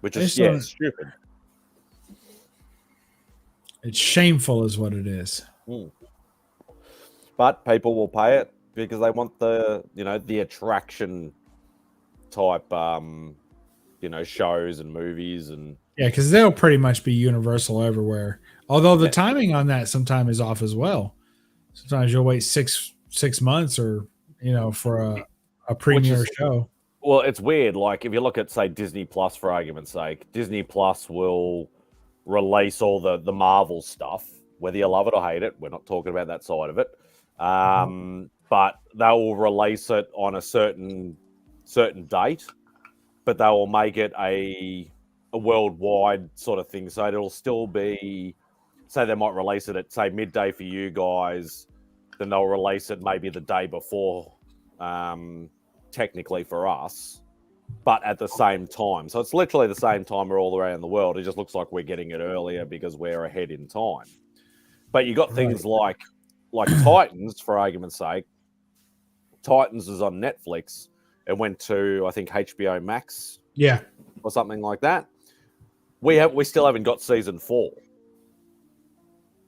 Which is, stupid. It's shameful is what it is. But people will pay it because they want the attraction type, shows and movies. And yeah, because they'll pretty much be universal everywhere. Although the timing on that sometimes is off as well. Sometimes you'll wait six months or, for a premiere show. Well, it's weird. Like, if you look at, say, Disney Plus, for argument's sake, Disney Plus will release all the Marvel stuff, whether you love it or hate it. We're not talking about that side of it. But they will release it on a certain date, but they will make it a worldwide sort of thing. So it'll still be, say they might release it at, say, midday for you guys, then they'll release it maybe the day before, technically for us, but at the same time. So it's literally the same time we're all around the world. It just looks like we're getting it earlier because we're ahead in time. But you got things like Titans, for argument's sake. Titans is on Netflix. It went to, I think, HBO Max. Yeah. Or something like that. We still haven't got season 4.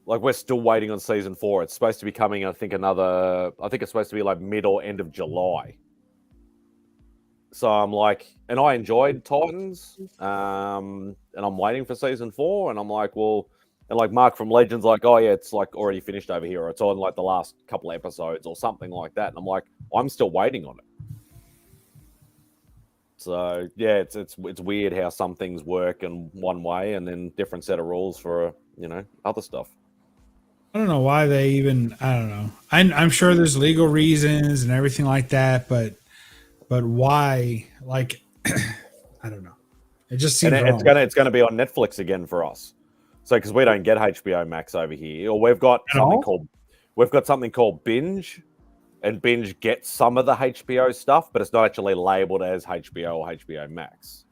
Like we're still waiting on season 4. It's supposed to be coming, I think it's supposed to be like mid or end of July. So I'm like, and I enjoyed Titans, and I'm waiting for season 4, and I'm like, well, and like Mark from Legends, like, oh yeah, it's like already finished over here, or it's on like the last couple episodes or something like that, and I'm like, I'm still waiting on it. So yeah, it's weird how some things work in one way and then different set of rules for other stuff. I don't know why they even. I don't know. I'm sure there's legal reasons and everything like that, but why? Like, I don't know. It just seems and wrong. it's gonna be on Netflix again for us. So because we don't get HBO Max over here, or we've got something called Binge, and Binge gets some of the HBO stuff, but it's not actually labeled as HBO or HBO Max.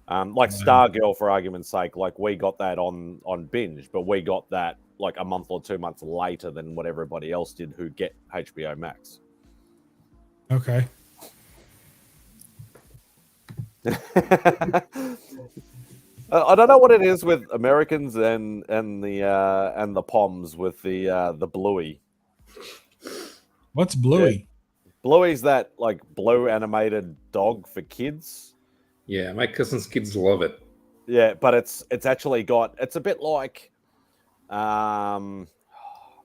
Like Stargirl, for argument's sake, like we got that on Binge, but we got that like a month or 2 months later than what everybody else did who get HBO Max. Okay. I don't know what it is with Americans and the Poms with the Bluey. What's Bluey? Yeah. Bluey's that like blue animated dog for kids. Yeah, my cousin's kids love it. Yeah, but it's actually got, it's a bit like I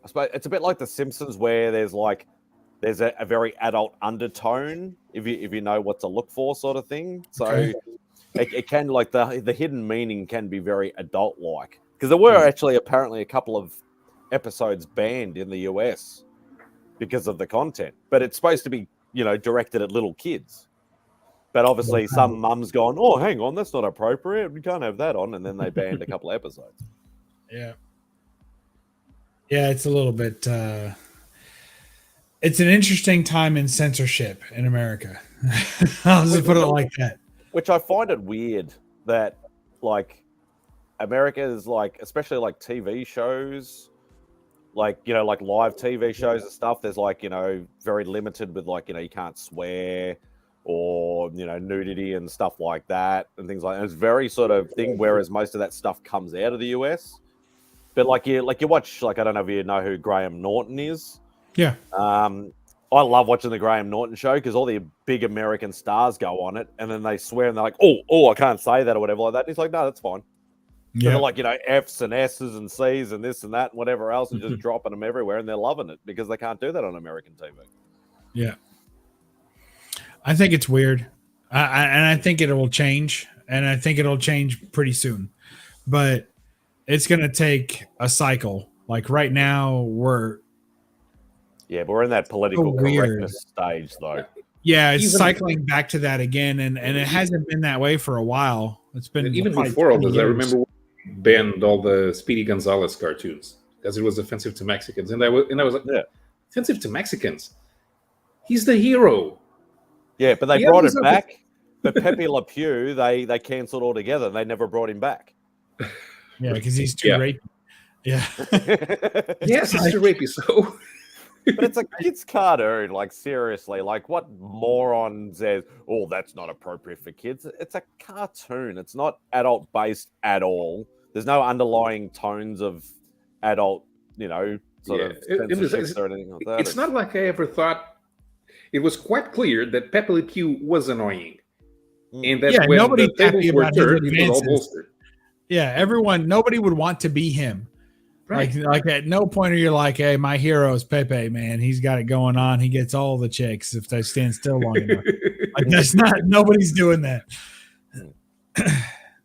suppose it's a bit like The Simpsons, where there's a very adult undertone if you know what to look for, sort of thing. So Okay. it can, like, the hidden meaning can be very adult like, because there were actually apparently a couple of episodes banned in the US because of the content, but it's supposed to be directed at little kids. But obviously, some mum's gone, oh, hang on, that's not appropriate. We can't have that on. And then they banned a couple of episodes. Yeah. Yeah, it's a little bit... it's an interesting time in censorship in America. I'll just put it like that. Which I find it weird that, like, America is, like, especially, like, TV shows, like, like live TV shows and stuff, there's, like, very limited with, like, you can't swear, or nudity and stuff like that and things like that. It's very sort of thing, whereas most of that stuff comes out of the US. But like you watch, like, I don't know if you know who Graham Norton is. Yeah. I love watching the Graham Norton show because all the big American stars go on it, and then they swear and they're like, oh, I can't say that or whatever like that. And he's like, no, that's fine. Yeah. They're like, F's and S's and C's and this and that and whatever else, and just dropping them everywhere, and they're loving it because they can't do that on American TV. Yeah. I think it's weird. And I think it will change. And I think it'll change pretty soon. But it's going to take a cycle. Like right now, we're in that political correctness stage, though. Yeah, it's cycling back to that again. And it hasn't been that way for a while. It's been even before all this. I remember banned all the Speedy Gonzalez cartoons because it was offensive to Mexicans. And I was like, offensive to Mexicans? He's the hero. Yeah, but they brought it back. But Pepe Le Pew, they cancelled altogether. They never brought him back. Yeah, because he's too rapey. Yeah. Yes, he's too rapey. So, but it's a kid's cartoon. Like, seriously, like, what moron says, "Oh, that's not appropriate for kids"? It's a cartoon. It's not adult based at all. There's no underlying tones of adult, sort of censorship or anything like that. It's not like I ever thought. It was quite clear that Pepe Le Pew was annoying, and that when the tables were turned, it was all bolstered. Yeah, nobody would want to be him. Right. Like at no point are you like, hey, my hero is Pepe, man. He's got it going on. He gets all the chicks if they stand still long enough. Like nobody's doing that.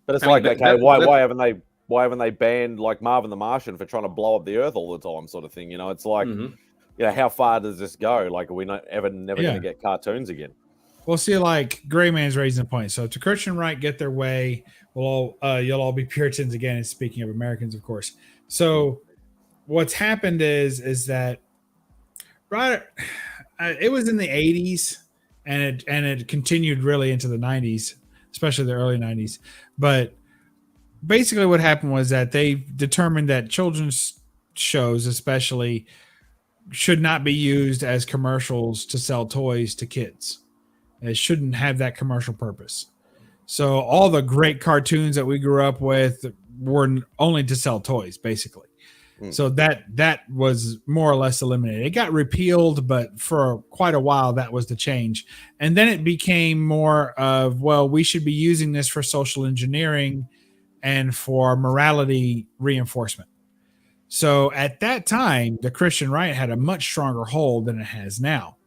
But it's okay, why haven't they banned like Marvin the Martian for trying to blow up the Earth all the time, sort of thing? It's like, how far does this go? Like, are we never going to get cartoons again? Well, see, like Gray Man's raising a point. So to Christian right get their way, you'll all be Puritans again. And speaking of Americans, of course. So what's happened is that it was in the 80s and it continued really into the 90s, especially the early 90s. But basically what happened was that they determined that children's shows especially should not be used as commercials to sell toys to kids. It shouldn't have that commercial purpose. So all the great cartoons that we grew up with were only to sell toys, basically. So that was more or less eliminated. It got repealed, but for quite a while that was the change. And then it became more of, well, we should be using this for social engineering and for morality reinforcement. So at that time, the Christian right had a much stronger hold than it has now.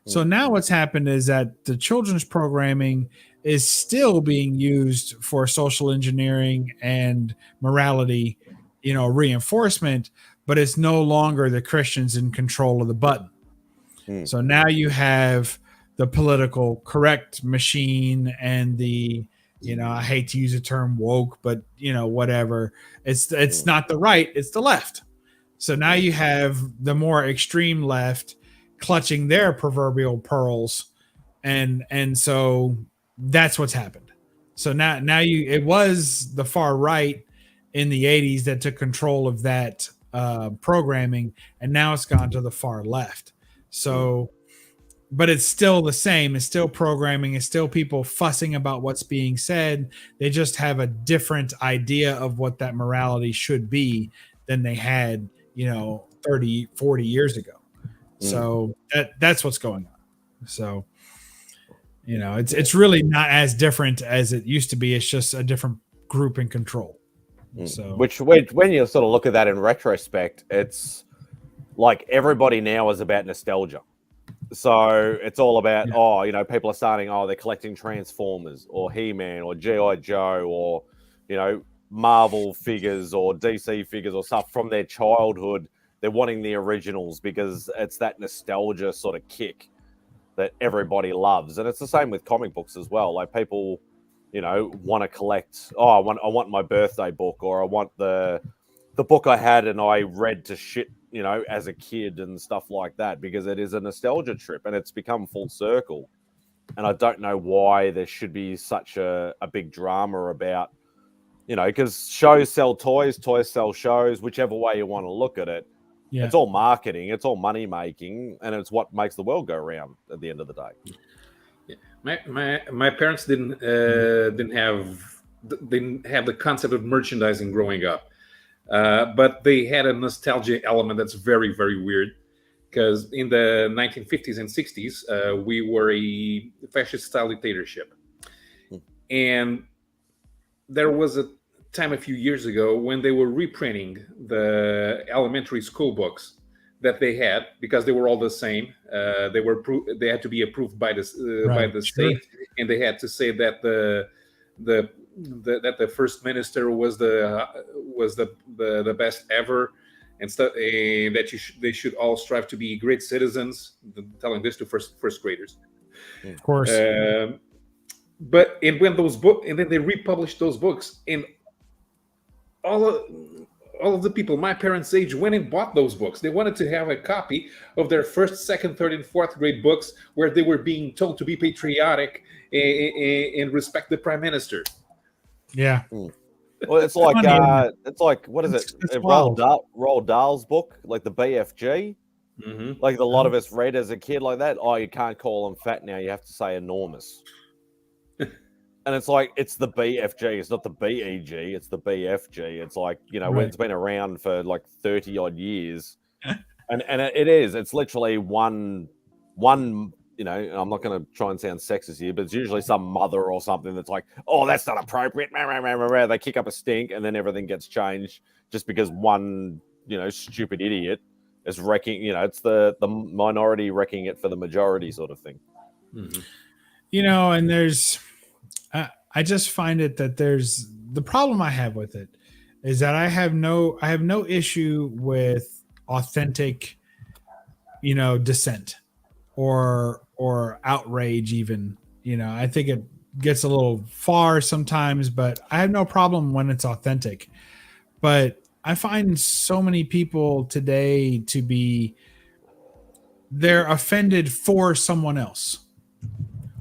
So now what's happened is that the children's programming is still being used for social engineering and morality, reinforcement, but it's no longer the Christians in control of the button. So now you have the political correct machine and the, I hate to use the term woke, but whatever. It's not the right, it's the left. So now you have the more extreme left clutching their proverbial pearls, and so that's what's happened. So now it was the far right in the 80s that took control of that programming, and now it's gone to the far left. So but it's still the same. It's still programming. It's still people fussing about what's being said. They just have a different idea of what that morality should be than they had 30, 40 years ago. So that's what's going on. So, it's really not as different as it used to be. It's just a different group in control. So, which when you sort of look at that in retrospect, it's like everybody now is about nostalgia. So it's all about, people are starting, they're collecting Transformers or He-Man or G.I. Joe or, Marvel figures or DC figures or stuff from their childhood. They're wanting the originals because it's that nostalgia sort of kick that everybody loves. And it's the same with comic books as well. Like people, want to collect, I want my birthday book, or I want the book I had and I read to shit, as a kid and stuff like that, because it is a nostalgia trip and it's become full circle. And I don't know why there should be such a big drama about, because shows sell toys sell shows, whichever way you want to look at it. Yeah. It's all marketing, it's all money making, and it's what makes the world go round at the end of the day. Yeah. My parents didn't have the concept of merchandising growing up, but they had a nostalgia element that's very, very weird. Because in the 1950s and 60s, we were a fascist-style dictatorship, and there was a time a few years ago when they were reprinting the elementary school books that they had, because they were all the same. They had to be approved by the state, and they had to say that that the first minister was the best ever, and stuff, that they should all strive to be great citizens. Telling this to first graders, of course. But when those books, and then they republished those books, and all of the people my parents' age went and bought those books. They wanted to have a copy of their first, second, third, and fourth grade books, where they were being told to be patriotic and respect the prime minister. Yeah. Well, it's like what is it? Roald Dahl's book, like the BFG. Like a lot of us read as a kid, like that. Oh, you can't call them fat now; you have to say enormous. And it's like, it's the BFG. It's not the BEG. It's the BFG. It's like, when it's been around for like 30 odd years, and it is. It's literally one. I'm not going to try and sound sexist here, but it's usually some mother or something that's like, oh, that's not appropriate. They kick up a stink, and then everything gets changed just because one, stupid idiot is wrecking. It's the minority wrecking it for the majority sort of thing. And there's. I just find it that there's the problem I have with it is that I have no issue with authentic, dissent or outrage even. I think it gets a little far sometimes, but I have no problem when it's authentic. But I find so many people today they're offended for someone else,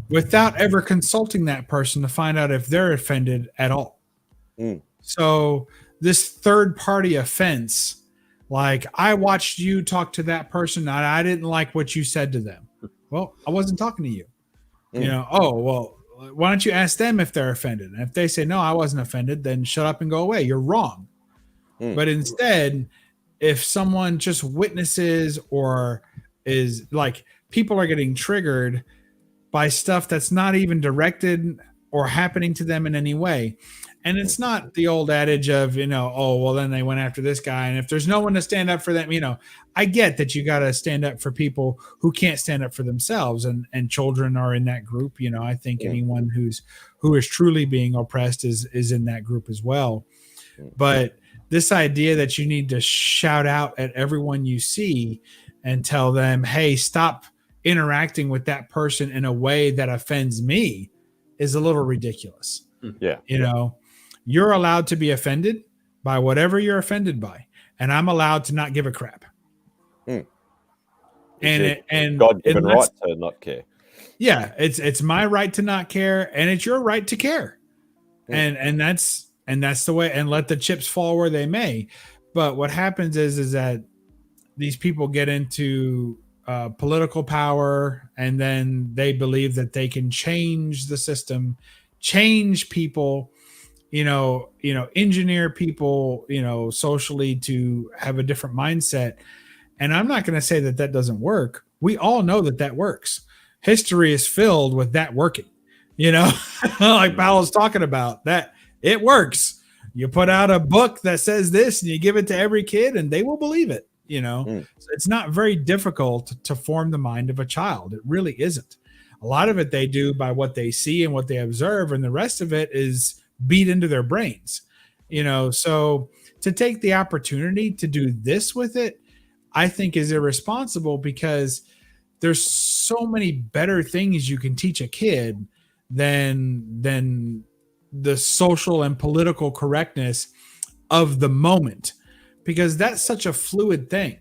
without ever consulting that person to find out if they're offended at all. So this third party offense, like, I watched you talk to that person and I didn't like what you said to them. Well, I wasn't talking to you. Oh, well, why don't you ask them if they're offended? And if they say, no, I wasn't offended, then shut up and go away. You're wrong. But instead, if someone just witnesses or is like people are getting triggered by stuff that's not even directed or happening to them in any way. And it's not the old adage of, oh, well, then they went after this guy. And if there's no one to stand up for them, I get that you got to stand up for people who can't stand up for themselves. And children are in that group. I think anyone who is truly being oppressed is in that group as well. But this idea that you need to shout out at everyone you see and tell them, hey, stop interacting with that person in a way that offends me is a little ridiculous. Yeah. You're allowed to be offended by whatever you're offended by, and I'm allowed to not give a crap. And God-given right to not care. Yeah, it's my right to not care, and it's your right to care. And that's the way, and let the chips fall where they may. But what happens is that these people get into political power, and then they believe that they can change the system, change people, engineer people, socially to have a different mindset. And I'm not going to say that doesn't work. We all know that works. History is filled with that working, like Paolo's talking about, that it works. You put out a book that says this and you give it to every kid and they will believe it. So it's not very difficult to form the mind of a child. It really isn't. A lot of it they do by what they see and what they observe, and the rest of it is beat into their brains. So to take the opportunity to do this with it, I think is irresponsible, because there's so many better things you can teach a kid than the social and political correctness of the moment, because that's such a fluid thing.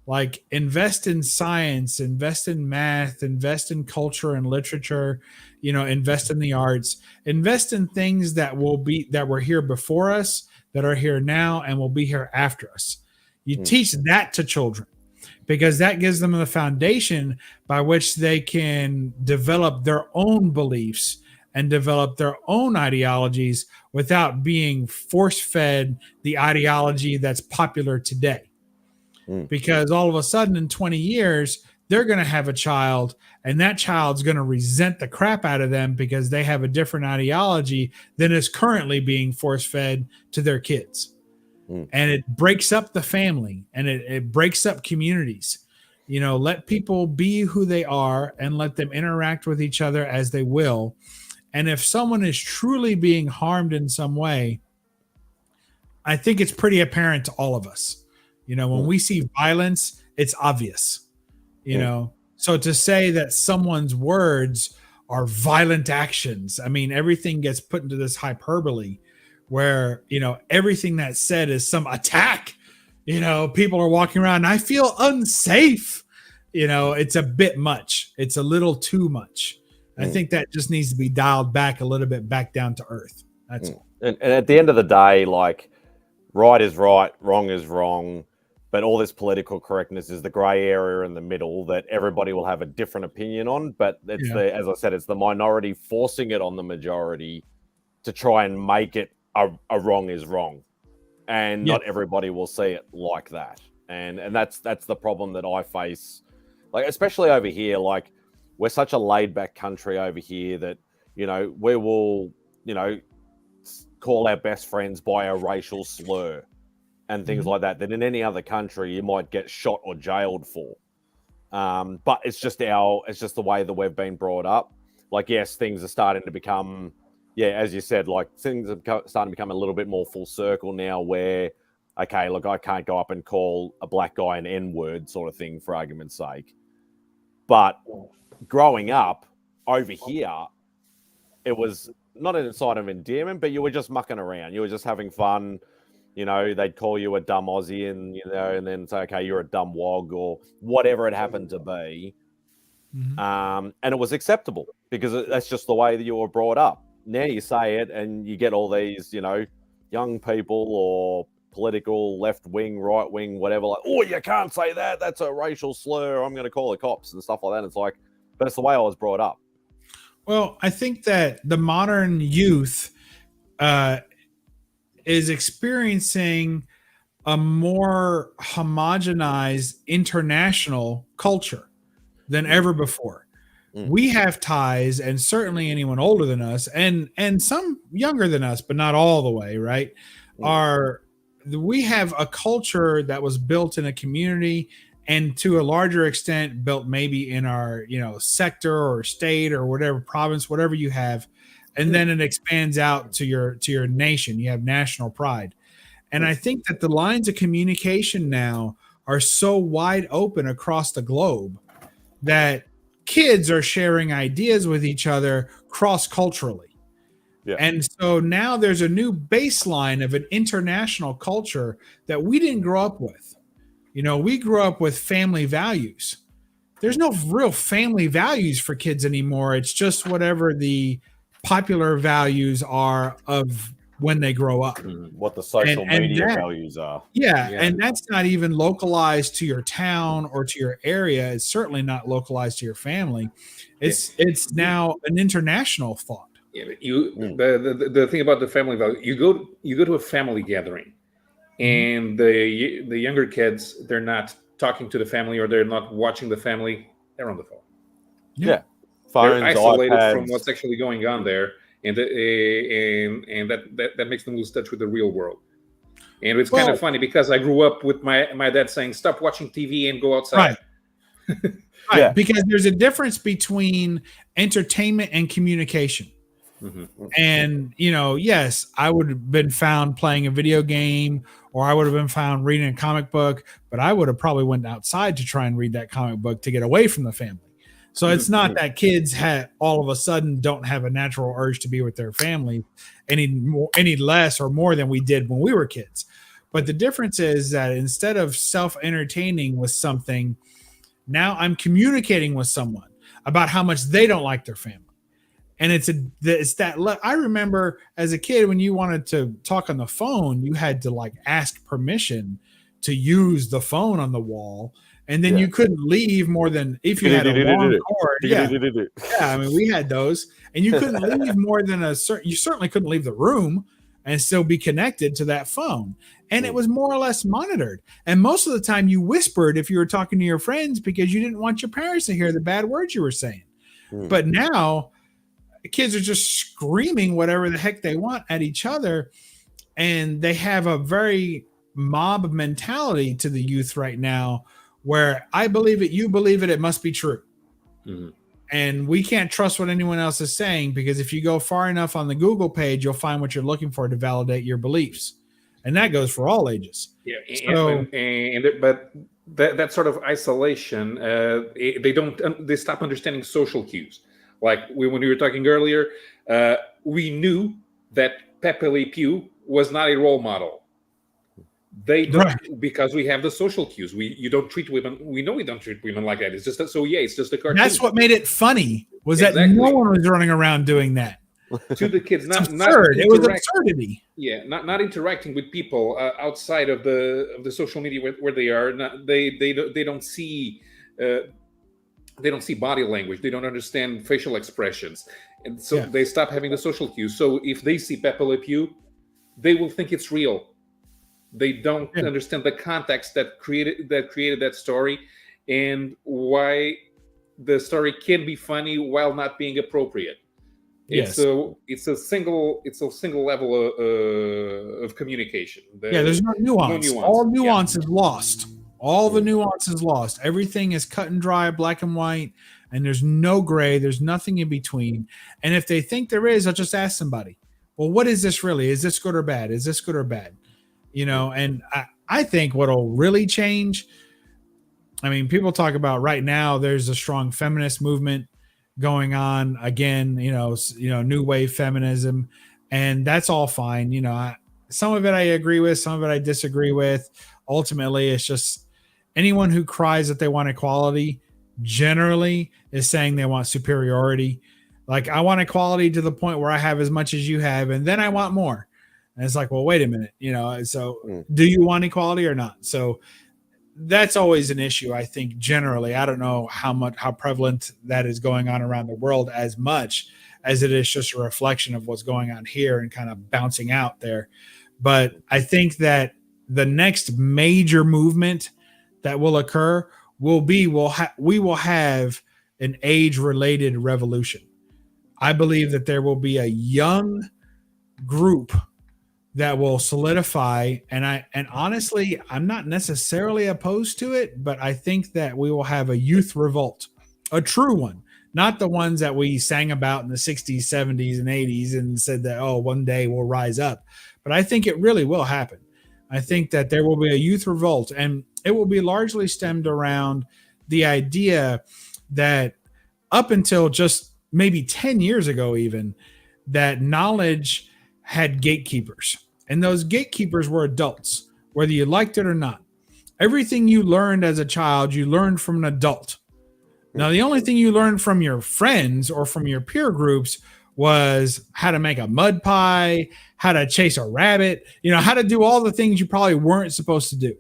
Like, invest in science, invest in math, invest in culture and literature, invest in the arts, invest in things that were here before us, that are here now, and will be here after us. You teach that to children, because that gives them the foundation by which they can develop their own beliefs and develop their own ideologies without being force-fed the ideology that's popular today. Because all of a sudden in 20 years, they're going to have a child, and that child's going to resent the crap out of them because they have a different ideology than is currently being force-fed to their kids. And it breaks up the family, and it breaks up communities. Let people be who they are and let them interact with each other as they will. And if someone is truly being harmed in some way, I think it's pretty apparent to all of us. When we see violence, it's obvious, So to say that someone's words are violent actions, I mean, everything gets put into this hyperbole where, everything that's said is some attack. People are walking around, and I feel unsafe. It's a bit much. It's a little too much. I think that just needs to be dialed back a little bit, back down to earth. That's all. And at the end of the day, like, right is right, wrong is wrong. But all this political correctness is the gray area in the middle that everybody will have a different opinion on. But it's as I said, it's the minority forcing it on the majority to try and make it a wrong is wrong. And not everybody will see it like that. And that's the problem that I face. Like, especially over here, like, we're such a laid back country over here that, we will, call our best friends by a racial slur and things like that in any other country you might get shot or jailed for. But it's just the way that we've been brought up. Like, yes, things are starting to become, as you said, like, things are starting to become a little bit more full circle now where, okay, look, I can't go up and call a black guy an N-word sort of thing, for argument's sake. But growing up over here, it was not a sign of endearment, but you were just mucking around. You were just having fun. They'd call you a dumb Aussie and then say, okay, you're a dumb wog or whatever it happened to be. And it was acceptable because that's just the way that you were brought up. Now you say it and you get all these, young people or political left wing, right wing, whatever, like, oh, you can't say that. That's a racial slur. I'm going to call the cops and stuff like that. And it's like, but it's the way I was brought up. Well, I think that the modern youth is experiencing a more homogenized international culture than ever before. We have ties, and certainly anyone older than us, and some younger than us, but not all the way, right? We have a culture that was built in a community, and to a larger extent built maybe in our sector or state or whatever province, whatever you have, and then it expands out to your nation. You have national pride. And I think that the lines of communication now are so wide open across the globe that kids are sharing ideas with each other cross-culturally. Yeah. And so now there's a new baseline of an international culture that we didn't grow up with. We grew up with family values. There's no real family values for kids anymore. It's just whatever the popular values are of when they grow up. What the social media values are. Yeah, and that's not even localized to your town or to your area. It's certainly not localized to your family. It's now an international thought. Yeah, but the thing about the family value, you go to a family gathering, and the younger kids, they're not talking to the family, or they're not watching the family. They're on the phone. Yeah, phones, they're isolated iPads. from what's actually going on there. And that makes them lose touch with the real world. And it's kind of funny because I grew up with my dad saying, "Stop watching TV and go outside." Right. Right. Because there's a difference between entertainment and communication. And yes, I would have been found playing a video game, or I would have been found reading a comic book, but I would have probably went outside to try and read that comic book to get away from the family. So it's not that kids all of a sudden don't have a natural urge to be with their family any less or more than we did when we were kids. But the difference is that instead of self-entertaining with something, now I'm communicating with someone about how much they don't like their family. And I remember as a kid, when you wanted to talk on the phone, you had to ask permission to use the phone on the wall. And then you couldn't leave more than if you had a long cord. Yeah, I mean, we had those, and you couldn't leave more than you certainly couldn't leave the room and still be connected to that phone. And it was more or less monitored. And most of the time you whispered if you were talking to your friends because you didn't want your parents to hear the bad words you were saying. But now kids are just screaming whatever the heck they want at each other. And they have a very mob mentality to the youth right now, where I believe it, you believe it, it must be true. And we can't trust what anyone else is saying, because if you go far enough on the Google page, you'll find what you're looking for to validate your beliefs. And that goes for all ages. Yeah, but that sort of isolation, they stop understanding social cues. Like when we were talking earlier, we knew that Pepe Le Pew was not a role model. They don't, because we have the social cues. You don't treat women. We know we don't treat women like that. It's just it's just a cartoon. That's what made it funny. That no one was running around doing that to the kids. Not it was absurdity. Yeah, not interacting with people outside of the social media where they are. They don't see. They don't see body language. They don't understand facial expressions, and so they stop having the social cues. So if they see Pepe Le Pew, they will think it's real. They don't understand the context that created that story, and why the story can be funny while not being appropriate. It's a single level of communication. There's no nuance. All nuance is lost. All the nuance is lost. Everything is cut and dry, black and white, and there's no gray. There's nothing in between. And if they think there is, I'll just ask somebody, well, what is this really? Is this good or bad? Is this good or bad? And I think what'll really change, I mean, people talk about right now, there's a strong feminist movement going on again, new wave feminism, and that's all fine. Some of it I agree with, some of it I disagree with. Ultimately, it's just anyone who cries that they want equality generally is saying they want superiority. Like, I want equality to the point where I have as much as you have, and then I want more. And it's like, well, wait a minute, so do you want equality or not? So that's always an issue, I think, generally. I don't know how prevalent that is going on around the world as much as it is just a reflection of what's going on here and kind of bouncing out there. But I think that the next major movement that will occur will be we will have an age-related revolution. I believe that there will be a young group that will solidify, and honestly, I'm not necessarily opposed to it, but I think that we will have a youth revolt, a true one, not the ones that we sang about in the 60s, 70s, and 80s and said that, oh, one day we'll rise up. But I think it really will happen. I think that there will be a youth revolt, and it will be largely stemmed around the idea that up until just maybe 10 years ago, even, that knowledge had gatekeepers, and those gatekeepers were adults, whether you liked it or not. Everything you learned as a child, you learned from an adult. Now, the only thing you learned from your friends or from your peer groups was how to make a mud pie, how to chase a rabbit, how to do all the things you probably weren't supposed to do.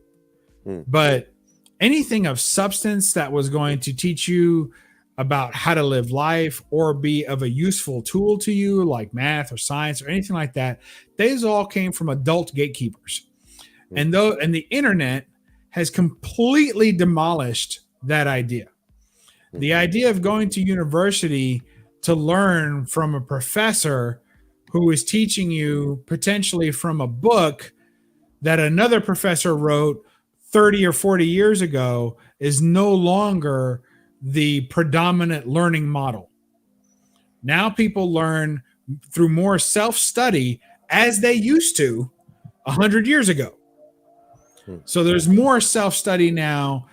But anything of substance that was going to teach you about how to live life or be of a useful tool to you, like math or science or anything like that, these all came from adult gatekeepers. And the internet has completely demolished that idea. The idea of going to university to learn from a professor who is teaching you potentially from a book that another professor wrote 30 or 40 years ago is no longer the predominant learning model. Now people learn through more self-study as they used to 100 years ago. So there's more self-study now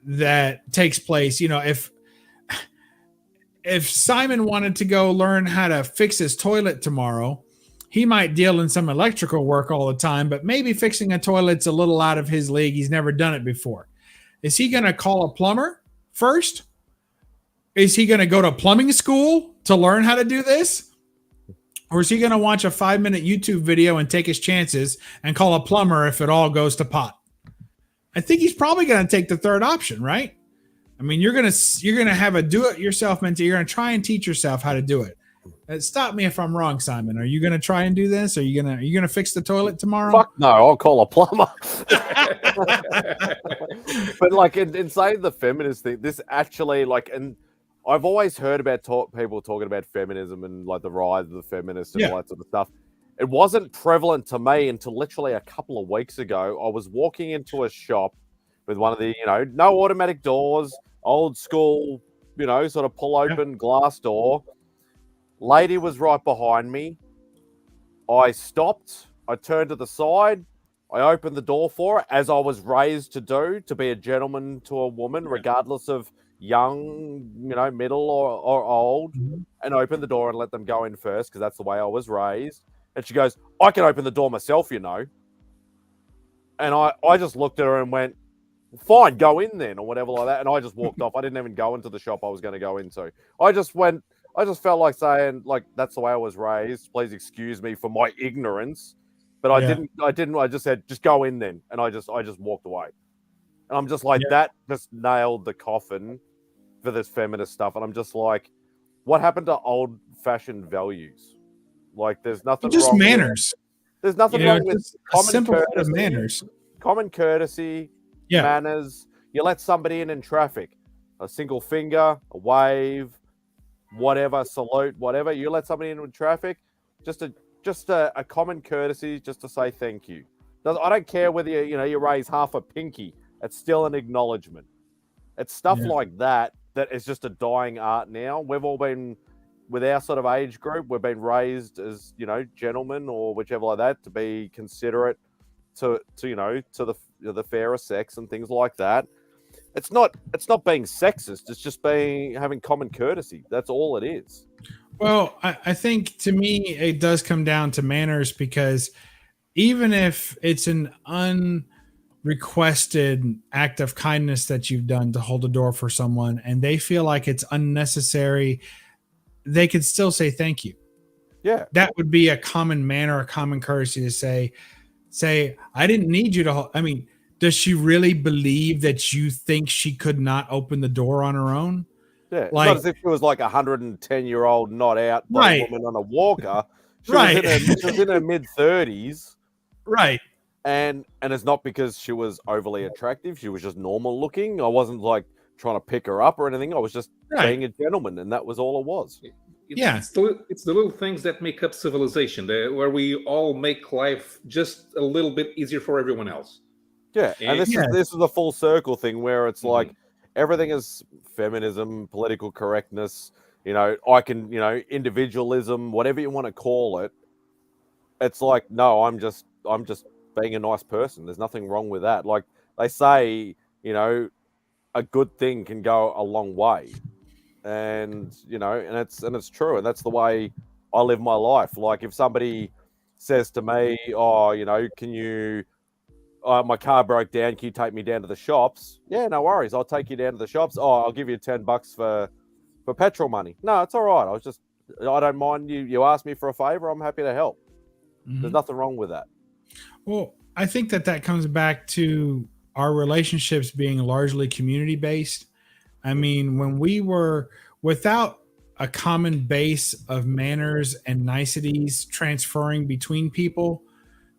that takes place. If Simon wanted to go learn how to fix his toilet tomorrow, he might deal in some electrical work all the time, but maybe fixing a toilet's a little out of his league. He's never done it before. Is he going to call a plumber first? Is he going to go to plumbing school to learn how to do this? Or is he going to watch a 5-minute YouTube video and take his chances and call a plumber if it all goes to pot? I think he's probably going to take the third option, right? I mean, you're gonna have a do-it-yourself mentality. You're gonna try and teach yourself how to do it. Stop me if I'm wrong, Simon. Are you gonna try and do this? Are you gonna fix the toilet tomorrow? Fuck no, I'll call a plumber. But like in saying the feminist thing, this actually and I've always heard about people talking about feminism and like the rise of the feminists and all that sort of stuff. It wasn't prevalent to me until literally a couple of weeks ago. I was walking into a shop with one of the, no automatic doors, old school, sort of pull open glass door. Lady was right behind me. I stopped. I turned to the side. I opened the door for her, as I was raised to do, to be a gentleman to a woman, regardless of young, middle or old, and opened the door and let them go in first, because that's the way I was raised. And she goes, I can open the door myself, And I just looked at her and went, fine, go in then, or whatever like that. And I just walked off. I didn't even go into the shop I was going to go into. I just felt like saying, like, that's the way I was raised. Please excuse me for my ignorance. But I didn't. I just said, just go in then. And I just walked away. And I'm just like, that just nailed the coffin for this feminist stuff. And I'm just like, what happened to old fashioned values? Like, there's nothing just wrong manners. There's nothing wrong with common courtesy. Manners. Common courtesy. Manners. You let somebody in traffic, a single finger, a wave, whatever, salute, whatever. You let somebody in traffic, just a common courtesy, just to say thank you. I don't care whether you raise half a pinky. It's still an acknowledgement. It's stuff like that is just a dying art now. We've all been, with our sort of age group, we've been raised as gentlemen or whichever like that, to be considerate to the fairer sex and things like that. It's not being sexist. It's just having common courtesy. That's all it is. Well, I think to me it does come down to manners, because even if it's an unrequested act of kindness that you've done to hold a door for someone and they feel like it's unnecessary, they could still say thank you. Yeah, that would be a common manner, a common courtesy to say, I didn't need you to hold. I mean, does she really believe that you think she could not open the door on her own? Yeah, like, not as if she was like a 110-year-old not out woman on a walker. She was in her mid-30s. Right. and it's not because she was overly attractive. She was just normal looking. I wasn't like trying to pick her up or anything. I was just being a gentleman, and that was all it was. It's the little things that make up civilization, where we all make life just a little bit easier for everyone else. Yeah, and this is the full circle thing where it's like everything is feminism, political correctness, individualism, whatever you want to call it. It's like, no, I'm just being a nice person. There's nothing wrong with that. Like they say, a good thing can go a long way. And it's true, and that's the way I live my life. Like if somebody says to me, "Oh, can you? My car broke down. Can you take me down to the shops?" Yeah, no worries. I'll take you down to the shops. Oh, I'll give you $10 for petrol money. No, it's all right. I don't mind you. You asked me for a favor. I'm happy to help. Mm-hmm. There's nothing wrong with that. Well, I think that comes back to our relationships being largely community based. I mean, when we were without a common base of manners and niceties transferring between people,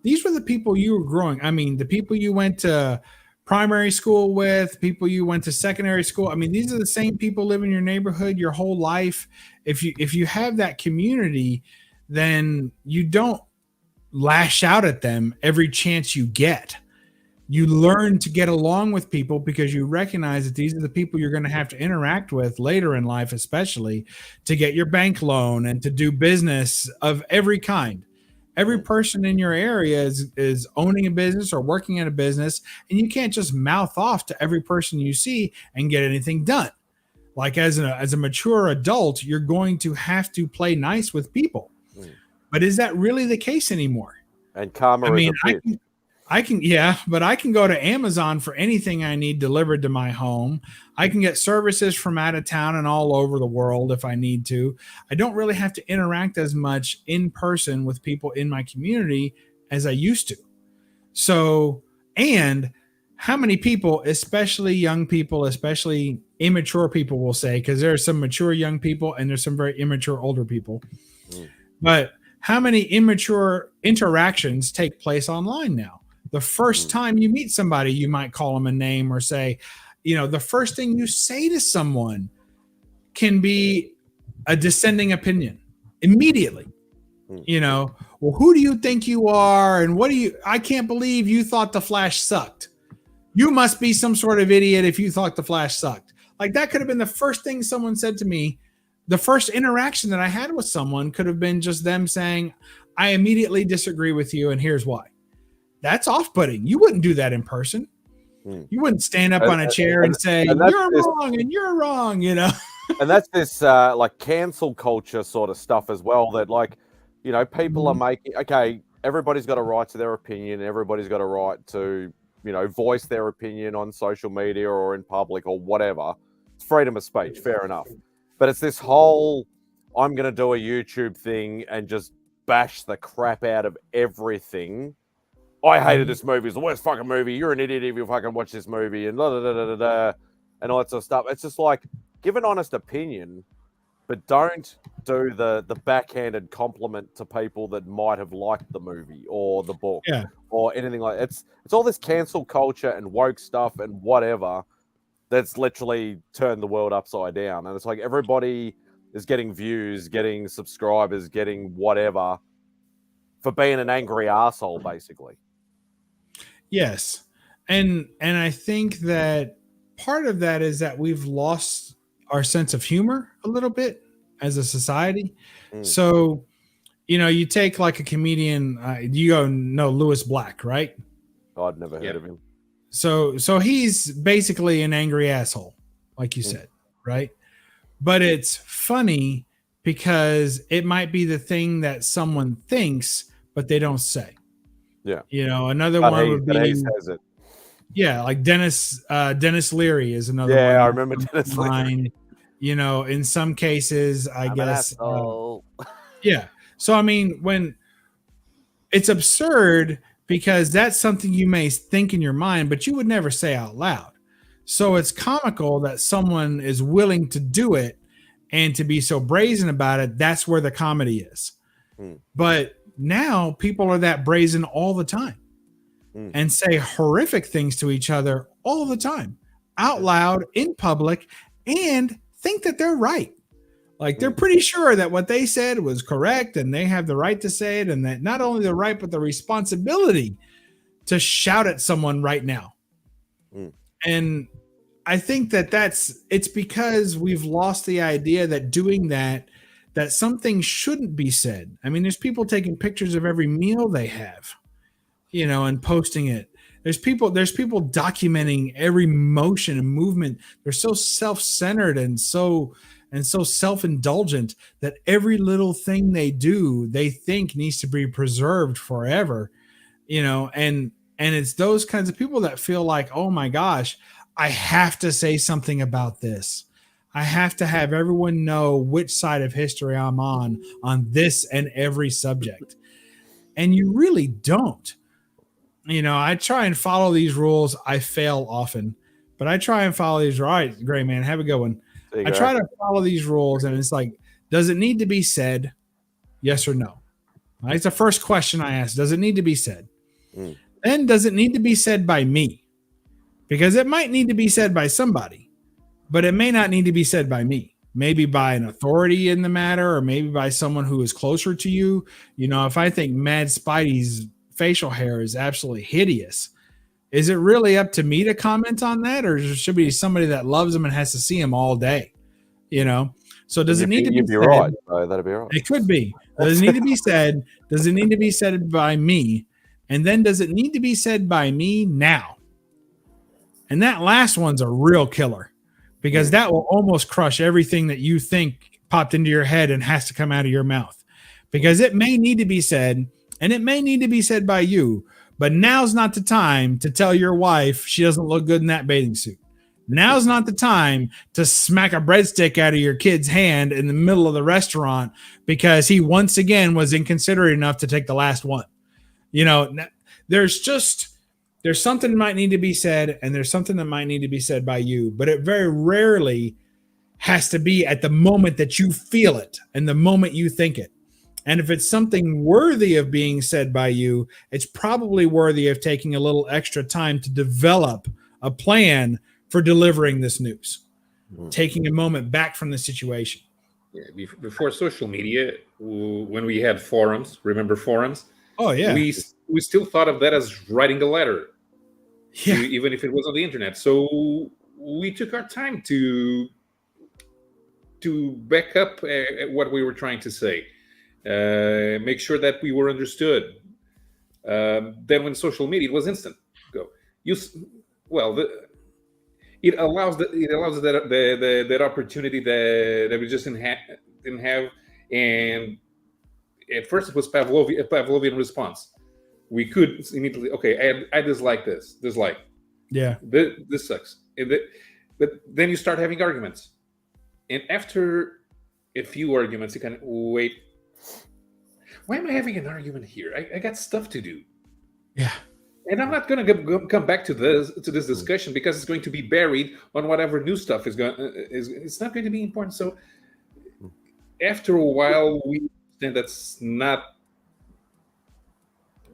these were the people you were growing. I mean, the people you went to primary school with, people you went to secondary school. I mean, these are the same people live in your neighborhood your whole life. If you have that community, then you don't lash out at them every chance you get. You learn to get along with people because you recognize that these are the people you're going to have to interact with later in life, especially to get your bank loan and to do business of every kind. Every person in your area is owning a business or working in a business, and you can't just mouth off to every person you see and get anything done. Like as a mature adult, you're going to have to play nice with people. But is that really the case anymore? And karma is a bitch. But I can go to Amazon for anything I need delivered to my home. I can get services from out of town and all over the world if I need to. I don't really have to interact as much in person with people in my community as I used to. So, and how many people, especially young people, especially immature people will say, because there are some mature young people and there's some very immature older people. But how many immature interactions take place online now? The first time you meet somebody, you might call them a name or say, the first thing you say to someone can be a dissenting opinion immediately. Well, who do you think you are? And I can't believe you thought The Flash sucked. You must be some sort of idiot if you thought The Flash sucked. Like that could have been the first thing someone said to me. The first interaction that I had with someone could have been just them saying, I immediately disagree with you, and here's why. That's off-putting. You wouldn't do that in person. You wouldn't stand up on a chair and say, you're wrong and you're wrong, And that's this like cancel culture sort of stuff as well that people are making, okay, everybody's got a right to their opinion. Everybody's got a right to, voice their opinion on social media or in public or whatever. It's freedom of speech, fair enough. But it's this whole, I'm going to do a YouTube thing and just bash the crap out of everything. I hated this movie. It's the worst fucking movie. You're an idiot if you fucking watch this movie and and all that sort of stuff. It's just like, give an honest opinion, but don't do the backhanded compliment to people that might have liked the movie or the book or anything like that. It's all this cancel culture and woke stuff and whatever that's literally turned the world upside down. And it's like everybody is getting views, getting subscribers, getting whatever for being an angry asshole, basically. Yes. And I think that part of that is that we've lost our sense of humor a little bit as a society. So, you take like a comedian, you know Lewis Black, right? I'd never heard of him. So he's basically an angry asshole, like you said, right? But it's funny because it might be the thing that someone thinks, but they don't say. Yeah. Another one would be says it. Yeah, like Dennis Leary is another one. Yeah, I remember Dennis Leary. In some cases, I guess. Yeah. So I mean, when it's absurd because that's something you may think in your mind, but you would never say out loud. So it's comical that someone is willing to do it and to be so brazen about it. That's where the comedy is. But now people are that brazen all the time. and say horrific things to each other all the time, out loud, in public, and think that they're right. Like they're pretty sure that what they said was correct and they have the right to say it, and that not only the right, but the responsibility to shout at someone right now. And I think that it's because we've lost the idea that doing that something shouldn't be said. I mean, there's people taking pictures of every meal they have, and posting it. There's people documenting every motion and movement. They're so self-centered and so self-indulgent that every little thing they do, they think needs to be preserved forever, and it's those kinds of people that feel like, oh my gosh, I have to say something about this. I have to have everyone know which side of history I'm on this and every subject. And you really don't. I try and follow these rules. I fail often, but I try and follow these. Right, Gray Man, have a good one. I try to follow these rules, and it's like, does it need to be said? Yes or no? Right? It's the first question I ask. Does it need to be said? Then does it need to be said by me? Because it might need to be said by somebody, but it may not need to be said by me. Maybe by an authority in the matter, or maybe by someone who is closer to you. If I think Mad Spidey's facial hair is absolutely hideous, is it really up to me to comment on that, or should be somebody that loves him and has to see him all day? So does it need to be said? Right. So that'd be right. It could be. Does it need to be said? Does it need to be said by me? And then does it need to be said by me now? And that last one's a real killer, because that will almost crush everything that you think popped into your head and has to come out of your mouth, because it may need to be said, and it may need to be said by you, but now's not the time to tell your wife she doesn't look good in that bathing suit. Now's not the time to smack a breadstick out of your kid's hand in the middle of the restaurant because he once again was inconsiderate enough to take the last one. There's something that might need to be said, and there's something that might need to be said by you, but it very rarely has to be at the moment that you feel it and the moment you think it. And if it's something worthy of being said by you, it's probably worthy of taking a little extra time to develop a plan for delivering this news, taking a moment back from the situation. Yeah, before social media, when we had forums, remember forums? Oh, yeah. We still thought of that as writing a letter, yeah, even if it was on the internet. So we took our time to back up what we were trying to say, make sure that we were understood. Then when social media, it was instant. It allows that opportunity that we just didn't have. And at first it was a Pavlovian response. We could immediately, okay, I dislike this. Yeah. This sucks. But then you start having arguments. And after a few arguments, you kind of, wait, why am I having an argument here? I got stuff to do. Yeah. And I'm not going to come back to this discussion because it's going to be buried on whatever new stuff is going. It's not going to be important. So after a while, we understand that's not.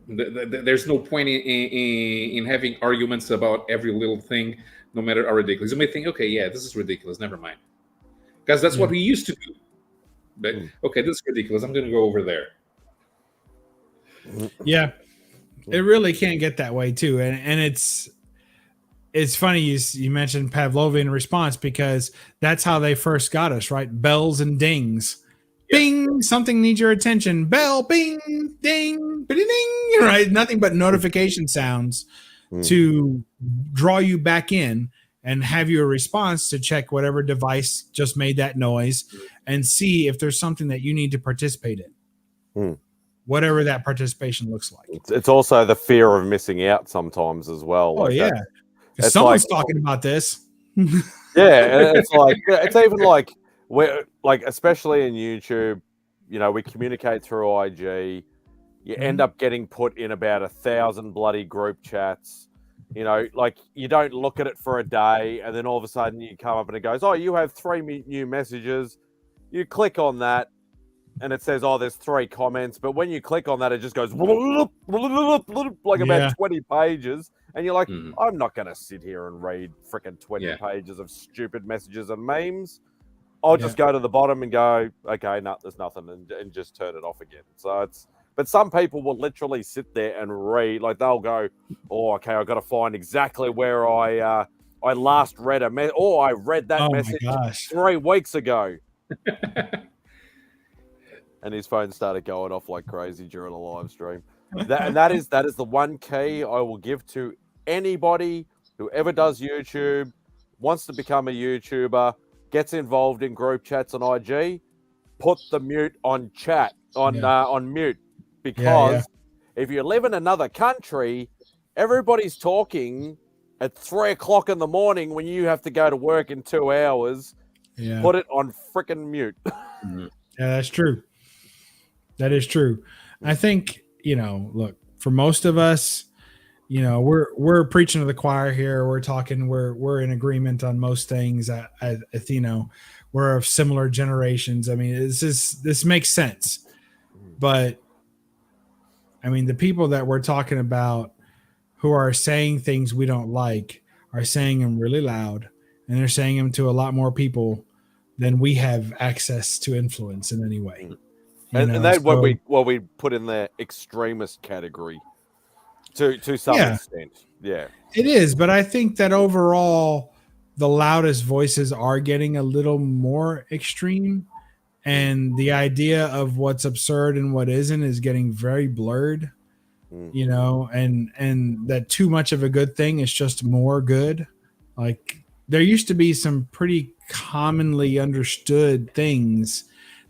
There's no point in having arguments about every little thing, no matter how ridiculous. You may think, okay, yeah, this is ridiculous. Never mind, because that's what we used to do. But okay, this is ridiculous. I'm going to go over there. Yeah. It really can't get that way too, and it's funny you mentioned Pavlovian response, because that's how they first got us, right? Bells and dings, bing, something needs your attention, bell, bing, ding, ding, right? Nothing but notification sounds to draw you back in and have you a response to check whatever device just made that noise and see if there's something that you need to participate in. Whatever that participation looks like. It's also the fear of missing out sometimes as well. Oh, yeah. If someone's talking about this. Yeah, it's even like, we're like, especially in YouTube, we communicate through IG. You end up getting put in about 1,000 bloody group chats. Like, you don't look at it for a day, and then all of a sudden you come up and it goes, oh, you have 3 new messages. You click on that. and it says, "Oh, there's 3 comments," but when you click on that, it just goes like about 20 pages, and you're like, "I'm not going to sit here and read freaking 20 pages of stupid messages and memes. I'll just go to the bottom and go, okay, no, there's nothing," and just turn it off again. So it's, but some people will literally sit there and read, like they'll go, "Oh, okay, I've got to find exactly where I last read a message, or I read that message 3 weeks ago." And his phone started going off like crazy during a live stream. That is the one key I will give to anybody who ever does YouTube, wants to become a YouTuber, gets involved in group chats on IG. Put the mute on chat on mute, because if you live in another country, everybody's talking at 3 o'clock in the morning when you have to go to work in 2 hours. Put it on freaking mute. Yeah, that's true. That is true. I think, look, for most of us, we're preaching to the choir here. We're talking, we're in agreement on most things. We're of similar generations. I mean, this makes sense. But I mean, the people that we're talking about who are saying things we don't like are saying them really loud, and they're saying them to a lot more people than we have access to influence in any way. And that's what we put in the extremist category to some extent. Yeah, it is. But I think that overall, the loudest voices are getting a little more extreme, and the idea of what's absurd and what isn't is getting very blurred. And that too much of a good thing is just more good. Like, there used to be some pretty commonly understood things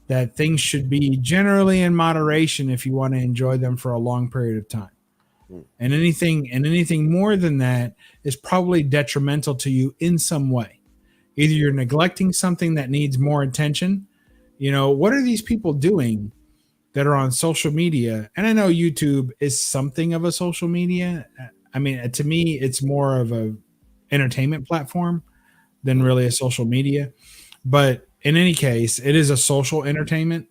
that things should be generally in moderation if you want to enjoy them for a long period of time. And anything more than that is probably detrimental to you in some way. Either you're neglecting something that needs more attention. What are these people doing that are on social media? And I know YouTube is something of a social media. I mean, to me, it's more of a entertainment platform than really a social media. But in any case, it is a social entertainment.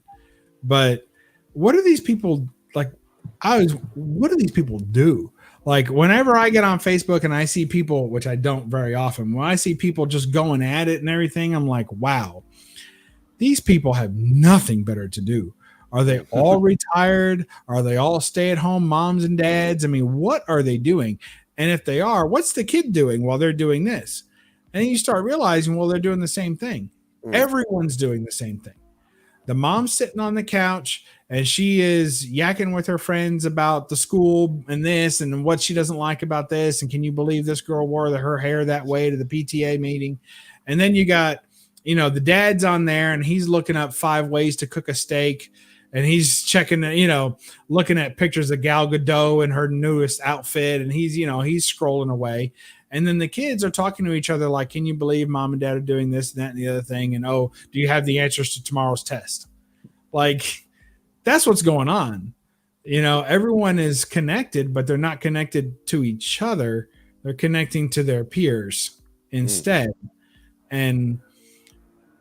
But what are these people like? What do these people do? Like, whenever I get on Facebook and I see people, which I don't very often, when I see people just going at it and everything, I'm like, wow, these people have nothing better to do. Are they all retired? Are they all stay-at-home moms and dads? I mean, what are they doing? And if they are, what's the kid doing while they're doing this? And then you start realizing, well, they're doing the same thing. Everyone's doing the same thing. The mom's sitting on the couch and she is yakking with her friends about the school and this and what she doesn't like about this. And can you believe this girl wore her hair that way to the PTA meeting? And then you got, the dad's on there and he's looking up 5 ways to cook a steak. And he's checking, looking at pictures of Gal Gadot in her newest outfit. And he's scrolling away. And then the kids are talking to each other like, can you believe mom and dad are doing this and that and the other thing? And, oh, do you have the answers to tomorrow's test? Like, that's what's going on. Everyone is connected, but they're not connected to each other. They're connecting to their peers instead. And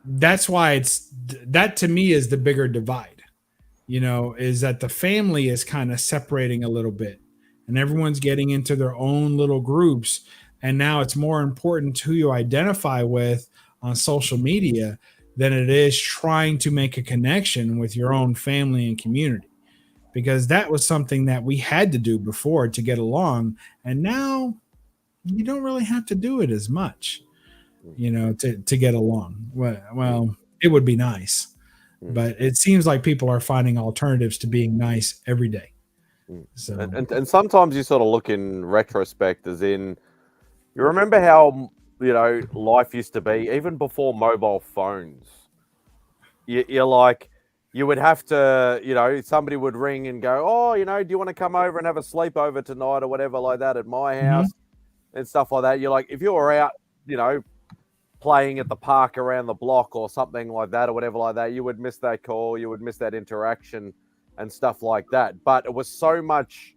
that's why that to me is the bigger divide, is that the family is kind of separating a little bit and everyone's getting into their own little groups. And now it's more important who you identify with on social media than it is trying to make a connection with your own family and community, because that was something that we had to do before to get along. And now you don't really have to do it as much, to get along. Well, it would be nice, but it seems like people are finding alternatives to being nice every day. So, and sometimes you sort of look in retrospect, as in, you remember how, life used to be, even before mobile phones. You're like, you would have to, somebody would ring and go, oh, do you want to come over and have a sleepover tonight or whatever like that at my house and stuff like that. You're like, if you were out, playing at the park around the block or something like that or whatever like that, you would miss that call, you would miss that interaction and stuff like that. But it was so much,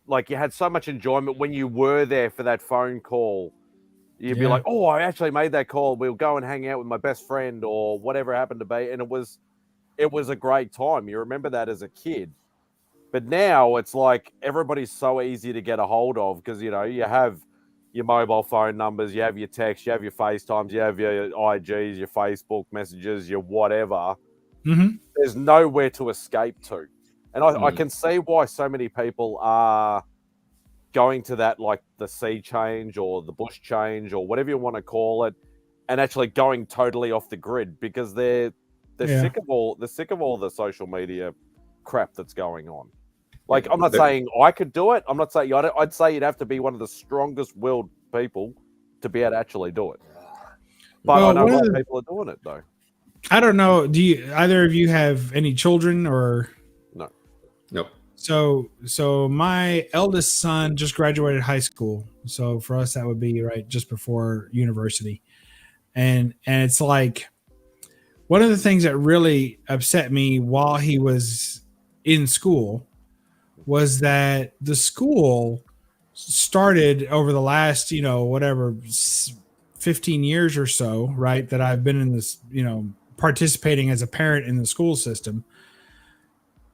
like, you had so much enjoyment when you were there for that phone call. You'd be like, oh, I actually made that call. We'll go and hang out with my best friend or whatever it happened to be. And it was it was a great time. You remember that as a kid. But now it's like everybody's so easy to get a hold of because, you know, you have your mobile phone numbers, you have your text, you have your FaceTimes, you have your IGs, your Facebook messages, your whatever. Mm-hmm. There's nowhere to escape to. And I can see why so many people are going to that, like the sea change or the bush change or whatever you want to call it, and actually going totally off the grid because they're sick of all the social media crap that's going on. Like, I'm not saying I could do it. I'm not saying I'd say you'd have to be one of the strongest willed people to be able to actually do it. But I know a lot of people are doing it though. I don't know. Do you either of you have any children or no? So my eldest son just graduated high school. So for us, that would be right just before university. And it's like one of the things that really upset me while he was in school was that the school started over the last, 15 years or so, right? That I've been in this, participating as a parent in the school system,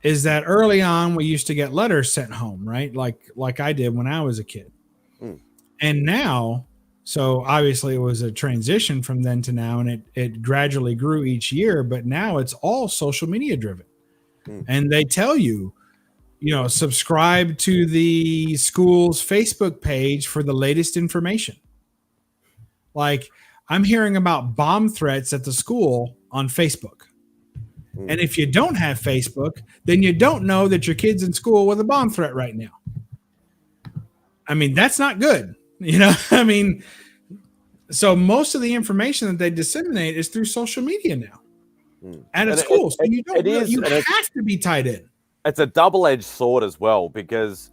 is that early on we used to get letters sent home, right? Like I did when I was a kid. And now, so obviously it was a transition from then to now, and it gradually grew each year, but now it's all social media driven. And they tell you, subscribe to the school's Facebook page for the latest information. Like, I'm hearing about bomb threats at the school on Facebook. And if you don't have Facebook, then you don't know that your kid's in school with a bomb threat right now. I mean, that's not good. So most of the information that they disseminate is through social media now and at school. So you have to be tied in. It's a double-edged sword as well, because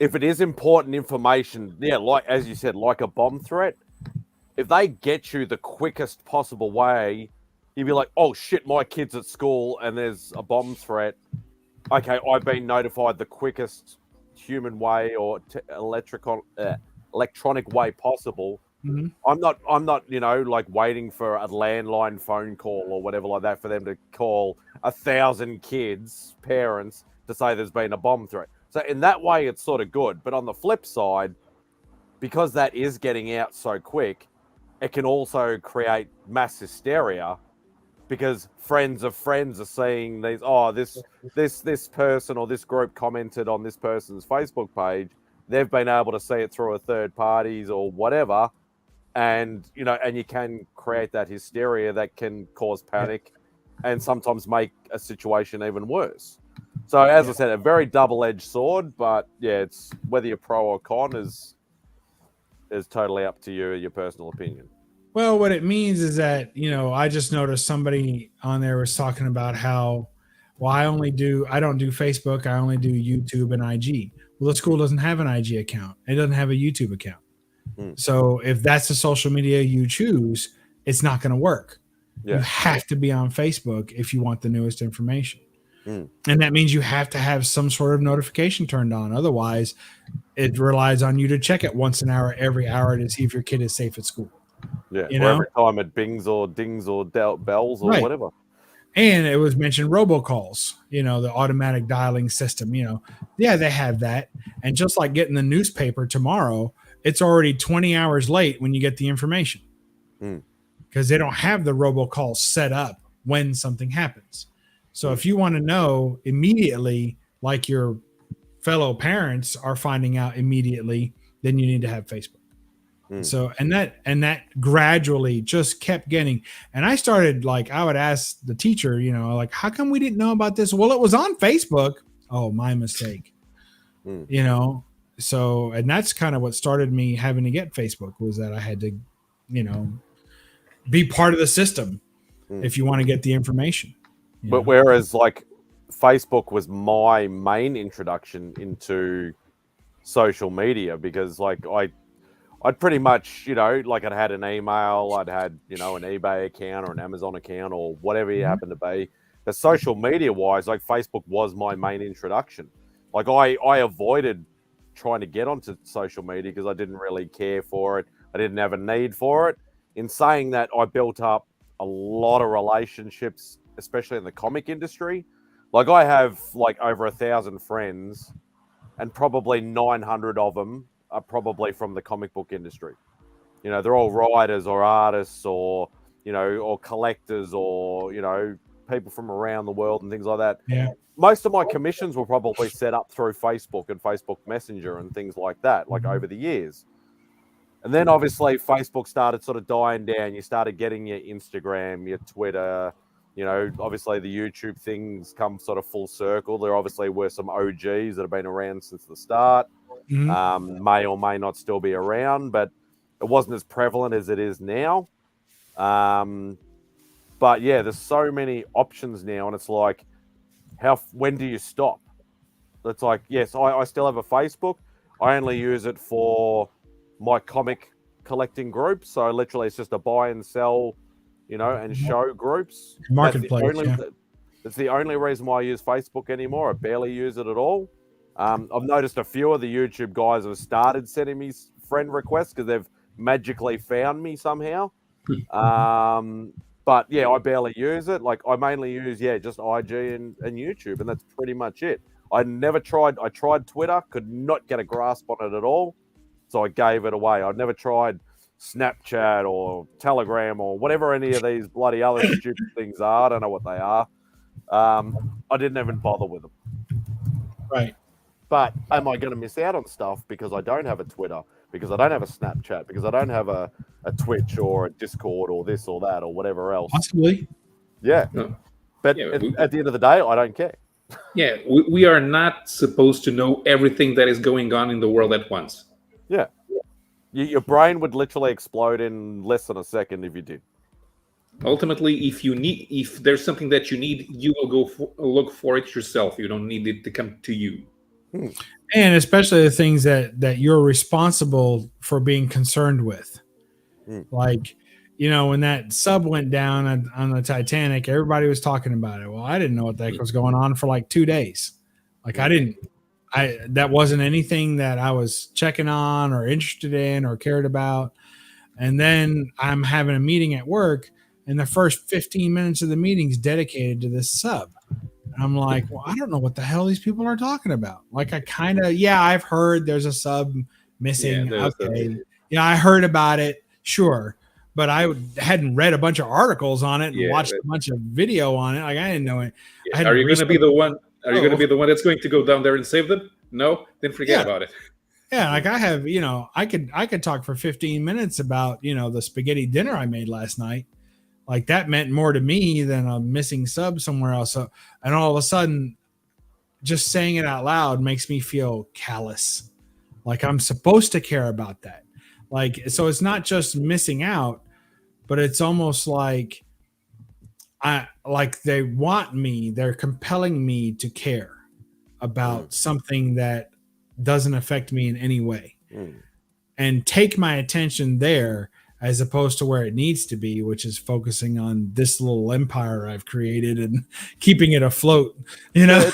if it is important information, like as you said, like a bomb threat, if they get you the quickest possible way, you'd be like, oh shit, my kid's at school and there's a bomb threat. Okay, I've been notified the quickest human way or electronic way possible. Mm-hmm. I'm not, like waiting for a landline phone call or whatever like that for them to call 1,000 kids, parents, to say there's been a bomb threat. So in that way, it's sort of good. But on the flip side, because that is getting out so quick, it can also create mass hysteria because friends of friends are seeing these, this person or this group commented on this person's Facebook page. They've been able to see it through a third parties or whatever. And, and you can create that hysteria that can cause panic and sometimes make a situation even worse. So as I said, a very double-edged sword, but it's whether you're pro or con is totally up to you, your personal opinion. Well, what it means is that, I just noticed somebody on there was talking about how, I don't do Facebook. I only do YouTube and IG. Well, the school doesn't have an IG account. It doesn't have a YouTube account. So if that's the social media you choose, it's not going to work. You have to be on Facebook if you want the newest information. And that means you have to have some sort of notification turned on. Otherwise, it relies on you to check it once an hour, every hour, to see if your kid is safe at school. Yeah, every time it bings or dings or bells or whatever. And it was mentioned robocalls, the automatic dialing system, they have that. And just like getting the newspaper tomorrow, it's already 20 hours late when you get the information because they don't have the robocall set up when something happens. So if you want to know immediately, like your fellow parents are finding out immediately, then you need to have Facebook. So, and that gradually just kept getting, and I started, I would ask the teacher, how come we didn't know about this? Well, it was on Facebook. Oh, my mistake. So, and that's kind of what started me having to get Facebook, was that I had to, be part of the system if you want to get the information. But whereas Facebook was my main introduction into social media, because I'd pretty much, I'd had an email, I'd had, an eBay account or an Amazon account or whatever you happen to be. But social media wise, Facebook was my main introduction. I avoided trying to get onto social media because I didn't really care for it. I didn't have a need for it. In saying that, I built up a lot of relationships especially in the comic industry. Like I have like over 1,000 friends, and probably 900 of them are probably from the comic book industry. You know, they're all writers or artists or, you know, or collectors or, you know, people from around the world and things like that. Yeah. Most of my commissions were probably set up through Facebook and Facebook Messenger and things like that, like over the years. And then obviously Facebook started sort of dying down. You started getting your Instagram, your Twitter, you know, obviously the YouTube things come sort of full circle. There obviously were some OGs that have been around since the start, may or may not still be around, but it wasn't as prevalent as it is now. But yeah, there's so many options now, and it's like, when do you stop? It's like, yes, I still have a Facebook. I only use it for my comic collecting group. So literally it's just a buy and sell, you know, and show groups. Marketplace. That's the only reason why I use Facebook anymore. I barely use it at all. I've noticed a few of the YouTube guys have started sending me friend requests because they've magically found me somehow. But yeah, I barely use it. Like I mainly use, just IG and YouTube, and that's pretty much it. I tried Twitter, could not get a grasp on it at all. So I gave it away. I'd never tried Snapchat or Telegram or whatever any of these bloody other stupid things are. I don't know what they are. I didn't even bother with them. Right. But am I going to miss out on stuff because I don't have a Twitter, because I don't have a Snapchat, because I don't have a Twitch or a Discord or this or that or whatever else? Possibly. Yeah. No. But at the end of the day, I don't care. Yeah, we are not supposed to know everything that is going on in the world at once. Yeah. Your brain would literally explode in less than a second if you did. Ultimately, if there's something that you need, you will go look for it yourself. You don't need it to come to you. And especially the things that you're responsible for being concerned with. Like, you know, when that sub went down on the Titanic, everybody was talking about it. Well, I didn't know what the heck was going on for like 2 days. Like that wasn't anything that I was checking on or interested in or cared about. And then I'm having a meeting at work, and the first 15 minutes of the meeting is dedicated to this sub. And I'm like, well, I don't know what the hell these people are talking about. Like, I've heard there's a sub missing. Yeah, I heard about it. Sure. But I hadn't read a bunch of articles on it and watched a bunch of video on it. Like, I didn't know it. Yeah. Are you going to be the one? Are you going to be the one that's going to go down there and save them? No, then forget about it. Yeah, like I have, you know, I could talk for 15 minutes about, you know, the spaghetti dinner I made last night. Like that meant more to me than a missing sub somewhere else. So, and all of a sudden, just saying it out loud makes me feel callous. Like I'm supposed to care about that. Like, so it's not just missing out, but it's almost like they want me, they're compelling me to care about something that doesn't affect me in any way and take my attention there as opposed to where it needs to be, which is focusing on this little empire I've created and keeping it afloat, you know?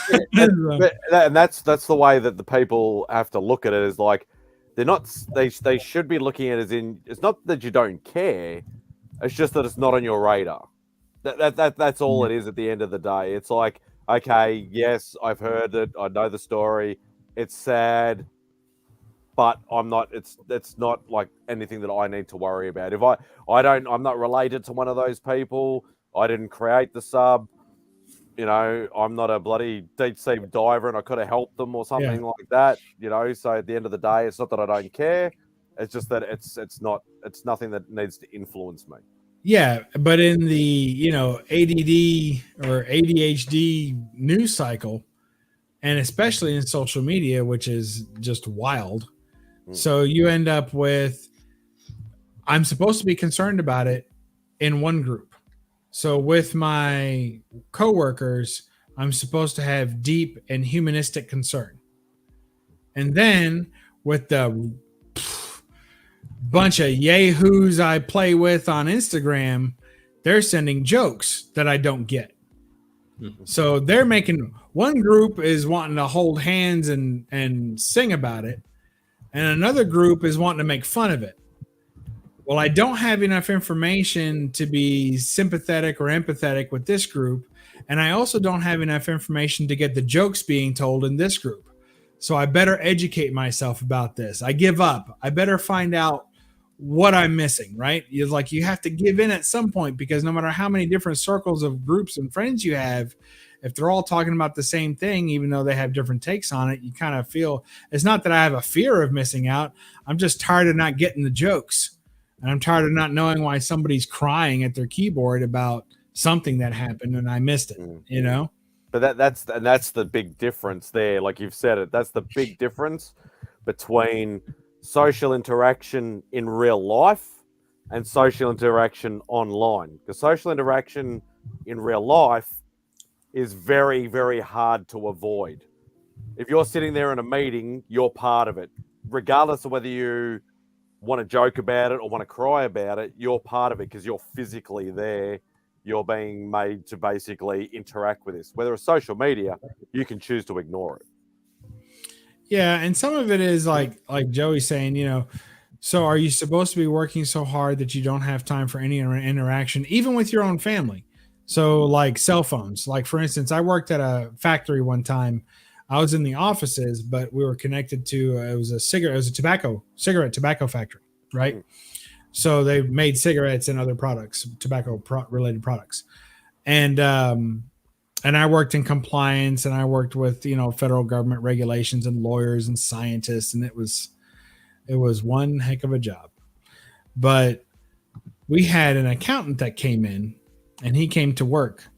And that's the way that the people have to look at it, is like, they should be looking at it as in, it's not that you don't care, it's just that it's not on your radar. That's all it is at the end of the day. It's like, okay, yes, I've heard it, I know the story, it's sad, but it's not like anything that I need to worry about. If I'm not related to one of those people, I didn't create the sub, you know, I'm not a bloody deep sea diver and I could have helped them or something like that, you know. So at the end of the day, it's not that I don't care, it's just that it's nothing that needs to influence me. Yeah, but in the, you know, ADD or ADHD news cycle, and especially in social media, which is just wild. So you end up with, I'm supposed to be concerned about it in one group. So with my coworkers, I'm supposed to have deep and humanistic concern. And then with the bunch of yahoos I play with on Instagram, they're sending jokes that I don't get. So they're making, one group is wanting to hold hands and sing about it, and another group is wanting to make fun of it. Well, I don't have enough information to be sympathetic or empathetic with this group, And I also don't have enough information to get the jokes being told in this group. So I better educate myself about this. I give up. I better find out what I'm missing, right? It's like you have to give in at some point, because no matter how many different circles of groups and friends you have, if they're all talking about the same thing, even though they have different takes on it, you kind of feel, it's not that I have a fear of missing out. I'm just tired of not getting the jokes. And I'm tired of not knowing why somebody's crying at their keyboard about something that happened and I missed it, you know? But that's the big difference there. Like you've said it, that's the big difference between social interaction in real life and social interaction online. Because social interaction in real life is very, very hard to avoid. If you're sitting there in a meeting, you're part of it. Regardless of whether you want to joke about it or want to cry about it, you're part of it because you're physically there. You're being made to basically interact with this. Whether it's social media, you can choose to ignore it. Yeah, and some of it is like Joey's saying, you know, so are you supposed to be working so hard that you don't have time for any interaction, even with your own family? So like cell phones, like for instance, I worked at a factory one time. I was in the offices, but we were connected to, it was a cigarette tobacco factory, right? Mm. So they made cigarettes and other products, related products. And I worked in compliance, and I worked with, you know, federal government regulations and lawyers and scientists. And it was one heck of a job. But we had an accountant that came in, and he came to work,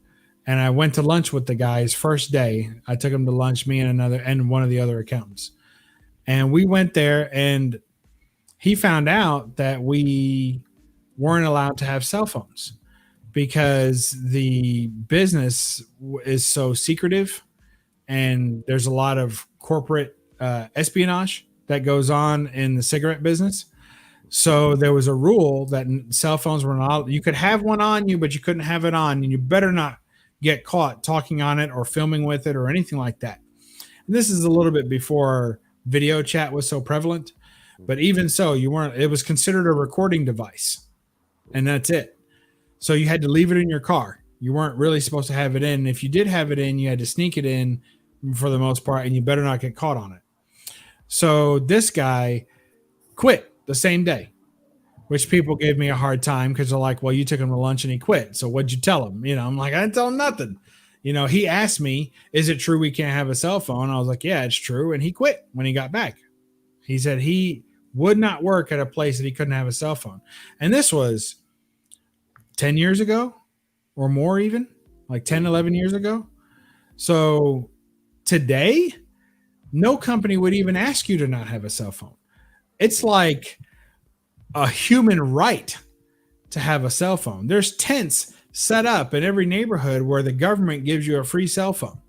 and I went to lunch with the guys first day. I took him to lunch, me and one of the other accountants. And we went there, and he found out that we weren't allowed to have cell phones because the business is so secretive, and there's a lot of corporate espionage that goes on in the cigarette business. So there was a rule that cell phones were not, you could have one on you, but you couldn't have it on, and you better not get caught talking on it or filming with it or anything like that. And this is a little bit before video chat was so prevalent, but even so, it was considered a recording device, and that's it. So you had to leave it in your car. You weren't really supposed to have it in. And if you did have it in, you had to sneak it in for the most part, and you better not get caught on it. So this guy quit the same day, which people gave me a hard time because they're like, well, you took him to lunch and he quit. So what'd you tell him? You know, I'm like, I didn't tell him nothing. You know, he asked me, is it true we can't have a cell phone? I was like, yeah, it's true. And he quit when he got back. He said he would not work at a place that he couldn't have a cell phone. And this was 10 years ago or more, even like 10, 11 years ago. So today, no company would even ask you to not have a cell phone. It's like a human right to have a cell phone. There's tents set up in every neighborhood where the government gives you a free cell phone.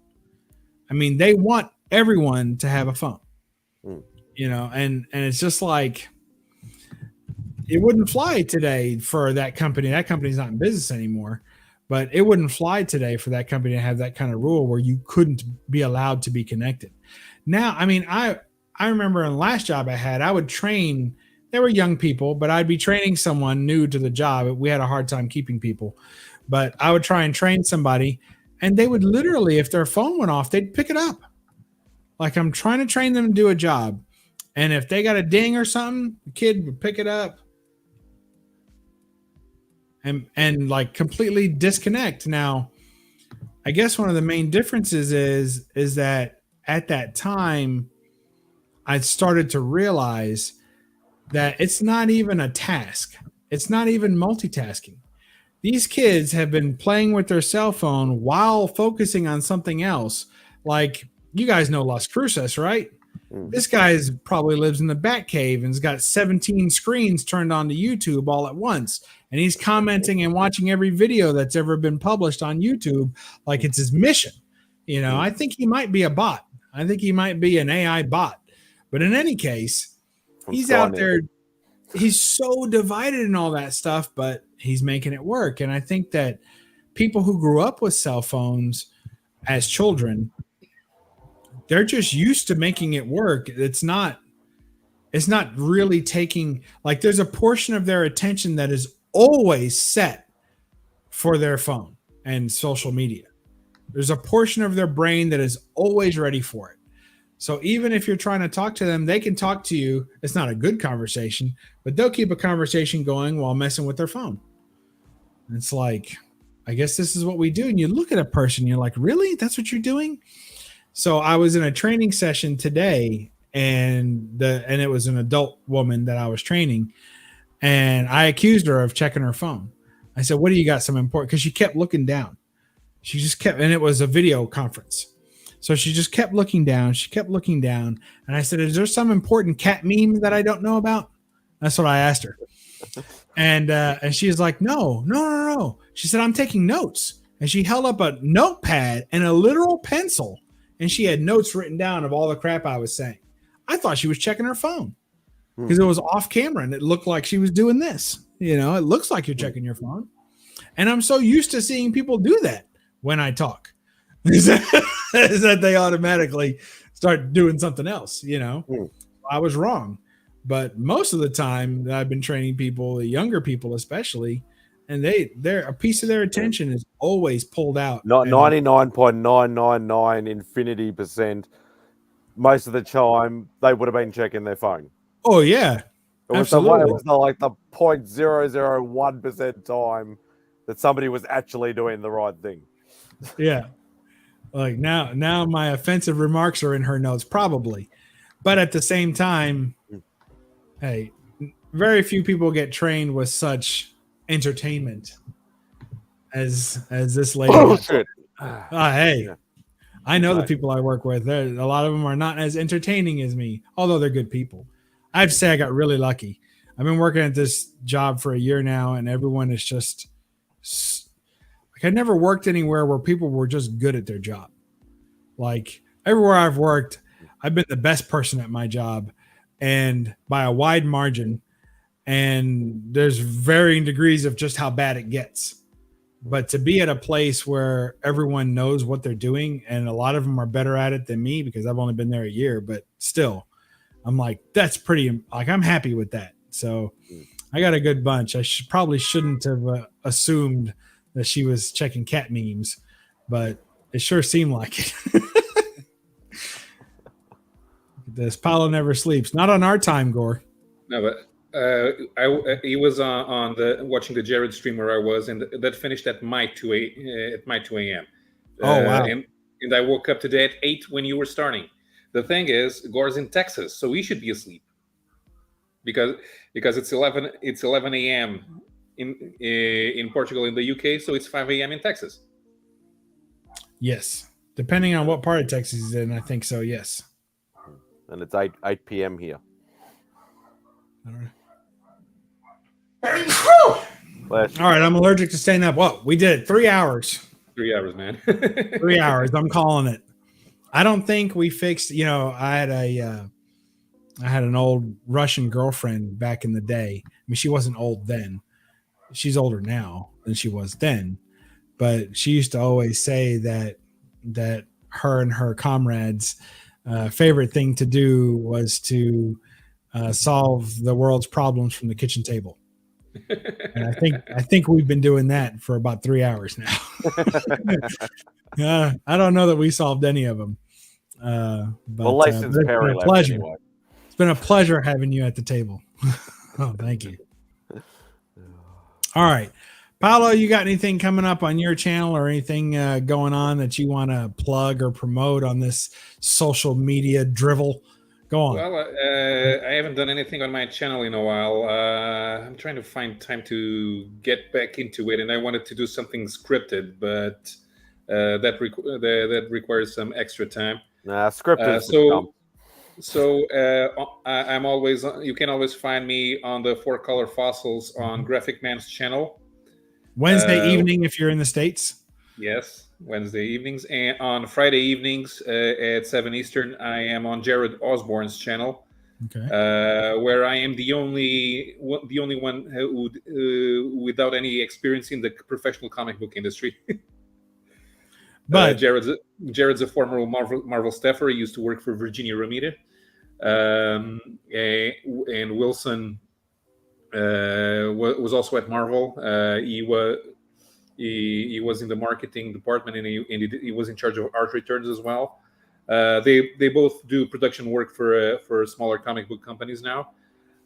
I mean, they want everyone to have a phone, you know, and it's just like, it wouldn't fly today for that company. That company's not in business anymore, but it wouldn't fly today for that company to have that kind of rule where you couldn't be allowed to be connected. Now, I mean, I remember in the last job I had, I would train, they were young people, but I'd be training someone new to the job. We had a hard time keeping people, but I would try and train somebody, and they would literally, if their phone went off, they'd pick it up. Like, I'm trying to train them to do a job. And if they got a ding or something, the kid would pick it up and like completely disconnect. Now, I guess one of the main differences is that at that time, I started to realize that it's not even a task. It's not even multitasking. These kids have been playing with their cell phone while focusing on something else. Like, you guys know Las Cruces, right? This guy probably lives in the Batcave and has got 17 screens turned on to YouTube all at once. And he's commenting and watching every video that's ever been published on YouTube like it's his mission. You know, I think he might be a bot. I think he might be an AI bot. But in any case, he's out there. He's so divided in all that stuff, but he's making it work. And I think that people who grew up with cell phones as children, they're just used to making it work. It's not really taking, like, there's a portion of their attention that is always set for their phone and social media. there's a portion of their brain that is always ready for it. So even if you're trying to talk to them, they can talk to you. It's not a good conversation, but they'll keep a conversation going while messing with their phone. And it's like, I guess this is what we do. And you look at a person, you're like, really? That's what you're doing? So I was in a training session today, and it was an adult woman that I was training, and I accused her of checking her phone. I said, what do you got? Some important, because she kept looking down. She just kept, and it was a video conference. So she just kept looking down. She kept looking down. And I said, is there some important cat meme that I don't know about? That's what I asked her. And she was like, no. She said, I'm taking notes. And she held up a notepad and a literal pencil. And she had notes written down of all the crap I was saying. I thought she was checking her phone because it was off camera and it looked like she was doing this. You know, it looks like you're checking your phone. And I'm so used to seeing people do that when I talk. Is that they automatically start doing something else, you know? I was wrong. But most of the time that I've been training people, the younger people especially, and they're a piece of their attention is always pulled out. Not 99.999 infinity %. Most of the time, they would have been checking their phone. Oh yeah, it was like the 0.001% time that somebody was actually doing the right thing. Yeah, like now my offensive remarks are in her notes probably, but at the same time, hey, very few people get trained with such entertainment as this lady. Oh shit! Hey. Yeah. I know the people I work with. A lot of them are not as entertaining as me, although they're good people. I have to say I got really lucky. I've been working at this job for a year now, and everyone is just like I never worked anywhere where people were just good at their job. Like everywhere I've worked, I've been the best person at my job, and by a wide margin. And there's varying degrees of just how bad it gets. But to be at a place where everyone knows what they're doing, and a lot of them are better at it than me because I've only been there a year, but still, I'm like, that's pretty, like, I'm happy with that. So I got a good bunch. I probably shouldn't have assumed that she was checking cat memes, but it sure seemed like it. This Paulo never sleeps. Not on our time, Gore. No, but he was on watching the Jared stream where I was, and that finished at my 2 a.m. Oh wow! And I woke up today at 8 when you were starting. The thing is, Gore's in Texas, so he should be asleep because it's 11 a.m. in Portugal, in the UK, so it's 5 a.m. in Texas. Yes, depending on what part of Texas he's in, I think so. Yes, and it's 8 p.m. here. All right, I'm allergic to staying up. Well, we did it. 3 hours. 3 hours, man. 3 hours. I'm calling it. I don't think we fixed. You know, I had an old Russian girlfriend back in the day. I mean, she wasn't old then. She's older now than she was then. But she used to always say that her and her comrades' favorite thing to do was to solve the world's problems from the kitchen table. And I think we've been doing that for about 3 hours now. I don't know that we solved any of them. But it's been a pleasure. Anyway. It's been a pleasure having you at the table. Oh, thank you. All right. Paulo, you got anything coming up on your channel or anything going on that you want to plug or promote on this social media drivel? Go on. Well, I haven't done anything on my channel in a while. I'm trying to find time to get back into it, and I wanted to do something scripted, but that requires some extra time. Scripted. So I'm always. You can always find me on the Four Color Fossils on Graphic Man's channel. Wednesday evening, if you're in the States. Yes, Wednesday evenings, and on Friday evenings at 7 Eastern, I am on Jared Osborne's channel, where I am the only one who without any experience in the professional comic book industry. But Jared's a former Marvel staffer. He used to work for Virginia Romita, and Wilson was also at Marvel. He was in the marketing department, and he was in charge of art returns as well. They both do production work for smaller comic book companies now.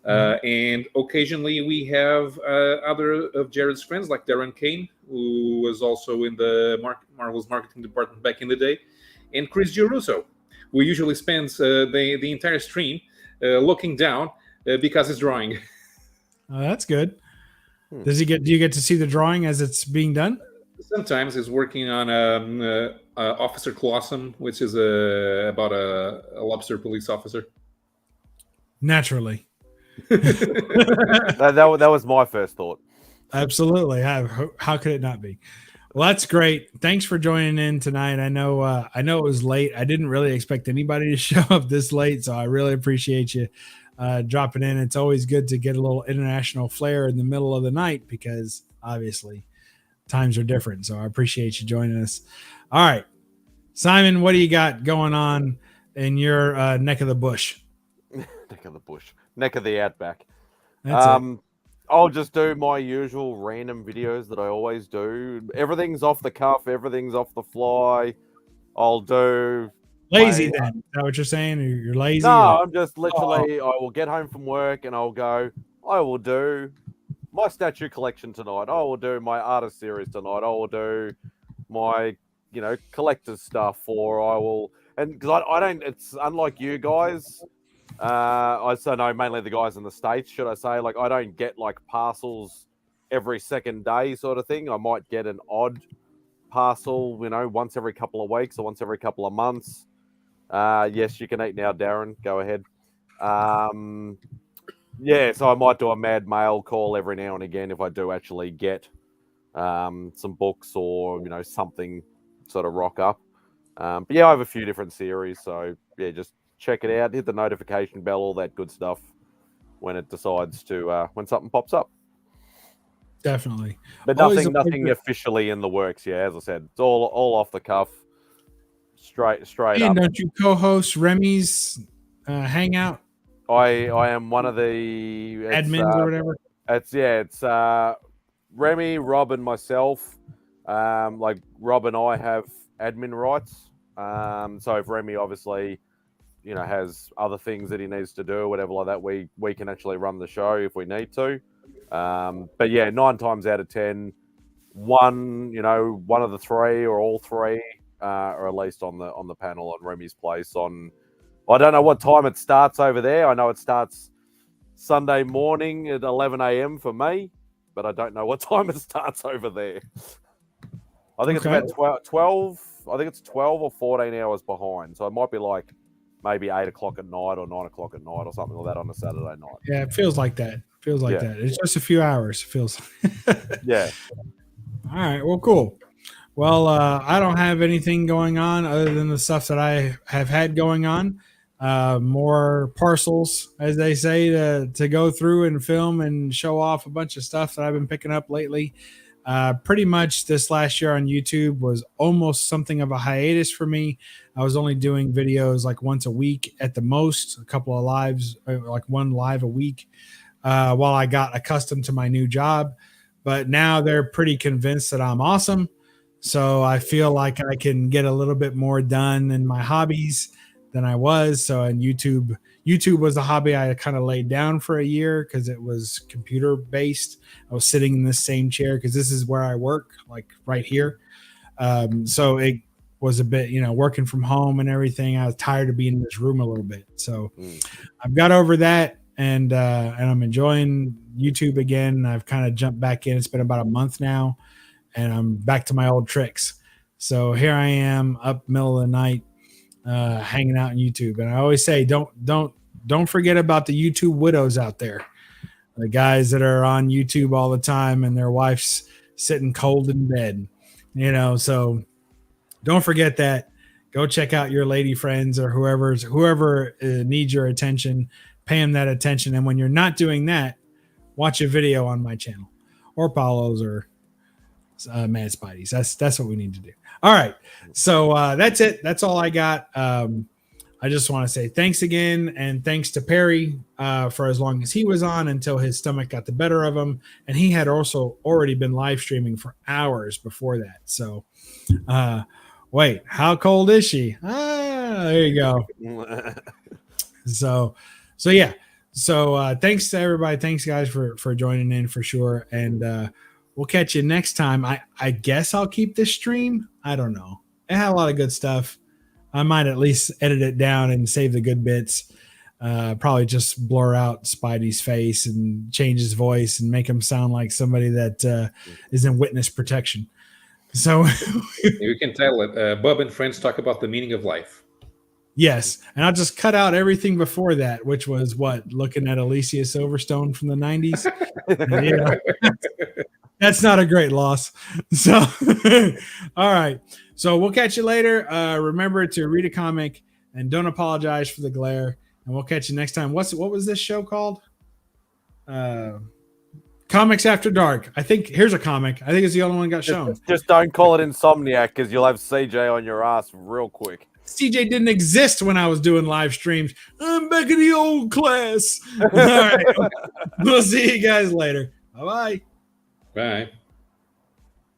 And occasionally we have other of Jared's friends, like Darren Kane, who was also in the Marvel's marketing department back in the day, and Chris Giarusso, who usually spends the entire stream looking down because he's drawing. Oh, that's good. Do you get to see the drawing as it's being done? Sometimes he's working on Officer Colossum, which is about a lobster police officer. Naturally. that was my first thought. Absolutely. How could it not be? Well, that's great. Thanks for joining in tonight. I know it was late. I didn't really expect anybody to show up this late, so I really appreciate you dropping in. It's always good to get a little international flair in the middle of the night because obviously times are different. So I appreciate you joining us. All right, Simon, what do you got going on in your neck of the bush? Neck of the outback. That's it. I'll just do my usual random videos that I always do. Everything's off the cuff. Everything's off the fly. I'll do lazy then. Is that what you're saying? You're lazy? No, I'm just literally, I will get home from work and I'll go, I will do my statue collection tonight. I will do my artist series tonight. I will do my, collector's stuff, or I will, and because I don't, it's unlike you guys. I also know mainly the guys in the States, should I say, like I don't get like parcels every second day sort of thing. I might get an odd parcel, once every couple of weeks or once every couple of months. Yes, you can eat now, Darren. Go ahead. Yeah, so I might do a mad mail call every now and again if I do actually get some books or, something sort of rock up. But yeah, I have a few different series. So yeah, just check it out, hit the notification bell, all that good stuff when it decides to, when something pops up. Definitely. But nothing officially in the works. Yeah, as I said, it's all off the cuff, straight and up. Don't you co-host Remy's Hangout? I am one of the admins or whatever. It's Remy, Rob, and myself. Like Rob and I have admin rights. So if Remy obviously, has other things that he needs to do or whatever like that, we can actually run the show if we need to. But yeah, 9 times out of 10, one of the three or all three are at least on the panel on Remy's place on. I don't know what time it starts over there. I know it starts Sunday morning at 11 a.m. for me, but I don't know what time it starts over there. I think it's about 12. I think it's 12 or 14 hours behind. So it might be like maybe 8 o'clock at night or 9 o'clock at night or something like that on a Saturday night. Yeah, it feels like that. That. It's just a few hours. It feels. Yeah. All right. Well, cool. Well, I don't have anything going on other than the stuff that I have had going on. More parcels, as they say, to go through and film and show off a bunch of stuff that I've been picking up lately. Pretty much this last year on YouTube was almost something of a hiatus for me. I was only doing videos like once a week at the most, a couple of lives, like one live a week, while I got accustomed to my new job. But now they're pretty convinced that I'm awesome. So I feel like I can get a little bit more done in my hobbies than I was. So in YouTube was a hobby I kind of laid down for a year because it was computer based. I was sitting in the same chair because this is where I work, like right here. So it was a bit, working from home and everything. I was tired of being in this room a little bit. So I've got over that and I'm enjoying YouTube again. I've kind of jumped back in. It's been about a month now and I'm back to my old tricks. So here I am up middle of the night, hanging out on YouTube. And I always say, don't forget about the YouTube widows out there, the guys that are on YouTube all the time and their wife's sitting cold in bed, so don't forget that. Go check out your lady friends or whoever needs your attention, pay them that attention. And when you're not doing that, watch a video on my channel or Paulo's or Mad Spidey's. That's what we need to do. All right. So that's it. That's all I got. I just want to say thanks again, and thanks to Perry for as long as he was on until his stomach got the better of him, and he had also already been live streaming for hours before that. So, wait, how cold is she? There you go. So yeah. So thanks to everybody. Thanks guys for joining in for sure, and we'll catch you next time. I guess I'll keep this stream. I don't know. It had a lot of good stuff. I might at least edit it down and save the good bits. Probably just blur out Spidey's face and change his voice and make him sound like somebody that is in witness protection. So you can tell it. Bub and friends talk about the meaning of life. Yes, and I'll just cut out everything before that, which was what, looking at Alicia Silverstone from the 90s. That's not a great loss. So, all right. So we'll catch you later. Remember to read a comic and don't apologize for the glare. And we'll catch you next time. What was this show called? Comics After Dark. I think here's a comic. I think it's the only one got shown. Just don't call it Insomniac because you'll have CJ on your ass real quick. CJ didn't exist when I was doing live streams. I'm back in the old class. All right. We'll see you guys later. Bye-bye. Bye.